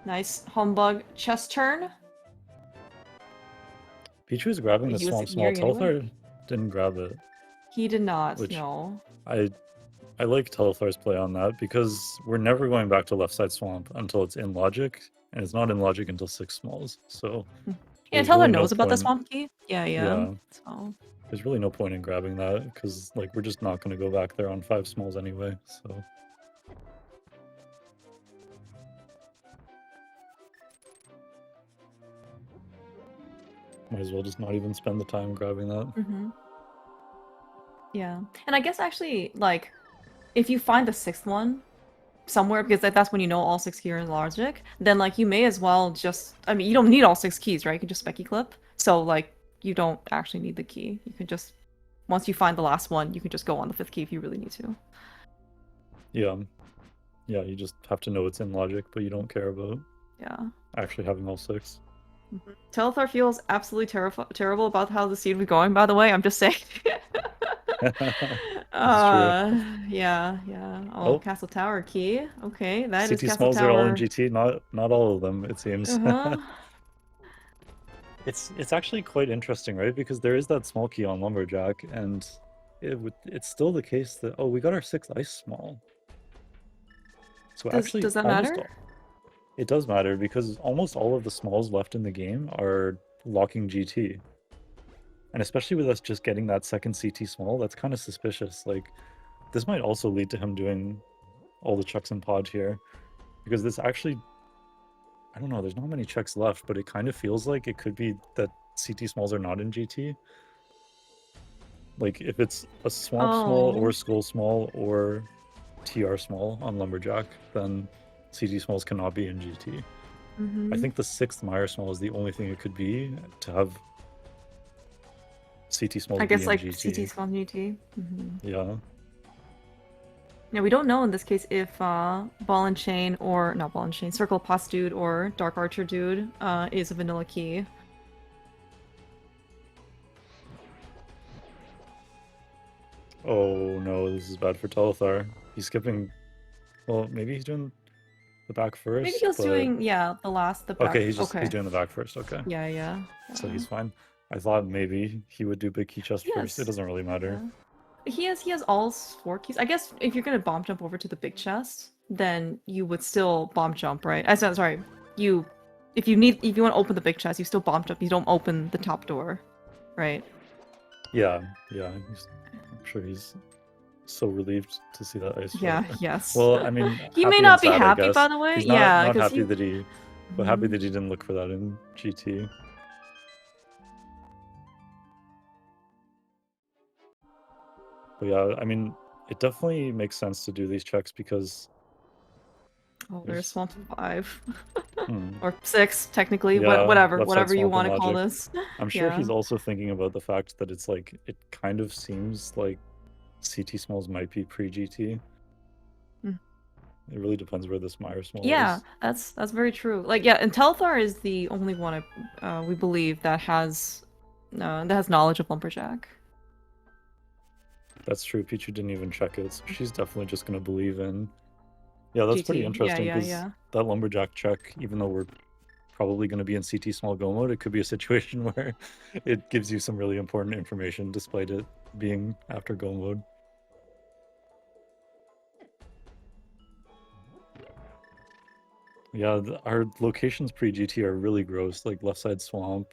Speaker 1: Nice humbug chest turn.
Speaker 2: Pichu is grabbing the swamp small. Telthar didn't grab it.
Speaker 1: He did not, no.
Speaker 2: I like Telthar's play on that, because we're never going back to left side swamp until it's in logic, and it's not in logic until 6 smalls, so...
Speaker 1: Yeah,
Speaker 2: There's
Speaker 1: Telthar
Speaker 2: really no
Speaker 1: knows about the
Speaker 2: point.
Speaker 1: swamp key. Yeah, yeah.
Speaker 2: Yeah.
Speaker 1: So.
Speaker 2: There's really no point in grabbing that, because, like, we're just not going to go back there on 5 smalls anyway, so... Might as well just not even spend the time grabbing that.
Speaker 1: Mm-hmm. Yeah. And I guess actually, like, if you find the 6th one somewhere, because that's when you know all 6 keys are in logic, then, like, you may as well just... I mean, you don't need all 6 keys, right? You can just specky clip. So, like, you don't actually need the key. You can just... Once you find the last one, you can just go on the 5th key if you really need to.
Speaker 2: Yeah. Yeah, you just have to know it's in logic, but you don't care about actually having all 6.
Speaker 1: Mm-hmm. Telethar feels absolutely terrible about how the seed was going, by the way. I'm just saying.
Speaker 2: This is true.
Speaker 1: Yeah. Oh, Castle Tower key. Okay, that is
Speaker 2: CT
Speaker 1: Castle
Speaker 2: smalls
Speaker 1: Tower.
Speaker 2: are all in GT, not all of them, it seems. It's actually quite interesting, right? Because there is that small key on Lumberjack, and it's still the case that, oh, we got our 6th ice small. So
Speaker 1: does that matter?
Speaker 2: It does matter, because almost all of the smalls left in the game are locking GT. And especially with us just getting that 2nd CT small, that's kind of suspicious. Like, this might also lead to him doing all the checks in pod here, because this actually... I don't know, there's not many checks left, but it kind of feels like it could be that CT smalls are not in GT. Like, if it's a swamp small or skull small or TR small on Lumberjack, then CT smalls cannot be in GT. I think the 6th Meyer small is the only thing it could be to have CT smalls be in GT. I guess, like,
Speaker 1: CT small GT.
Speaker 2: Yeah.
Speaker 1: Yeah, we don't know in this case if Ball and Chain, or not Ball and Chain, Circle of Pots dude or Dark Archer dude is a vanilla key.
Speaker 2: Oh no, this is bad for Telethar. He's skipping... Well, maybe he's doing the back first.
Speaker 1: Maybe he was doing, the back.
Speaker 2: Okay, he's doing the back first, okay.
Speaker 1: Yeah.
Speaker 2: So he's fine. I thought maybe he would do big key chest first. It doesn't really matter.
Speaker 1: Yeah. He has all 4 keys. I guess if you're gonna bomb jump over to the big chest, then you would still bomb jump, right? Sorry. If you want to open the big chest, you still bomb jump. You don't open the top door, right?
Speaker 2: Yeah. I'm sure he's so relieved to see that ice.
Speaker 1: Yeah, yes.
Speaker 2: Well, I mean,
Speaker 1: he may not be happy, by the way.
Speaker 2: He's not happy that he, but happy that he didn't look for that in GT. But yeah, I mean, it definitely makes sense to do these checks because...
Speaker 1: Oh, there's Swamp 5. Or 6, technically. Yeah, whatever you want to call this.
Speaker 2: I'm sure he's also thinking about the fact that it's like, it kind of seems like CT smalls might be pre-GT. It really depends where this Meyer small is.
Speaker 1: Yeah, that's very true. Like, yeah, and Telethar is the only one we believe that has knowledge of Lumberjack.
Speaker 2: That's true. Pichu didn't even check it, so she's definitely just gonna believe in... Yeah, that's GT. Pretty interesting, because that Lumberjack check, even though we're probably going to be in CT small go mode, it could be a situation where it gives you some really important information despite it being after go mode. Yeah, our locations pre-GT are really gross, like left side swamp,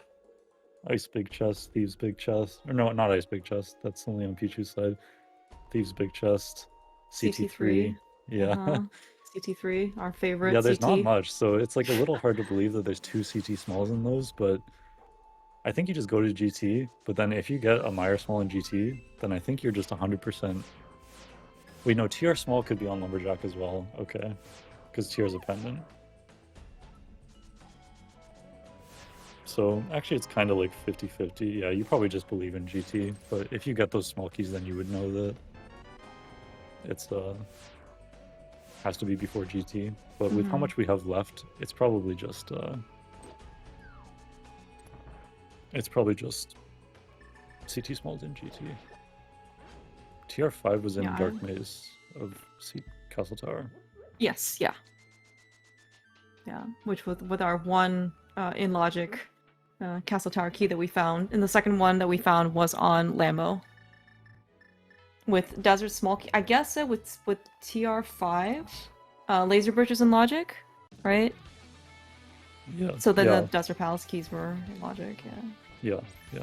Speaker 2: ice big chest, thieves big chest, or no, not ice big chest, that's only on Pichu's side, thieves big chest, CT3. Yeah.
Speaker 1: CT3, our favorite.
Speaker 2: Yeah, there's
Speaker 1: CT.
Speaker 2: not much, so it's like a little hard to believe that there's 2 CT smalls in those, but I think you just go to GT, but then if you get a Meyer small in GT, then I think you're just 100%... Wait, no, TR small could be on Lumberjack as well, okay, because TR is a pendant. So actually it's kind of like 50-50. Yeah, you probably just believe in GT, but if you get those small keys, then you would know that it's has to be before GT. But with how much we have left, it's probably just CT smalls in GT. TR5 was in Dark Maze of Castle Tower.
Speaker 1: Yes, yeah. Yeah, which with our one in logic Castle Tower key that we found, and the second one that we found was on Lambo. With Desert Small Key, I guess it with TR5, Laser Bridges and Logic, right?
Speaker 2: Yeah.
Speaker 1: So then
Speaker 2: yeah.
Speaker 1: the Desert Palace keys were logic, yeah.
Speaker 2: Yeah. Yeah.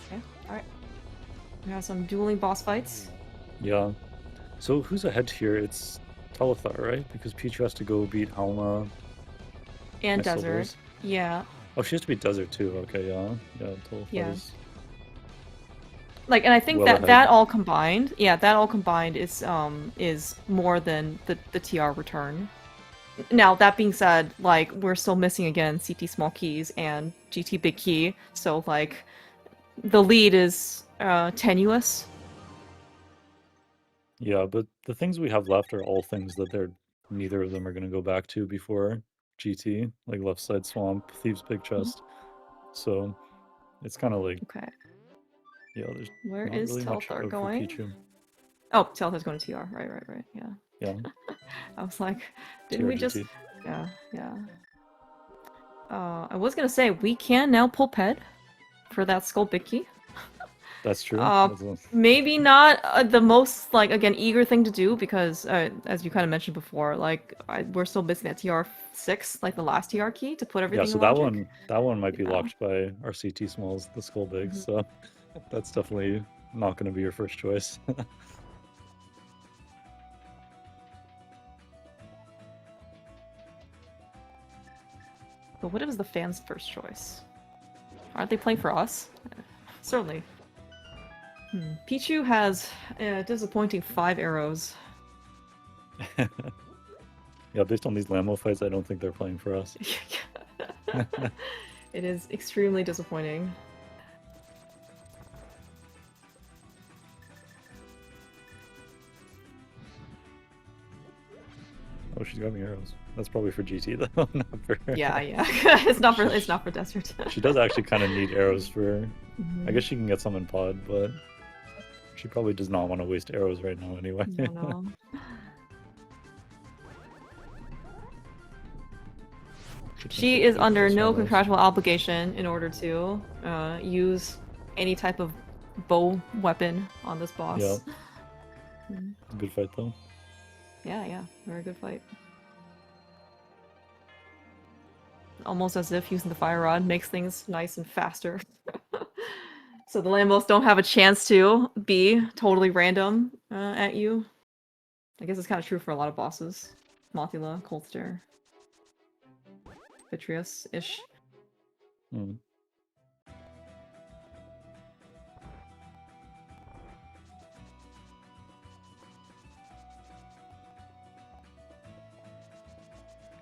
Speaker 1: Okay, alright. We have some dueling boss fights.
Speaker 2: Yeah. So who's ahead here? It's Telethar, right? Because Pichu has to go beat Halma.
Speaker 1: And
Speaker 2: My
Speaker 1: Desert.
Speaker 2: silvers.
Speaker 1: Yeah.
Speaker 2: Oh, she has to beat Desert too. Okay, yeah. Yeah,
Speaker 1: Yeah.
Speaker 2: Telethar's
Speaker 1: Like, and I think
Speaker 2: well
Speaker 1: that
Speaker 2: ahead.
Speaker 1: all combined, that all combined is more than the TR return. Now, that being said, like, we're still missing again CT small keys and GT big key, so like the lead is tenuous.
Speaker 2: Yeah, but the things we have left are all things that neither of them are gonna go back to before GT, like left side swamp, Thieves Big Chest. So it's kinda like,
Speaker 1: Okay.
Speaker 2: yeah, there's
Speaker 1: Where
Speaker 2: not
Speaker 1: is
Speaker 2: really much
Speaker 1: Telthar
Speaker 2: out for
Speaker 1: going?
Speaker 2: Pichu.
Speaker 1: Oh, Telthar's going to TR. Right. Yeah.
Speaker 2: Yeah.
Speaker 1: I was like, didn't we just...
Speaker 2: TRGT.
Speaker 1: Yeah. I was gonna say, we can now pull Ped for that Skull Big Key.
Speaker 2: That's true.
Speaker 1: Maybe not the most, like, again, eager thing to do, because, as you kind of mentioned before, like, we're still missing that TR6, like the last TR key, to put everything
Speaker 2: Yeah, so
Speaker 1: in logic.
Speaker 2: that one might be
Speaker 1: Yeah.
Speaker 2: locked by our CT smalls, the Skull Bigs, so that's definitely not gonna be your first choice.
Speaker 1: But what is the fans' first choice? Aren't they playing for us? Certainly. Pichu has a disappointing 5 arrows.
Speaker 2: Yeah, based on these Lammo fights, I don't think they're playing for us.
Speaker 1: It is extremely disappointing.
Speaker 2: Oh, she's grabbing arrows. That's probably for GT though, not for her.
Speaker 1: Yeah. It's not for Desert.
Speaker 2: She does actually kind of need arrows for... I guess she can get some in pod, but she probably does not want to waste arrows right now anyway.
Speaker 1: No. She is under no contractual obligation in order to use any type of bow weapon on this boss.
Speaker 2: Yeah. Good fight though.
Speaker 1: Yeah. Very good fight. Almost as if using the fire rod makes things nice and faster. So the Lambos don't have a chance to be totally random at you. I guess it's kind of true for a lot of bosses. Mothula, Coldstare, Vitreous-ish.
Speaker 2: Mm.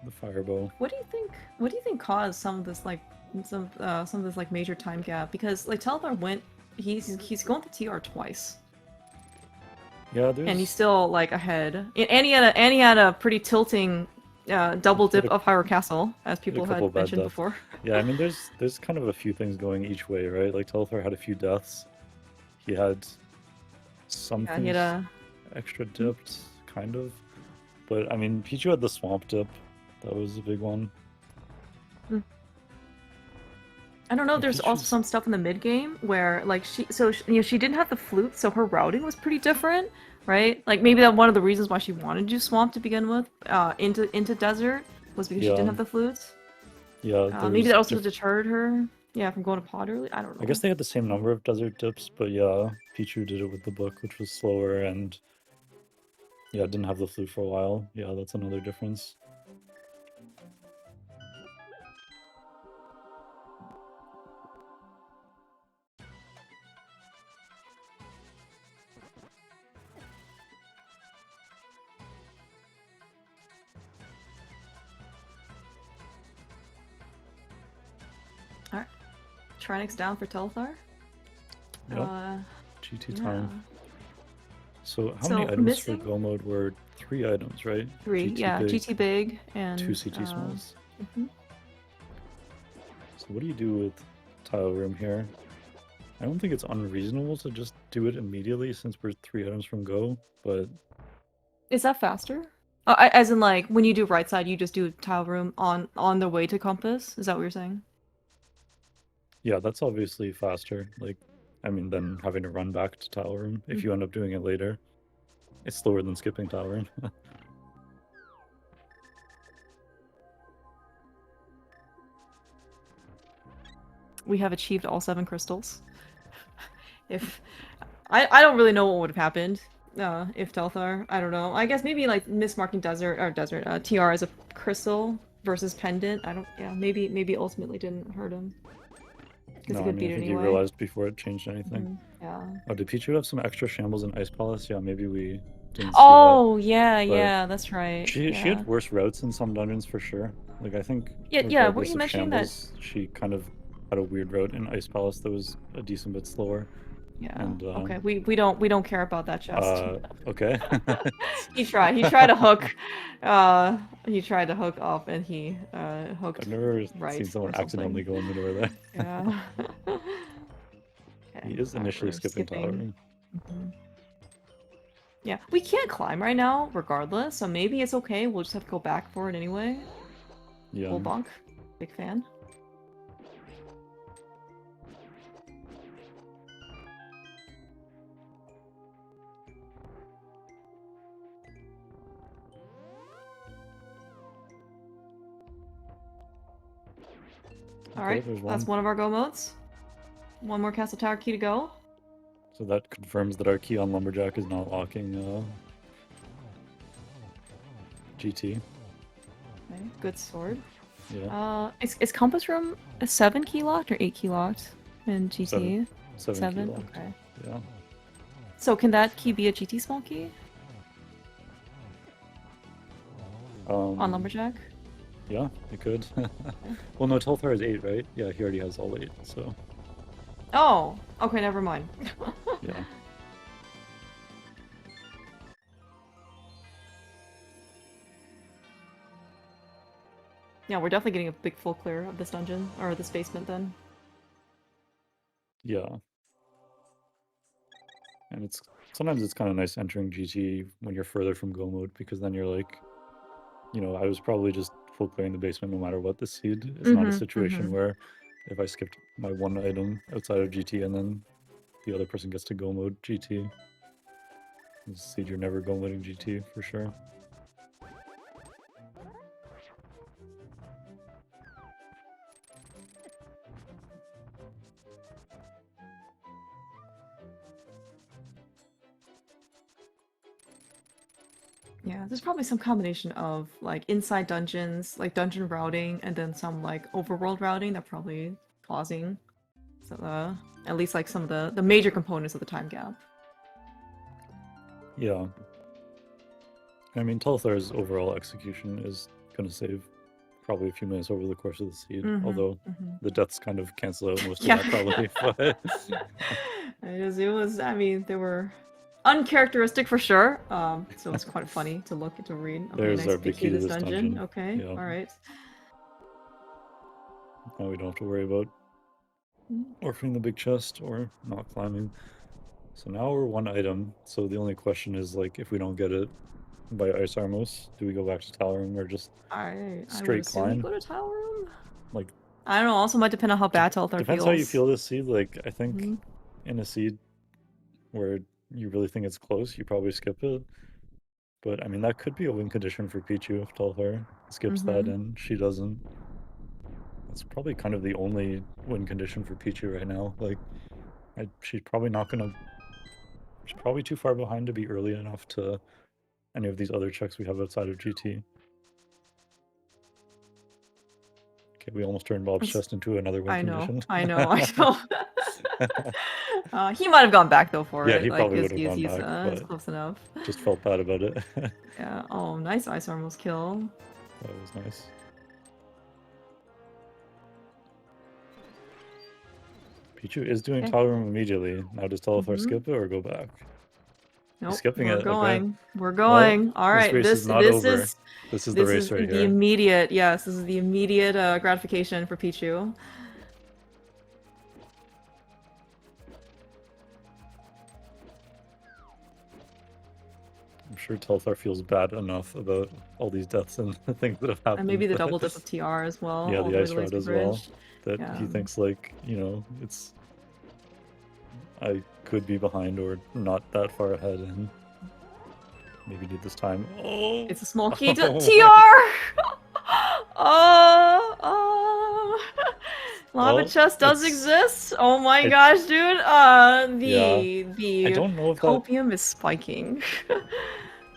Speaker 2: The firebow.
Speaker 1: What do you think caused some of this major time gap? Because like Telethar went, he's going to TR twice.
Speaker 2: Yeah,
Speaker 1: and he's still like ahead. And he had a pretty tilting double dip of Hyrule Castle, as people had mentioned before.
Speaker 2: Yeah, I mean, there's kind of a few things going each way, right? Like Telethar had a few deaths. He had something extra dipped, kind of. But I mean, Pichu had the swamp dip. That was a big one.
Speaker 1: I don't know. There's also some stuff in the mid game where, like, she didn't have the flute, so her routing was pretty different, right? Like maybe that one of the reasons why she wanted to do swamp to begin with, into desert, was because she didn't have the flutes.
Speaker 2: Yeah.
Speaker 1: Maybe that also deterred her. Yeah, from going to pod early. I don't know.
Speaker 2: I guess they had the same number of desert dips, but yeah, Pichu did it with the book, which was slower, and yeah, didn't have the flute for a while. Yeah, that's another difference.
Speaker 1: Alright. Trinix down for Telethar.
Speaker 2: Yep. GT time. So how many items for Go mode were 3 items, right?
Speaker 1: 3, GT big and
Speaker 2: 2 CT smalls. So what do you do with tile room here? I don't think it's unreasonable to just do it immediately since we're 3 items from Go, but...
Speaker 1: Is that faster? As in, like, when you do right side, you just do tile room on the way to compass? Is that what you're saying?
Speaker 2: Yeah, that's obviously faster. Like, I mean, than having to run back to tile room if you end up doing it later. It's slower than skipping towering.
Speaker 1: We have achieved all 7 crystals. If I don't really know what would have happened if Telthar, I don't know. I guess maybe like mismarking TR as a crystal versus pendant. I don't. Yeah, maybe ultimately didn't hurt him. Because
Speaker 2: No,
Speaker 1: he
Speaker 2: I
Speaker 1: could
Speaker 2: mean,
Speaker 1: beat
Speaker 2: I
Speaker 1: it
Speaker 2: think
Speaker 1: anyway.
Speaker 2: he realized before it changed anything.
Speaker 1: Yeah.
Speaker 2: Oh, did Pichu have some extra shambles in Ice Palace? Yeah, maybe we didn't see that.
Speaker 1: Oh yeah,
Speaker 2: But
Speaker 1: yeah, that's right.
Speaker 2: She
Speaker 1: Yeah.
Speaker 2: had worse routes in some dungeons for sure. Like I think
Speaker 1: Yeah. Were
Speaker 2: regardless
Speaker 1: you
Speaker 2: of
Speaker 1: mentioning that?
Speaker 2: shambles, she kind of had a weird route in Ice Palace that was a decent bit slower.
Speaker 1: Yeah.
Speaker 2: And
Speaker 1: Okay. We don't care about that chest.
Speaker 2: Okay.
Speaker 1: He tried. He tried to hook. He tried to hook up, and he hooked
Speaker 2: I've never
Speaker 1: right
Speaker 2: seen someone
Speaker 1: or
Speaker 2: accidentally
Speaker 1: something.
Speaker 2: go in the door there.
Speaker 1: Yeah.
Speaker 2: He
Speaker 1: Okay.
Speaker 2: is
Speaker 1: Alright,
Speaker 2: initially
Speaker 1: we're
Speaker 2: skipping towering.
Speaker 1: Yeah, we can't climb right now, regardless. So maybe it's okay. We'll just have to go back for it anyway.
Speaker 2: Yeah.
Speaker 1: Full bonk. Big fan. Alright,
Speaker 2: there's
Speaker 1: that's one of our go modes. One more Castle Tower key to go.
Speaker 2: So that confirms that our key on Lumberjack is not locking GT.
Speaker 1: Okay, good sword.
Speaker 2: Yeah.
Speaker 1: Is Compass Room a 7 key locked or 8 key locked in GT?
Speaker 2: 7 key locked.
Speaker 1: Okay.
Speaker 2: Yeah.
Speaker 1: So can that key be a GT small key? On Lumberjack?
Speaker 2: Yeah, it could. Well, no, Telthar is 8, right? Yeah, he already has all 8, so.
Speaker 1: Oh, okay, never mind.
Speaker 2: Yeah.
Speaker 1: Yeah, we're definitely getting a big full clear of this dungeon, or this basement then.
Speaker 2: Yeah. And sometimes it's kind of nice entering GT when you're further from go mode, because then you're like, I was probably just full clearing the basement no matter what the seed. It's not a situation where if I skipped my one item outside of GT and then the other person gets to go mode GT. This seed, you're never go moding GT for sure.
Speaker 1: Yeah, there's probably some combination of like inside dungeons, like dungeon routing, and then some like overworld routing that probably causing at least like some of the major components of the time gap.
Speaker 2: Yeah. I mean, Telthar's overall execution is going to save probably a few minutes over the course of the seed, although the deaths kind of cancel out most of that probably. But...
Speaker 1: it was, I mean, they were uncharacteristic for sure. So it's quite funny to look to read. Okay,
Speaker 2: there's
Speaker 1: nice
Speaker 2: our
Speaker 1: big
Speaker 2: big
Speaker 1: key to
Speaker 2: to
Speaker 1: this dungeon. Okay,
Speaker 2: Yeah.
Speaker 1: all right.
Speaker 2: Now we don't have to worry about orphaning the big chest or not climbing. So now we're one item. So the only question is, like, if we don't get it by Ice Armos, do we go back to Tower Room or just straight climb?
Speaker 1: You go to Tower Room?
Speaker 2: Like,
Speaker 1: I don't know. Also might depend on how bad Telthar feels.
Speaker 2: Depends how you feel this seed. Like, I think in a seed where you really think it's close, you probably skip it. But I mean, that could be a win condition for Pichu if Telthar skips that and she doesn't. That's probably kind of the only win condition for Pichu right now. Like, she's probably not gonna. She's probably too far behind to be early enough to any of these other checks we have outside of GT. Okay, we almost turned Bob's chest into another win condition.
Speaker 1: I know. He might have gone back though for it.
Speaker 2: Yeah, he
Speaker 1: like,
Speaker 2: probably would have gone back, but
Speaker 1: he's close enough.
Speaker 2: Just felt bad about it.
Speaker 1: Yeah. Oh, nice Ice Armos kill.
Speaker 2: That was nice. Pichu is doing Tower Room immediately. Now does Telethar skip it or go back?
Speaker 1: Nope,
Speaker 2: skipping
Speaker 1: we're
Speaker 2: it.
Speaker 1: Going.
Speaker 2: Okay.
Speaker 1: We're going.
Speaker 2: Well,
Speaker 1: All right.
Speaker 2: This race is not over. This is the race right here.
Speaker 1: The immediate. Yes, this is the immediate gratification for Pichu.
Speaker 2: I'm sure Telthar feels bad enough about all these deaths and things that have happened.
Speaker 1: And maybe the double dip of TR as well.
Speaker 2: Yeah, the ice rod as well. That he thinks, like, it's... I could be behind or not that far ahead, and maybe need this time. Oh!
Speaker 1: It's a small key to
Speaker 2: Oh.
Speaker 1: TR! Lava
Speaker 2: Well,
Speaker 1: chest does
Speaker 2: it's
Speaker 1: exist? Oh my
Speaker 2: it
Speaker 1: gosh, dude.
Speaker 2: yeah. I
Speaker 1: The
Speaker 2: don't know if that
Speaker 1: copium is spiking.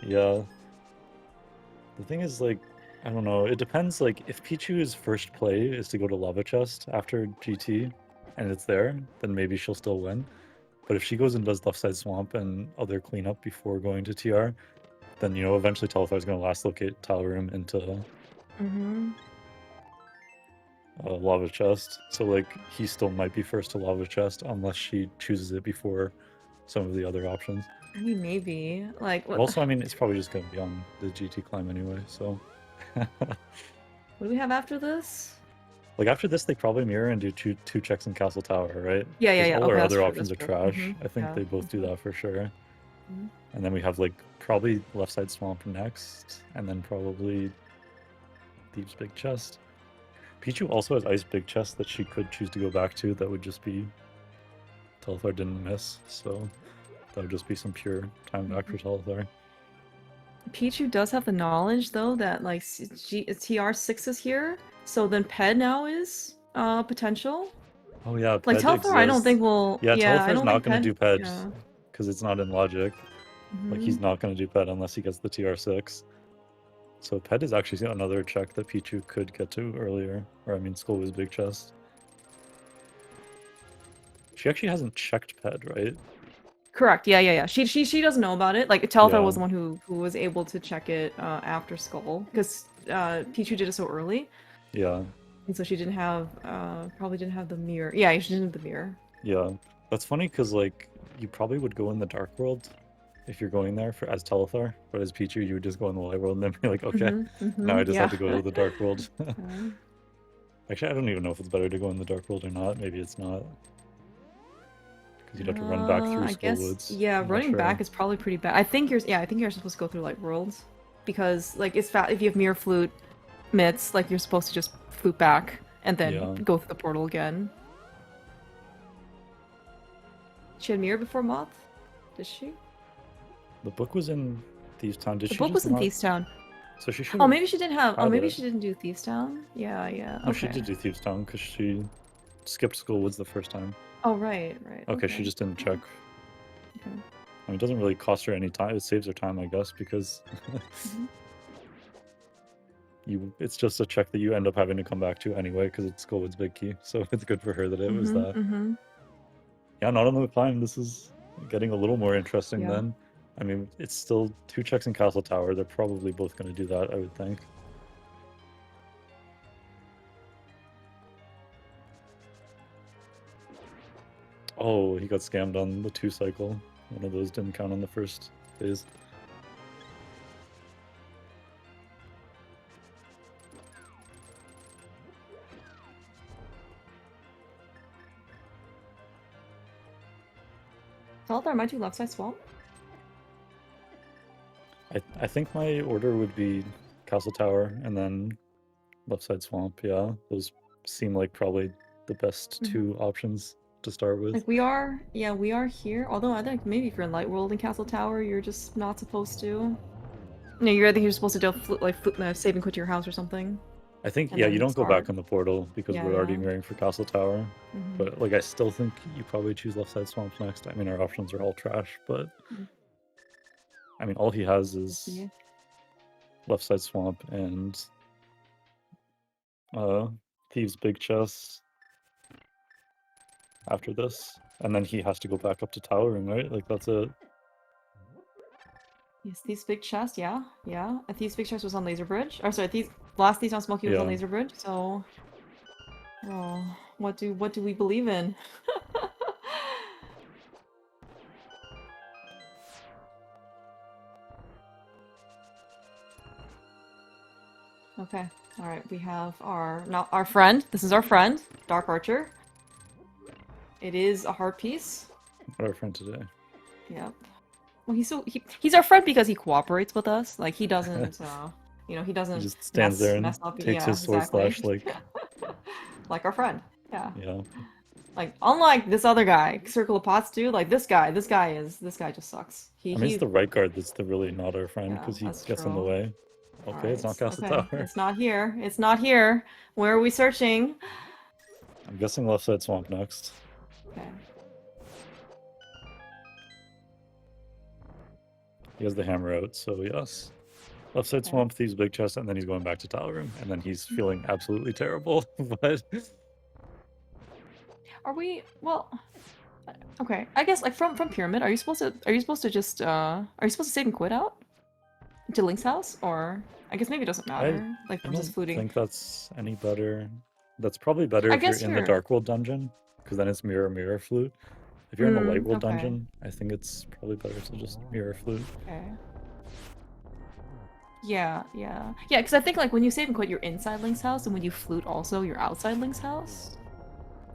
Speaker 2: yeah. The thing is, like, I don't know. It depends. Like, if Pichu's first play is to go to Lava Chest after GT, and it's there, then maybe she'll still win. But if she goes and does Left Side Swamp and other cleanup before going to TR, then eventually Telethar's gonna last locate Tile Room into Lava Chest. So like, he still might be first to Lava Chest unless she chooses it before some of the other options.
Speaker 1: I mean, maybe. Like, what?
Speaker 2: Also, I mean, it's probably just gonna be on the GT climb anyway. So.
Speaker 1: What do we have after this?
Speaker 2: Like after this, they probably mirror and do two checks in Castle Tower, right?
Speaker 1: Yeah.
Speaker 2: All
Speaker 1: Okay,
Speaker 2: our
Speaker 1: that's
Speaker 2: other
Speaker 1: true.
Speaker 2: options are
Speaker 1: That's true.
Speaker 2: trash. I think
Speaker 1: Yeah.
Speaker 2: they both do that for sure.
Speaker 1: Mhm.
Speaker 2: And then we have like probably Left Side Swamp next, and then probably Thieves Big Chest. Pichu also has Ice Big Chest that she could choose to go back to. That would just be Telethar didn't miss, so that would just be some pure time back for Telethar.
Speaker 1: Pichu does have the knowledge though that like TR6 is here, so then Ped now is potential.
Speaker 2: Oh yeah,
Speaker 1: Like
Speaker 2: Ped
Speaker 1: Telethar,
Speaker 2: exists.
Speaker 1: I don't think will.
Speaker 2: Yeah,
Speaker 1: Yeah, I
Speaker 2: Telethar's
Speaker 1: don't
Speaker 2: not
Speaker 1: think
Speaker 2: gonna
Speaker 1: Ped.
Speaker 2: do Ped
Speaker 1: Yeah.
Speaker 2: because it's not in logic. Like he's not gonna do Ped unless he gets the TR6. So Ped is actually another check that Pichu could get to earlier. Or I mean, Skull was Big Chest. She actually hasn't checked Ped, right?
Speaker 1: Correct. Yeah. She doesn't know about it. Like Telethar
Speaker 2: Yeah.
Speaker 1: was the one who was able to check it after Skull because Pichu did it so early.
Speaker 2: Yeah.
Speaker 1: And so she didn't have probably didn't have the mirror. Yeah, she didn't have the mirror.
Speaker 2: Yeah. That's funny because like you probably would go in the Dark World if you're going there for as Telethar, but as Pichu you would just go in the Light World and then be like, okay, now I just have to go to the Dark World. Actually, I don't even know if it's better to go in the Dark World or not. Maybe it's not. Because you'd have to run back through
Speaker 1: I guess,
Speaker 2: Skullwoods.
Speaker 1: yeah,
Speaker 2: I'm not
Speaker 1: running
Speaker 2: sure.
Speaker 1: back is probably pretty bad. I think you're supposed to go through Light Worlds because like it's if you have Mirror Flute mitts, like you're supposed to just flute back and then go through the portal again. She had mirror before Moth? Did she?
Speaker 2: The book was in Thieves Town. Did
Speaker 1: The
Speaker 2: she
Speaker 1: book
Speaker 2: just
Speaker 1: was in
Speaker 2: not...
Speaker 1: Thieves Town.
Speaker 2: So she should.
Speaker 1: Oh, maybe she didn't have. Oh, maybe
Speaker 2: it.
Speaker 1: she didn't do Thieves Town. Yeah.
Speaker 2: No,
Speaker 1: Okay.
Speaker 2: she did do Thieves Town because she skipped Skullwoods the first time.
Speaker 1: Oh, right.
Speaker 2: Okay, she just didn't check.
Speaker 1: Okay.
Speaker 2: I mean, it doesn't really cost her any time. It saves her time, I guess, because it's just a check that you end up having to come back to anyway because it's Skullwood's big key. So it's good for her that it was that. Yeah, not on the climb. This is getting a little more interesting then. I mean, it's still 2 checks in Castle Tower. They're probably both going to do that, I would think. Oh, he got scammed on the 2 cycle. One of those didn't count on the first phase.
Speaker 1: Telethar might do Left Side Swamp.
Speaker 2: I think my order would be Castle Tower and then Left Side Swamp. Yeah, those seem like probably the best 2 options to start with.
Speaker 1: Like we are here. Although I think maybe if you're in Light World and Castle Tower, you're just not supposed to. No, you're supposed to do save and quit your house or something.
Speaker 2: I think you don't go back on the portal because we're already mirroring for Castle Tower. But like I still think you probably choose Left Side Swamp next. I mean our options are all trash, but I mean all he has is Left Side Swamp and Thieves Big Chest after this. And then he has to go back up to Towering, right? Like that's it.
Speaker 1: Yes, Thieves Big Chest, yeah. And Thieves Big Chest was on Laser Bridge. Or sorry, last Thieves on Smoky was on Laser Bridge, so what do we believe in? Okay. Alright, we have our friend. This is our friend, Dark Archer. It is a heart piece.
Speaker 2: Not our friend today.
Speaker 1: Yep. Well, he's our friend because he cooperates with us. Like he doesn't, he doesn't.
Speaker 2: He just stands there and
Speaker 1: mess up.
Speaker 2: takes his sword slash like.
Speaker 1: Like our friend. Yeah.
Speaker 2: Yeah.
Speaker 1: Like, unlike this other guy, Circle of Pots dude, like this guy just sucks.
Speaker 2: I mean, it's the right guard that's the really not our friend
Speaker 1: Yeah,
Speaker 2: because he
Speaker 1: that's
Speaker 2: gets in the
Speaker 1: true.
Speaker 2: way. Okay, it's not
Speaker 1: Alright,
Speaker 2: Castle
Speaker 1: okay.
Speaker 2: Tower.
Speaker 1: It's not here. It's not here. Where are we searching?
Speaker 2: I'm guessing left side swamp next.
Speaker 1: Okay.
Speaker 2: He has the hammer out, so yes. Left side
Speaker 1: Okay.
Speaker 2: swamp, thieves big chest, and then he's going back to tile room, and then he's feeling absolutely terrible. But
Speaker 1: Are we well okay. I guess like from pyramid, are you supposed to just are you supposed to save and quit out? To Link's house? Or I guess maybe it doesn't matter. Like
Speaker 2: I
Speaker 1: from just
Speaker 2: don't
Speaker 1: fluting.
Speaker 2: think that's any better. That's probably better
Speaker 1: I
Speaker 2: if you're
Speaker 1: guess
Speaker 2: in the
Speaker 1: you're
Speaker 2: Dark World dungeon, because then it's mirror flute. If you're in the Light World
Speaker 1: okay.
Speaker 2: dungeon, I think it's probably better to just mirror flute.
Speaker 1: Okay. Yeah, because I think like when you save and quit, you're inside Link's house, and when you flute also, you're outside Link's house.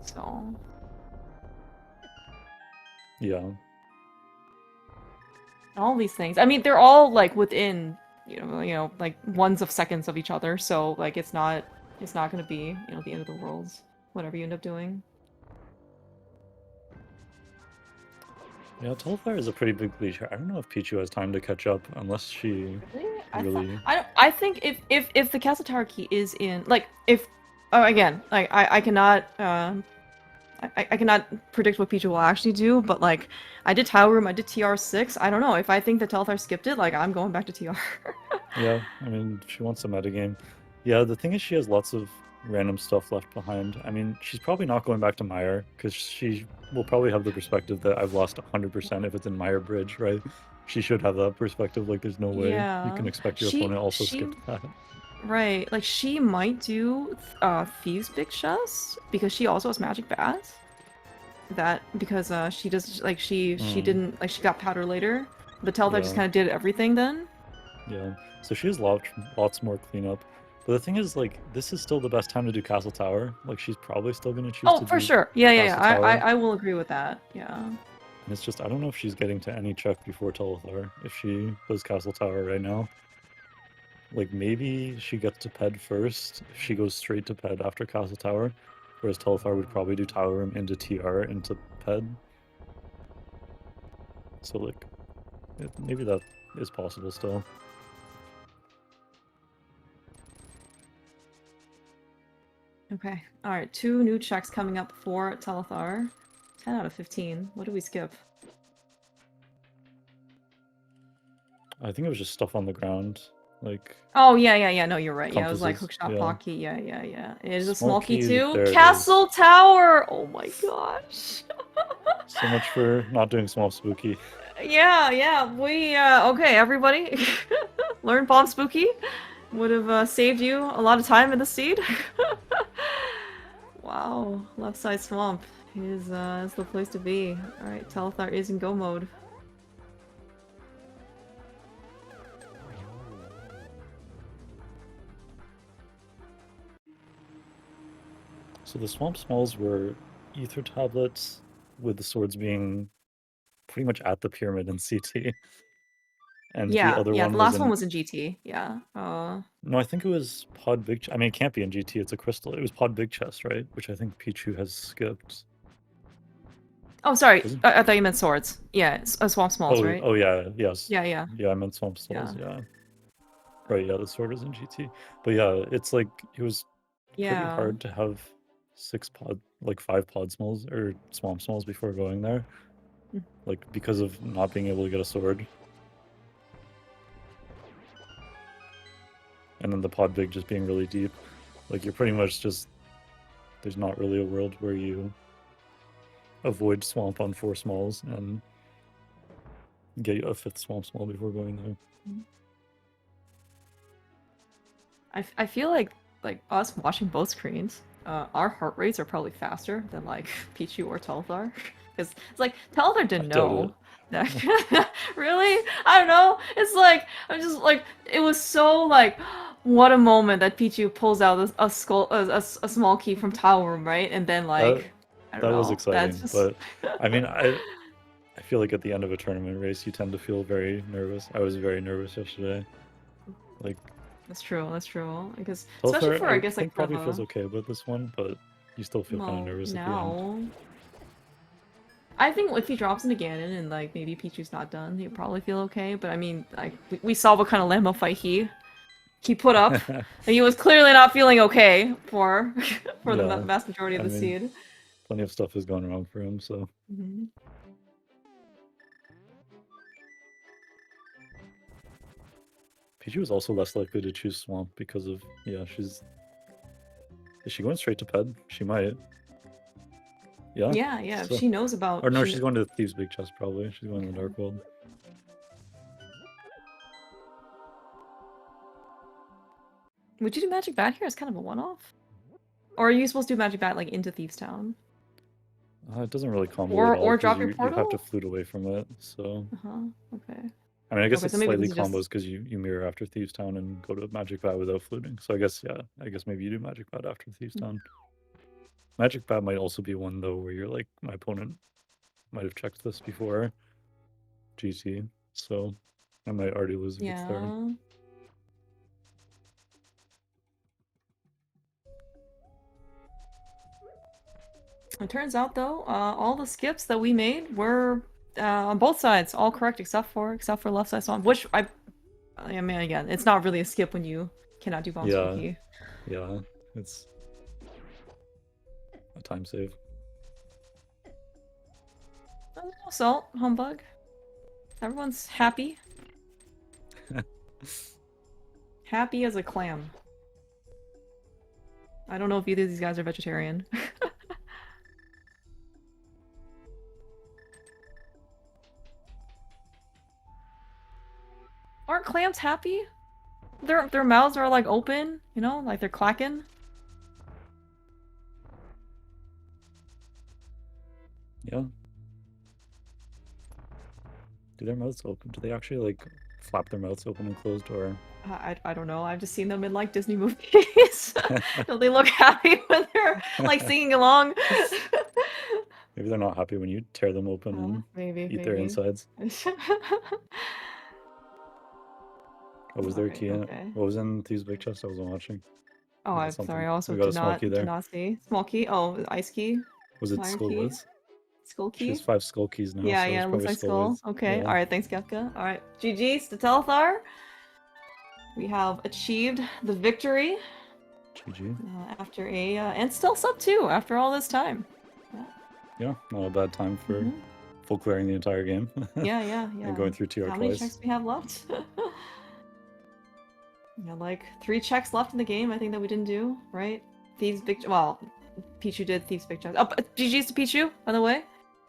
Speaker 1: So
Speaker 2: Yeah.
Speaker 1: all these things. I mean, they're all like within, like ones of seconds of each other. So like it's not gonna be, the end of the world, whatever you end up doing.
Speaker 2: Yeah, Telefire is a pretty big leash. I don't know if Pichu has time to catch up unless she really.
Speaker 1: I think if the Castle Tower key is in like if again like I cannot I cannot predict what Pichu will actually do, but like I did Tile Room, I did TR6. I don't know if I think that Telethar skipped it, like I'm going back to TR.
Speaker 2: Yeah, I mean, she wants a metagame. Yeah, the thing is she has lots of random stuff left behind. I mean, she's probably not going back to Meyer, because she will probably have the perspective that I've lost 100% if it's in Meyer Bridge, right? She should have that perspective, like there's no way you can expect your opponent also skip that.
Speaker 1: Right, like she might do Thieves Big Chest, because she also has Magic Bats. That, because she does, like she didn't, like she got Powder later, but Telethar just kind of did everything then.
Speaker 2: Yeah, so she has lots more cleanup. But the thing is, like, this is still the best time to do Castle Tower. Like, she's probably still going to choose to do
Speaker 1: for sure. Yeah.
Speaker 2: Castle Tower.
Speaker 1: I will agree with that. Yeah.
Speaker 2: And it's just, I don't know if she's getting to any check before Telethar, if she does Castle Tower right now. Like, maybe she gets to Ped first, if she goes straight to Ped after Castle Tower, whereas Telethar would probably do Tower Room into TR into Ped. So, like, maybe that is possible still.
Speaker 1: Okay. Alright, 2 new checks coming up for Telethar. 10 out of 15. What do we skip?
Speaker 2: I think it was just stuff on the ground. Like,
Speaker 1: oh yeah, no, you're right. Yeah, it was like
Speaker 2: compasses,
Speaker 1: hookshot
Speaker 2: yeah.
Speaker 1: pocket. Yeah. It is a
Speaker 2: Small
Speaker 1: small key
Speaker 2: key,
Speaker 1: too.
Speaker 2: there it
Speaker 1: Castle Tower! Oh my gosh.
Speaker 2: So much for not doing Swamp Spooky.
Speaker 1: Yeah. We okay, everybody. Learn Bomb Spooky. Would have saved you a lot of time in the seed. Wow, left side swamp is the place to be. Alright, Telethar is in go mode.
Speaker 2: So the Swamp Smalls were Ether Tablets, with the swords being pretty much at the pyramid in CT. And the other one
Speaker 1: the
Speaker 2: was
Speaker 1: last one was in GT. Yeah.
Speaker 2: No, I think it was Pod Big I mean, it can't be in GT, it's a crystal. It was Pod Big Chest, right? Which I think Pichu has skipped.
Speaker 1: Oh, sorry. I thought you meant swords. Yeah, Swamp Smalls, right?
Speaker 2: Oh, yeah, yes.
Speaker 1: Yeah.
Speaker 2: Yeah, I meant Swamp Smalls, yeah. Right, yeah, the sword was in GT. But yeah, it's like, it was pretty hard to have 5 pod smalls, or swamp smalls before going there. Like, because of not being able to get a sword. And then the pod big just being really deep. Like, you're pretty much just... There's not really a world where you avoid swamp on 4 smalls and get a 5th swamp small before going there.
Speaker 1: I feel like us watching both screens, our heart rates are probably faster than like Pichu or Telethar. Because it's like Telethar didn't know that. Really? I don't know. It's like I'm just like it was so like what a moment that Pichu pulls out a small key from Tower Room, right? And then like
Speaker 2: that was exciting. But I mean I feel like at the end of a tournament race you tend to feel very nervous. I was very nervous yesterday. Like,
Speaker 1: That's true. Because
Speaker 2: Telethar,
Speaker 1: especially for I guess
Speaker 2: think
Speaker 1: like
Speaker 2: probably feels okay about this one, but you still feel kind of nervous at the end.
Speaker 1: I think if he drops into Ganon and like maybe Pichu's not done, he'll probably feel okay. But I mean, like we saw what kind of Lambo fight he put up. And he was clearly not feeling okay for the vast majority of the seed.
Speaker 2: Plenty of stuff has gone wrong for him, so.
Speaker 1: Mm-hmm.
Speaker 2: Pichu was also less likely to choose Swamp because of she's. Is she going straight to Ped? She might. Yeah.
Speaker 1: Yeah. So... She knows about.
Speaker 2: Or no, she's going to Thieves' Big Chest probably. She's going to the Dark World.
Speaker 1: Would you do Magic Bat here as kind of a one-off? Or are you supposed to do Magic Bat like into Thieves Town?
Speaker 2: It doesn't really combo at all.
Speaker 1: Or drop your portal?
Speaker 2: You have to flute away from it, so.
Speaker 1: Okay.
Speaker 2: I mean, I guess it's slightly combos because you mirror after Thieves Town and go to Magic Bat without fluting. So I guess maybe you do Magic Bat after Thieves Town. Magic Bat might also be one though where you're like, my opponent might have checked this before GT, so I might already lose if it's there.
Speaker 1: It turns out though, all the skips that we made were on both sides, all correct except for left side Swamp, which I mean, again, it's not really a skip when you cannot do bombs for key.
Speaker 2: Yeah, it's a time save.
Speaker 1: No assault, humbug. Everyone's happy. Happy as a clam. I don't know if either of these guys are vegetarian. Aren't clams happy? Their mouths are like open, you know, like they're clacking.
Speaker 2: Yeah. Do their mouths open? Do they actually like flap their mouths open and closed, or?
Speaker 1: I don't know. I've just seen them in like Disney movies. Don't they look happy when they're like singing along?
Speaker 2: Maybe they're not happy when you tear them open and eat their insides. What was their key in it? What was in Thieves' Big Chest? I wasn't watching.
Speaker 1: Oh, I'm sorry. I also did not see. Small key? Oh, ice key?
Speaker 2: Was it Skull Woods?
Speaker 1: Skull key?
Speaker 2: She has 5 skull keys now.
Speaker 1: Yeah,
Speaker 2: so
Speaker 1: looks like skull.
Speaker 2: Woods.
Speaker 1: Okay, alright, thanks, Kefka. Alright, GG's to Telethar. We have achieved the victory.
Speaker 2: GG.
Speaker 1: After and still sub 2 after all this time.
Speaker 2: Yeah, not a bad time for full clearing the entire game.
Speaker 1: Yeah.
Speaker 2: And going through TR twice.
Speaker 1: How many checks do we have left? Yeah, like 3 checks left in the game, I think, that we didn't do, right? Thieves Big... Well, Pichu did Thieves Big Checks. Oh, GG's to Pichu, by the way.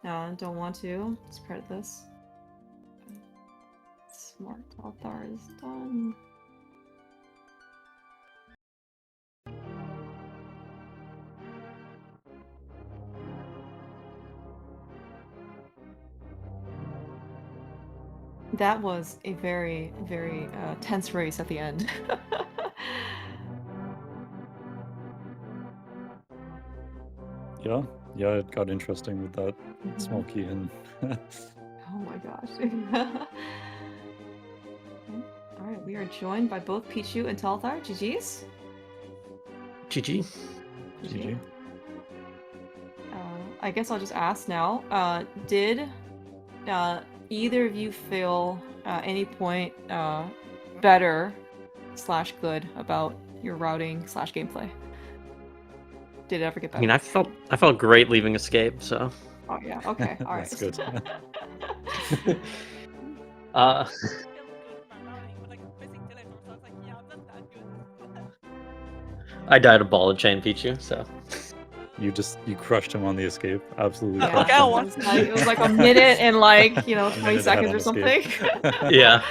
Speaker 1: No, don't want to. Just credit this. Smart Altar is done. That was a very, very tense race at the end.
Speaker 2: Yeah, it got interesting with that small key and...
Speaker 1: Oh my gosh. Alright, we are joined by both Pichu and Telethar. GG's?
Speaker 3: GG.
Speaker 2: GG.
Speaker 1: I guess I'll just ask now. Did either of you feel at any point better / good about your routing / gameplay? Did it ever get better?
Speaker 3: I mean, I felt great leaving Escape, so.
Speaker 1: Oh yeah, okay, alright.
Speaker 2: That's good.
Speaker 3: I died a ball of chain Pichu, so.
Speaker 2: You crushed him on the Escape. Absolutely.
Speaker 1: Yeah, it was like a minute and like, 20 seconds or something.
Speaker 3: Yeah.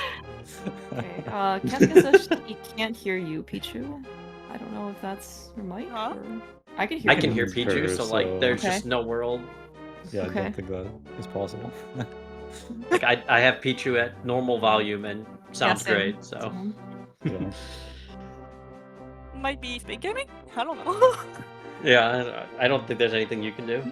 Speaker 1: Okay, Kefka says he can't hear you, Pichu. I don't know if that's your mic or... I can hear
Speaker 3: Pichu, so like there's just no world.
Speaker 2: Yeah, I don't think that is possible.
Speaker 3: Like I have Pichu at normal volume and sounds great, so.
Speaker 2: Yeah.
Speaker 4: Might be SpeedGaming? I don't know.
Speaker 3: Yeah, I don't think there's anything you can do.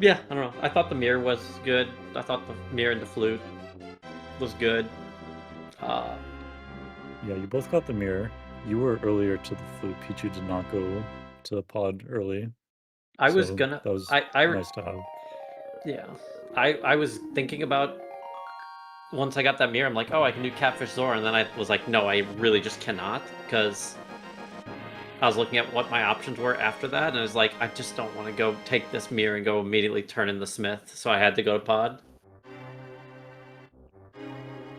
Speaker 3: Yeah, I don't know. I thought the mirror was good. I thought the mirror and the flute was good.
Speaker 2: Yeah, you both got the mirror. You were earlier to the flute. Pichu did not go to the pod early.
Speaker 3: I was
Speaker 2: So
Speaker 3: gonna.
Speaker 2: that was
Speaker 3: I
Speaker 2: nice to have.
Speaker 3: Yeah. I was thinking about once I got that mirror, I'm like, oh, I can do Catfish Zora, and then I was like, no, I really just cannot, because I was looking at what my options were after that, and I was like, I just don't want to go take this mirror and go immediately turn in the Smith, so I had to go to Pod.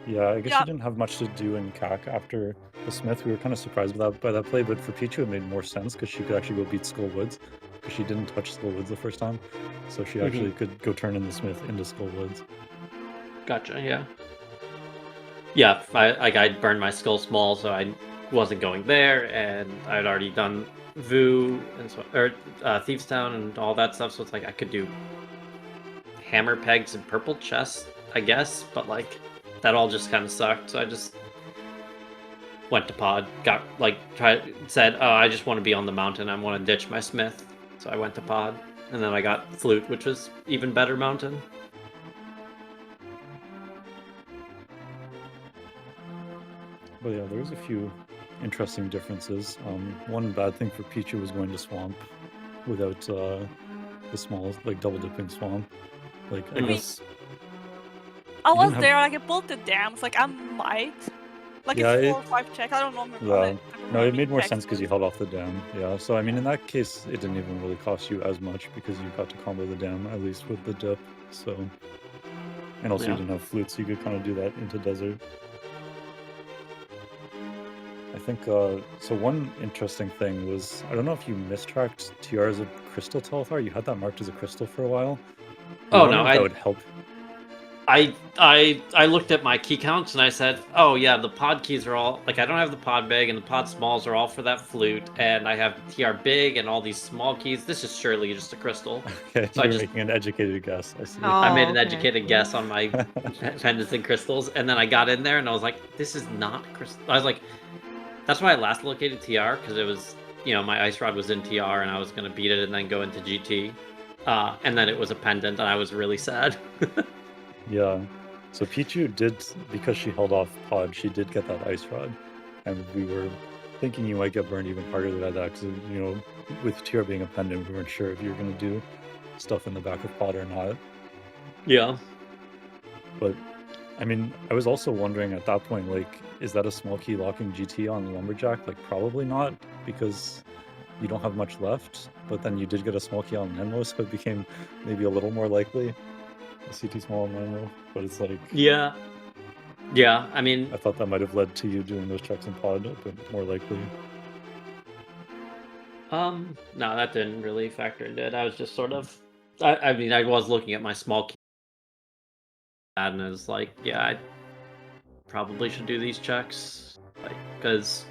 Speaker 2: Yeah, I guess
Speaker 4: Yeah.
Speaker 2: you didn't have much to do in CAC after the Smith. We were kind of surprised by that play, but for Pichu it made more sense because she could actually go beat Skull Woods because she didn't touch Skull Woods the first time, so she actually could go turn in the Smith into Skull Woods.
Speaker 3: Gotcha, yeah. Yeah, I burned my Skull Small, so I wasn't going there, and I'd already done Vu and Thieves Town and all that stuff, so it's like I could do Hammer Pegs and Purple Chest, I guess, but like that all just kind of sucked, so I just went to Pod, said, oh, I just want to be on the mountain, I want to ditch my Smith, so I went to Pod, and then I got Flute, which was even better mountain.
Speaker 2: But yeah, there was a few interesting differences. One bad thing for Pichu was going to Swamp without the small, like, double dipping Swamp. Like, I guess...
Speaker 4: I
Speaker 2: You
Speaker 4: was
Speaker 2: didn't
Speaker 4: there, like, I pulled the dams, like, I might. Like,
Speaker 2: Yeah,
Speaker 4: it's 4 or 5 check, I don't know.
Speaker 2: Yeah, no, it made more sense because you held off the dam. Yeah, so I mean, in that case, it didn't even really cost you as much because you got to combo the dam, at least with the dip, so... And also you didn't have flute, so you could kind of do that into desert. I think, so one interesting thing was, I don't know if you mistracked TR as a crystal Telethar, you had that marked as a crystal for a while.
Speaker 3: Oh no,
Speaker 2: that would help.
Speaker 3: I looked at my key counts and I said, oh yeah, the pod keys are all, like I don't have the pod big and the pod smalls are all for that flute, and I have TR big and all these small keys. This is surely just a crystal.
Speaker 2: Okay,
Speaker 3: so
Speaker 2: you're making an educated guess, I see.
Speaker 3: I made an
Speaker 1: okay.
Speaker 3: educated guess on my pendants and crystals, and then I got in there and I was like, this is not crystal. I was like, that's why I last located TR, because it was, you know, my Ice Rod was in TR and I was going to beat it and then go into GT. And then it was a pendant and I was really sad.
Speaker 2: Yeah. So Pichu did, because she held off Pod, she did get that Ice Rod. And we were thinking you might get burned even harder than that, because, you know, with TR being a pendant, we weren't sure if you were going to do stuff in the back of Pod or not.
Speaker 3: Yeah.
Speaker 2: But, I mean, I was also wondering at that point, like, is that a small key locking GT on Lumberjack? Like, probably not, because you don't have much left, but then you did get a small key on Nenmo, so it became maybe a little more likely. A CT small on Nenmo, but it's like...
Speaker 3: Yeah. Yeah, I mean...
Speaker 2: I thought that might have led to you doing those checks in Pod a bit more likely.
Speaker 3: No, that didn't really factor into it. I was just sort of... I mean, I was looking at my small key and I was like, yeah, I probably should do these checks. Like, because...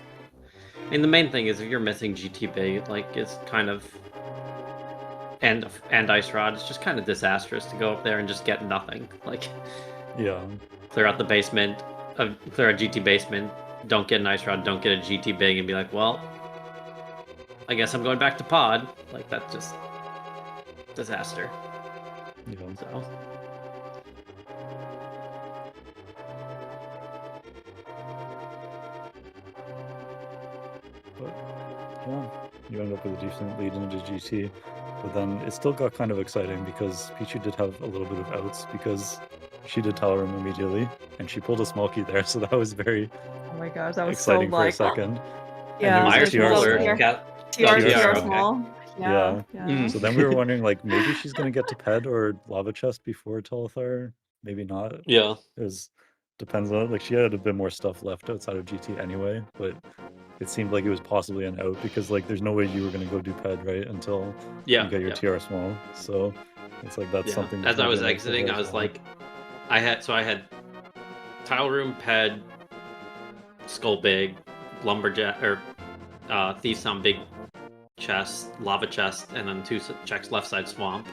Speaker 3: I mean, the main thing is if you're missing GT bait, like, it's kind of... And Ice Rod, it's just kind of disastrous to go up there and just get nothing. Like,
Speaker 2: yeah,
Speaker 3: clear out the basement, clear a GT basement, don't get an Ice Rod, don't get a GT big, and be like, well, I guess I'm going back to Pod. Like, that's just disaster.
Speaker 2: yeah.
Speaker 3: So.
Speaker 2: But yeah, you end up with a decent lead into GT. But then it still got kind of exciting because Pichu did have a little bit of outs because she did Tower Room immediately and she pulled a small key there, so that was very
Speaker 1: Oh my gosh, that was
Speaker 2: exciting
Speaker 1: so
Speaker 2: for a
Speaker 1: like...
Speaker 2: second.
Speaker 1: Yeah,
Speaker 2: and
Speaker 3: Myers
Speaker 2: there was a
Speaker 3: Fuller,
Speaker 1: TR
Speaker 3: okay.
Speaker 1: small. Yeah.
Speaker 2: So then we were wondering, like, maybe she's going to get to Ped or Lava Chest before Telethar. Maybe not.
Speaker 3: Yeah.
Speaker 2: It depends on it. Like, she had a bit more stuff left outside of GT anyway, but it seemed like it was possibly an out because, like, there's no way you were going to go do Ped, right, until you get your TR small. So it's like that's something.
Speaker 3: As I was exiting, I was like, I had Tile Room, Ped, Skull Big, Lumberjack, or Thieves Sound Big Chest, Lava Chest, and then 2 checks left side Swamp.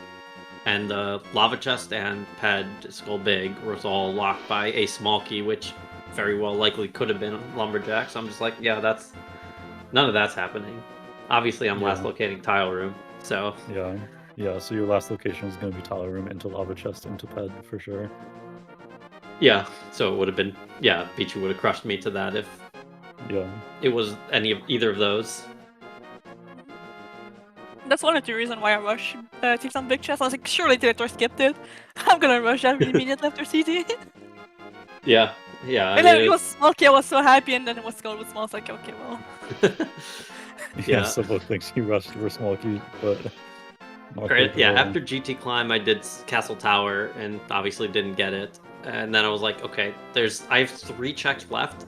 Speaker 3: And Lava Chest and Ped, Skull Big, was all locked by a small key, which very well likely could have been Lumberjack. So I'm just like, yeah, none of that's happening. Obviously, I'm last locating Tile Room, so...
Speaker 2: Yeah, so your last location is going to be Tile Room into Lava Chest into Ped, for sure.
Speaker 3: Yeah, so it would have been... Yeah, Pichu would have crushed me to that if...
Speaker 2: Yeah.
Speaker 3: It was either of those.
Speaker 4: That's one of the reasons why I rushed Thieves on Big Chest. I was like, surely Director skipped it. I'm gonna rush that immediately after CT.
Speaker 3: Yeah, yeah. I
Speaker 4: And then
Speaker 3: mean,
Speaker 4: it was Smokey, I was so happy, and then it was Skull with Small. I was like, okay, well.
Speaker 2: Yeah, so both things he rushed for Smolky, but not
Speaker 3: Great.
Speaker 2: quite
Speaker 3: Yeah,
Speaker 2: the
Speaker 3: after GT Climb, I did Castle Tower and obviously didn't get it. And then I was like, okay, I have 3 checks left,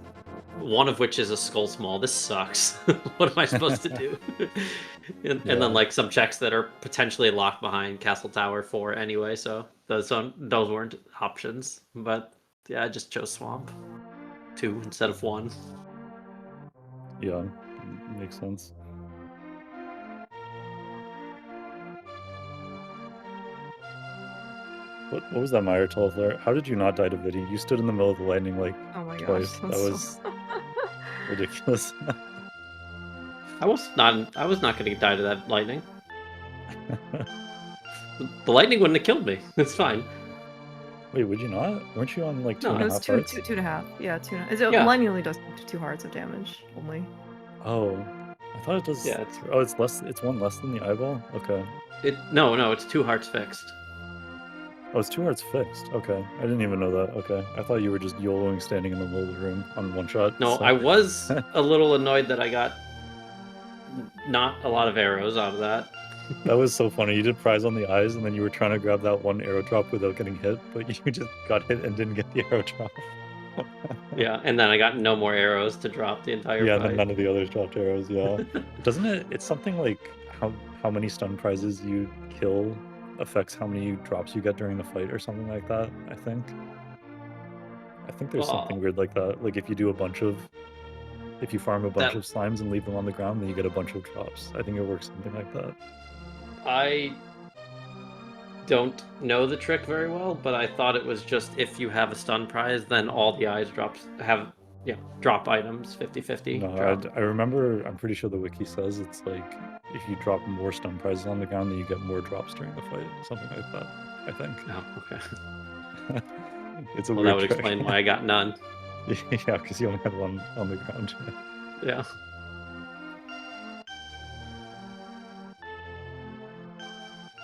Speaker 3: one of which is a skull small. This sucks. What am I supposed to do? and then like some checks that are potentially locked behind Castle Tower 4 anyway. So those weren't options. But yeah, I just chose Swamp 2 instead of 1.
Speaker 2: Yeah, makes sense. What was that Meyer Telflare? How did you not die to Viddy? You stood in the middle of the lightning like
Speaker 1: Oh my
Speaker 2: twice.
Speaker 1: gosh,
Speaker 2: That
Speaker 1: that's
Speaker 2: was ridiculous.
Speaker 3: I was not going to die to that lightning. The lightning wouldn't have killed me. It's fine.
Speaker 2: Wait, would you not? Weren't you on like
Speaker 3: No,
Speaker 2: 2.5
Speaker 1: It was
Speaker 2: hearts?
Speaker 1: two and a half. Yeah, 2.5. Is it
Speaker 3: Yeah.
Speaker 1: lightning only does 2 hearts of damage only?
Speaker 2: Oh, I thought it does.
Speaker 3: Yeah,
Speaker 2: it's less. It's 1 less than the eyeball. Okay.
Speaker 3: No, it's 2 hearts fixed.
Speaker 2: Oh, it's 2 hearts fixed. Okay, I didn't even know that. Okay, I thought you were just YOLOing standing in the middle of the room on 1 shot.
Speaker 3: No,
Speaker 2: so.
Speaker 3: I was a little annoyed that I got not a lot of arrows out of that.
Speaker 2: That was so funny. You did prize on the eyes, and then you were trying to grab that 1 arrow drop without getting hit, but you just got hit and didn't get the arrow drop.
Speaker 3: Yeah, and then I got no more arrows to drop the entire
Speaker 2: Yeah,
Speaker 3: fight.
Speaker 2: and then none of the others dropped arrows. Yeah, doesn't it? It's something like how many stun prizes you kill affects how many drops you get during the fight, or something like that. I think there's something weird like that. Like if you farm a bunch of slimes and leave them on the ground, then you get a bunch of drops. I think it works something like that. I
Speaker 3: don't know the trick very well, but I thought it was just if you have a stun prize, then all the eyes drop items 50-50.
Speaker 2: No, I remember, I'm pretty sure the wiki says it's like if you drop more stun prizes on the ground, then you get more drops during the fight. Something like that, I think.
Speaker 3: Oh, okay.
Speaker 2: It's a
Speaker 3: well,
Speaker 2: weird
Speaker 3: that would
Speaker 2: trick.
Speaker 3: explain why I got none.
Speaker 2: Yeah, because you only had 1 on the ground.
Speaker 3: Yeah.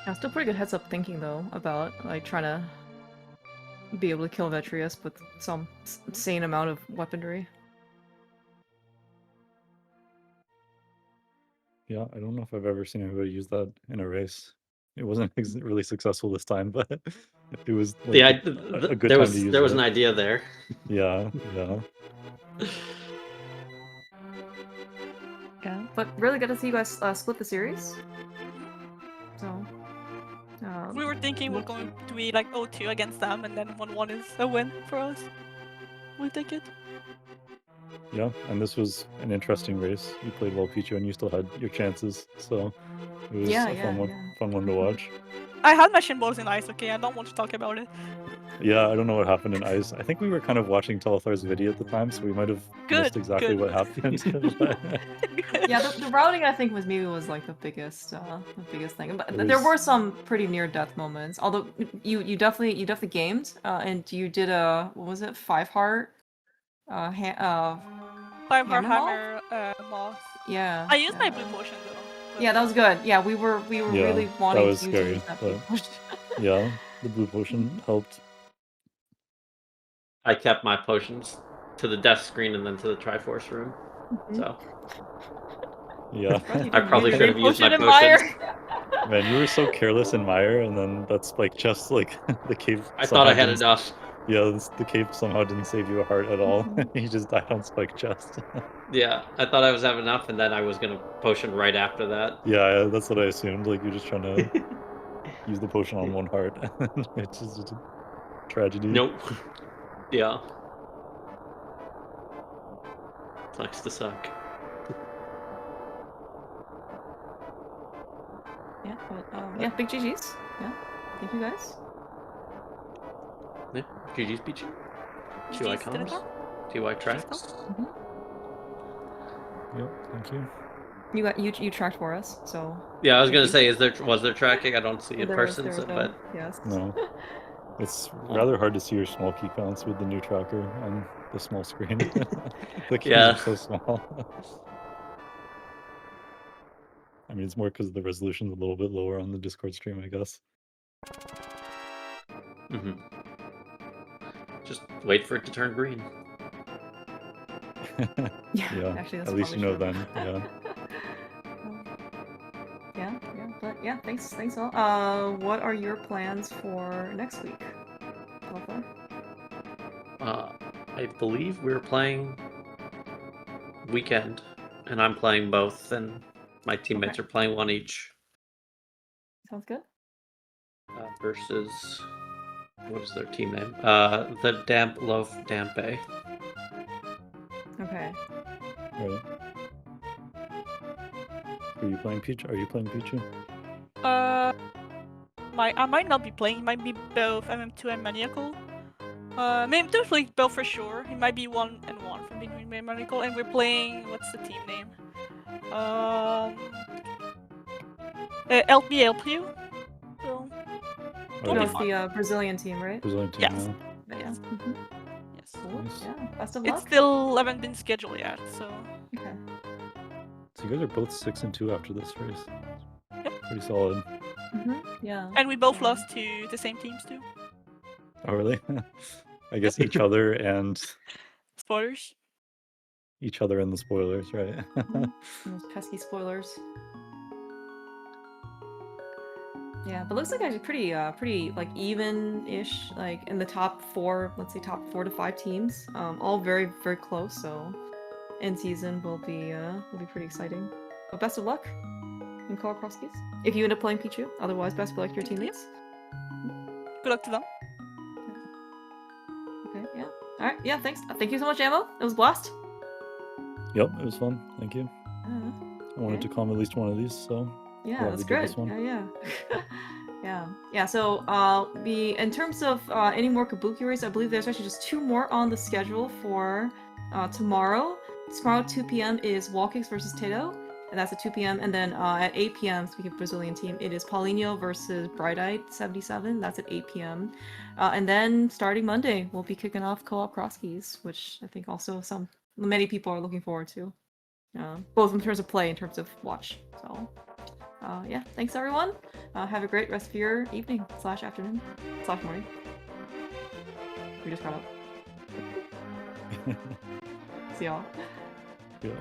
Speaker 1: Yeah, still pretty good heads up thinking though about like trying to be able to kill Vetrius with some insane amount of weaponry.
Speaker 2: Yeah, I don't know if I've ever seen anybody use that in a race. It wasn't really successful this time, but it was like a good time to use it.
Speaker 3: There was an idea there.
Speaker 2: Yeah.
Speaker 1: Yeah, but really good to see you guys split the series. So.
Speaker 4: We were thinking we're going to be like 0-2 against them, and then 1-1 is a win for us. We take it.
Speaker 2: Yeah, and this was an interesting race. You played well, Pichu, and you still had your chances, so it was a fun one to watch.
Speaker 4: I had my shin balls in ice, okay? I don't want to talk about it.
Speaker 2: Yeah, I don't know what happened in ice. I think we were kind of watching Telethar's video at the time, so we might have missed exactly what happened.
Speaker 1: Yeah, the routing I think was like the biggest thing. But there were some pretty near death moments. Although you definitely gamed, and you did a what was it 5 heart,
Speaker 4: 5 heart hammer moth.
Speaker 1: Yeah.
Speaker 4: I used my blue potion though.
Speaker 1: Yeah, that was good. Yeah, we were really wanting
Speaker 2: that was
Speaker 1: to
Speaker 2: scary,
Speaker 1: use that blue potion.
Speaker 2: Yeah, the blue potion helped.
Speaker 3: I kept my potions to the death screen and then to the Triforce room. So.
Speaker 2: Yeah.
Speaker 3: I probably should have used my potions.
Speaker 2: Man, you were so careless in Mire, and then that spike chest, like the cave.
Speaker 3: I thought I had enough.
Speaker 2: Yeah, the cave somehow didn't save you a heart at all. You just died on spike chest.
Speaker 3: Yeah, I thought I was having enough, and then I was gonna potion right after that.
Speaker 2: Yeah, that's what I assumed. Like you're just trying to use the potion on 1 heart. It's just a tragedy.
Speaker 3: Nope. Yeah. Sucks to suck.
Speaker 1: Yeah, but big GGs. Yeah, thank you guys.
Speaker 3: Yeah, GG's Pichu. 2i comms. 2i tracks.
Speaker 2: Yep, thank you.
Speaker 1: You tracked for us, so.
Speaker 3: Yeah, I was gonna say, was there tracking? I don't see in person, but
Speaker 1: yes.
Speaker 2: No. It's rather hard to see your small key counts with the new tracker on the small screen. The keys are so small. I mean, it's more because the resolution's a little bit lower on the Discord stream, I guess.
Speaker 3: Mm-hmm. Just wait for it to turn green.
Speaker 2: Yeah,
Speaker 1: actually, that's
Speaker 2: at least you know
Speaker 1: probably
Speaker 2: then.
Speaker 1: true.
Speaker 2: Yeah.
Speaker 1: But yeah, thanks all. What are your plans for next week, Alpha?
Speaker 3: I believe we're playing weekend, and I'm playing both, and my teammates are playing one each.
Speaker 1: Sounds good.
Speaker 3: Versus, what is their team name? The Damp Loaf Dampe.
Speaker 1: Okay.
Speaker 2: Right. Are you playing Peach? Are you playing Pichu?
Speaker 4: I might not be playing. It might be both MM2 and Maniacal. Maybe definitely both for sure. It might be 1-1 for between me and Maniacal, and we're playing. What's the team name? LPU. So
Speaker 2: Oh,
Speaker 1: No,
Speaker 2: yeah.
Speaker 1: it's the Brazilian team, right?
Speaker 2: Brazilian team,
Speaker 4: yes,
Speaker 2: yeah.
Speaker 1: Yeah.
Speaker 4: yes,
Speaker 1: Mhm.
Speaker 4: yes.
Speaker 1: Cool.
Speaker 2: Nice.
Speaker 1: Yeah. Best of
Speaker 4: It
Speaker 1: luck.
Speaker 4: still haven't been scheduled yet, so
Speaker 1: Okay.
Speaker 2: So you guys are both 6-2 after this race.
Speaker 4: Yep.
Speaker 2: Pretty solid.
Speaker 1: Yeah.
Speaker 4: and we both
Speaker 1: Yeah.
Speaker 4: lost to the same teams too.
Speaker 2: Oh, really? I guess each other and
Speaker 4: Spoilers.
Speaker 2: each other and the spoilers, right?
Speaker 1: Those pesky spoilers. Yeah, but looks like actually pretty like even-ish, like in the top 4, let's say top 4 to 5 teams. All very close. So, end season will be pretty exciting. But best of luck in Call Across Keys. If you end up playing Pichu, otherwise best of luck to your
Speaker 4: Thank you.
Speaker 1: teammates.
Speaker 4: Good luck to them.
Speaker 1: Okay, yeah. All right, yeah. Thanks. Thank you so much, Ammo. It was a blast.
Speaker 2: Yep, it was fun. Thank you. I wanted
Speaker 1: okay.
Speaker 2: to calm at least one of these, so
Speaker 1: Yeah,
Speaker 2: glad
Speaker 1: that's
Speaker 2: we did
Speaker 1: good.
Speaker 2: this one.
Speaker 1: Yeah. Yeah. So, in terms of any more Kabuki races, I believe there's actually just 2 more on the schedule for tomorrow. Tomorrow, 2 p.m. is Wallkicks versus Tato, and that's at 2 p.m. And then at 8 p.m., speaking of Brazilian team, it is Paulinho versus Bright-Eyed 77. That's at 8 p.m. And then starting Monday, we'll be kicking off Co-op Cross Keys, which I think also many people are looking forward to, both in terms of play, in terms of watch. So. Yeah, thanks everyone. Have a great rest of your evening / afternoon / morning. We just got up. See y'all.
Speaker 2: Yeah.